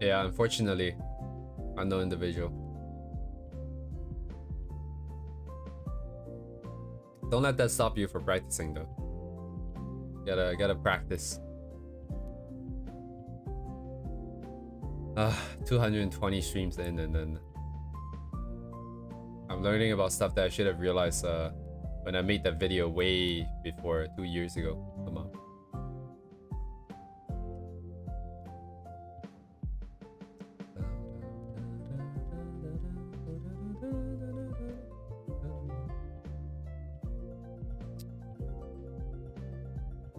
Yeah, unfortunately, unknown individual. Don't let that stop you from practicing though. Gotta practice. 220 streams in, and then I'm learning about stuff that I should have realized when I made that video way before, 2 years ago. Come on.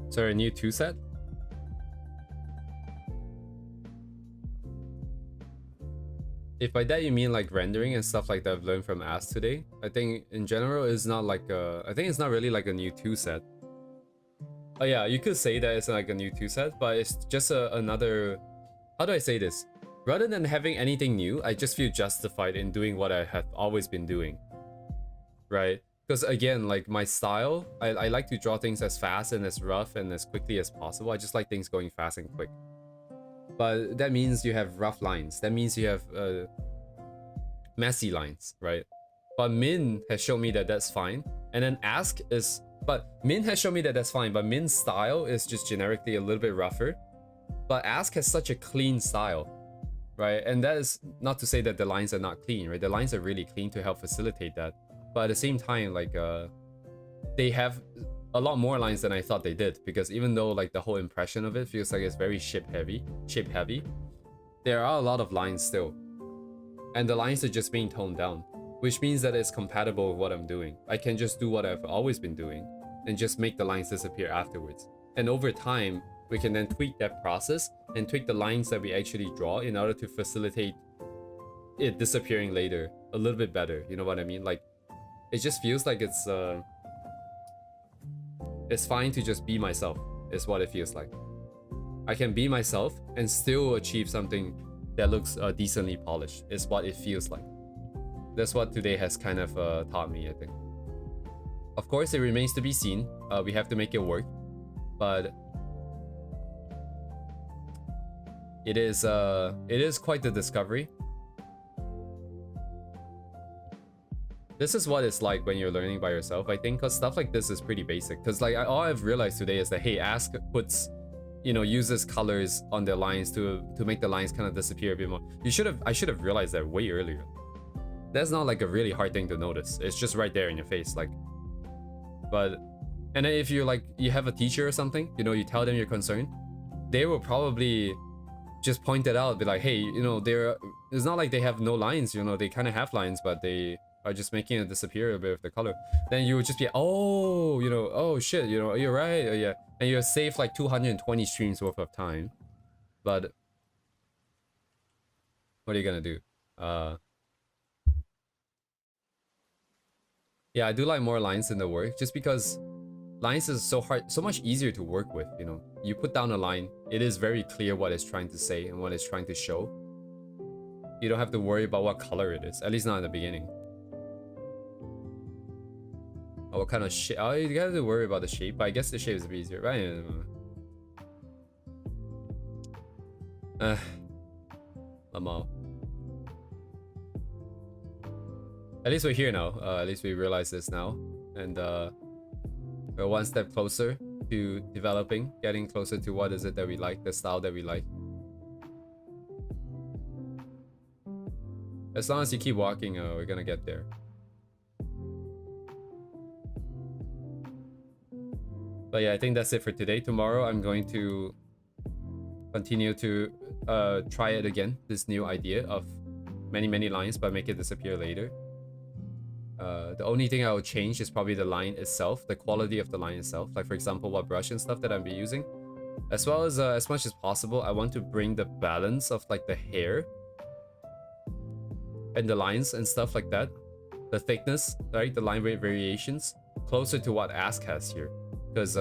Sorry, a new 2 set? If by that you mean like rendering and stuff like that I've learned from Ask today, I think in general it's not like I think it's not really like a new 2 set. Oh yeah, you could say that it's like a new 2 set, but it's just another, how do I say this? Rather than having anything new, I just feel justified in doing what I have always been doing. Right? Because again, like my style, I like to draw things as fast and as rough and as quickly as possible. I just like things going fast and quick. But that means you have rough lines. That means you have messy lines, right? But Min has shown me that that's fine. And then Ask is But Min has shown me that that's fine, but Min's style is just generically a little bit rougher. But Ask has such a clean style, right? And that is not to say that the lines are not clean, right? The lines are really clean to help facilitate that. But at the same time, like, they have a lot more lines than I thought they did, because even though like the whole impression of it feels like it's very shape heavy, there are a lot of lines still. And the lines are just being toned down, which means that it's compatible with what I'm doing. I can just do what I've always been doing and just make the lines disappear afterwards. And over time, we can then tweak that process and tweak the lines that we actually draw in order to facilitate it disappearing later a little bit better. You know what I mean? Like, it just feels like it's fine to just be myself, is what it feels like. I can be myself and still achieve something that looks decently polished, is what it feels like. That's what today has kind of taught me, I think. Of course, it remains to be seen. We have to make it work, but it is quite the discovery. This is what it's like when you're learning by yourself, I think, because stuff like this is pretty basic. Because like all I've realized today is that, hey, Ask puts, you know, uses colors on their lines to make the lines kind of disappear a bit more. I should have realized that way earlier. That's not like a really hard thing to notice. It's just right there in your face, like. But, and then if you like, you have a teacher or something, you know, you tell them you're concerned, they will probably just point it out, be like, hey, you know, it's not like they have no lines, you know, they kind of have lines, but they are just making it disappear a bit of the color. Then you would just be, oh, you know, oh shit, you know, you're right, oh, yeah. And you'll save like 220 streams worth of time. But what are you gonna do? Yeah, I do like more lines in the work, just because lines is so much easier to work with, you know. You put down a line, it is very clear what it's trying to say and what it's trying to show. You don't have to worry about what color it is, at least not in the beginning. Oh, what kind of shape? Oh, you have to worry about the shape, but I guess the shape is a bit easier, right? I'm out. At least we're here now. At least we realize this now. And we're one step closer to developing, getting closer to what is it that we like, the style that we like. As long as you keep walking, we're gonna get there. But yeah, I think that's it for today. Tomorrow, I'm going to continue to try it again. This new idea of many lines, but make it disappear later. The only thing I will change is probably the line itself, the quality of the line itself. Like for example, what brush and stuff that I'll be using. As well as much as possible, I want to bring the balance of like the hair and the lines and stuff like that. The thickness, right? The line rate variations closer to what Ask has here. Because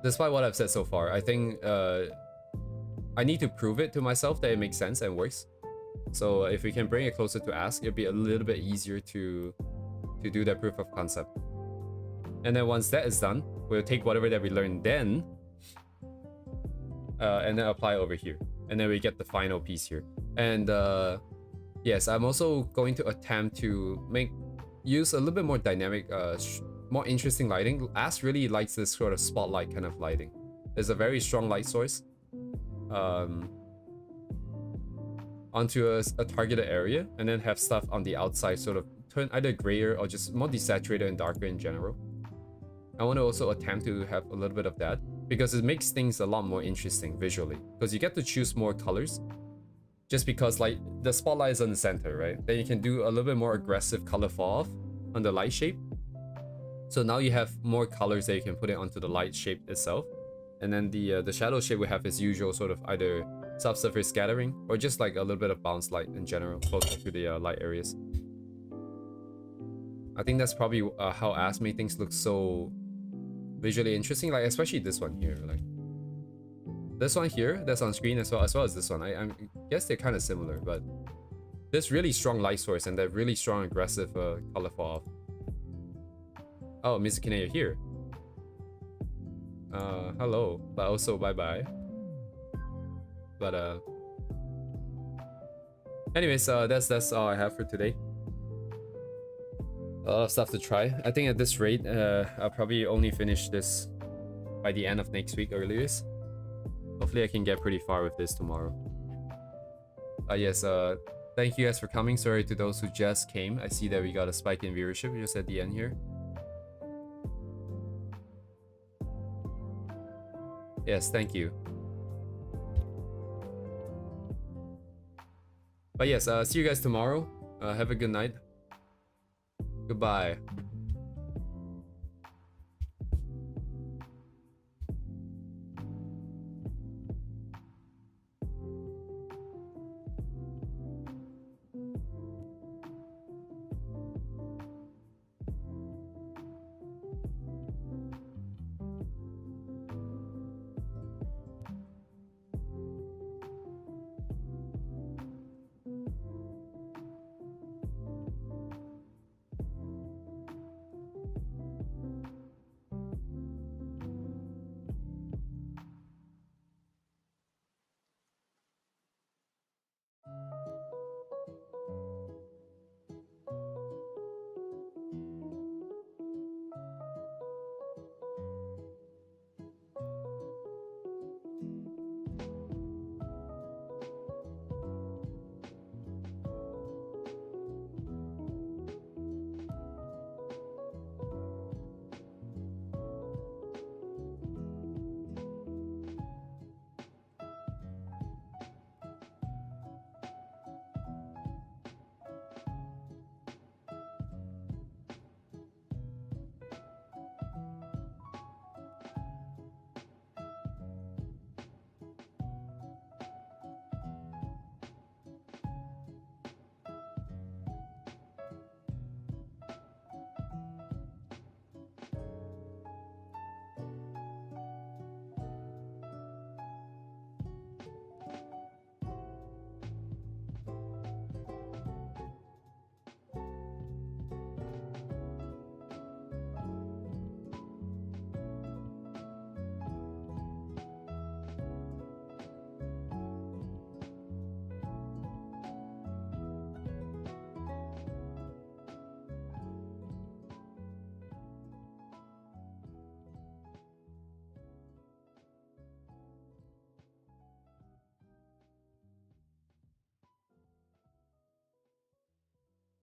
despite what I've said so far, I think I need to prove it to myself that it makes sense and works. So if we can bring it closer to Ask, it'll be a little bit easier to do that proof of concept. And then once that is done, we'll take whatever that we learned then and then apply over here. And then we get the final piece here. And yes, I'm also going to attempt to use a little bit more dynamic, more interesting lighting. Ask really likes this sort of spotlight kind of lighting. There's a very strong light source onto a targeted area, and then have stuff on the outside sort of turn either grayer or just more desaturated and darker in general. I want to also attempt to have a little bit of that, because it makes things a lot more interesting visually, because you get to choose more colors. Just because like the spotlight is on the center, right? Then you can do a little bit more aggressive color fall off on the light shape. So now you have more colors that you can put it onto the light shape itself. And then the shadow shape we have is usual sort of either subsurface scattering or just like a little bit of bounce light in general closer to the light areas. I think that's probably how Ask made things look so visually interesting, like especially this one here, like this one here that's on screen as well as this one. I guess they're kind of similar, but this really strong light source and that really strong aggressive color fall off. Oh, Mizukine, you're here. Hello, but also bye-bye. But anyways, that's all I have for today. A lot of stuff to try. I think at this rate, I'll probably only finish this by the end of next week earliest. Hopefully I can get pretty far with this tomorrow. Yes, thank you guys for coming. Sorry to those who just came. I see that we got a spike in viewership just at the end here. Yes, thank you. But yes, see you guys tomorrow. Have a good night. Goodbye.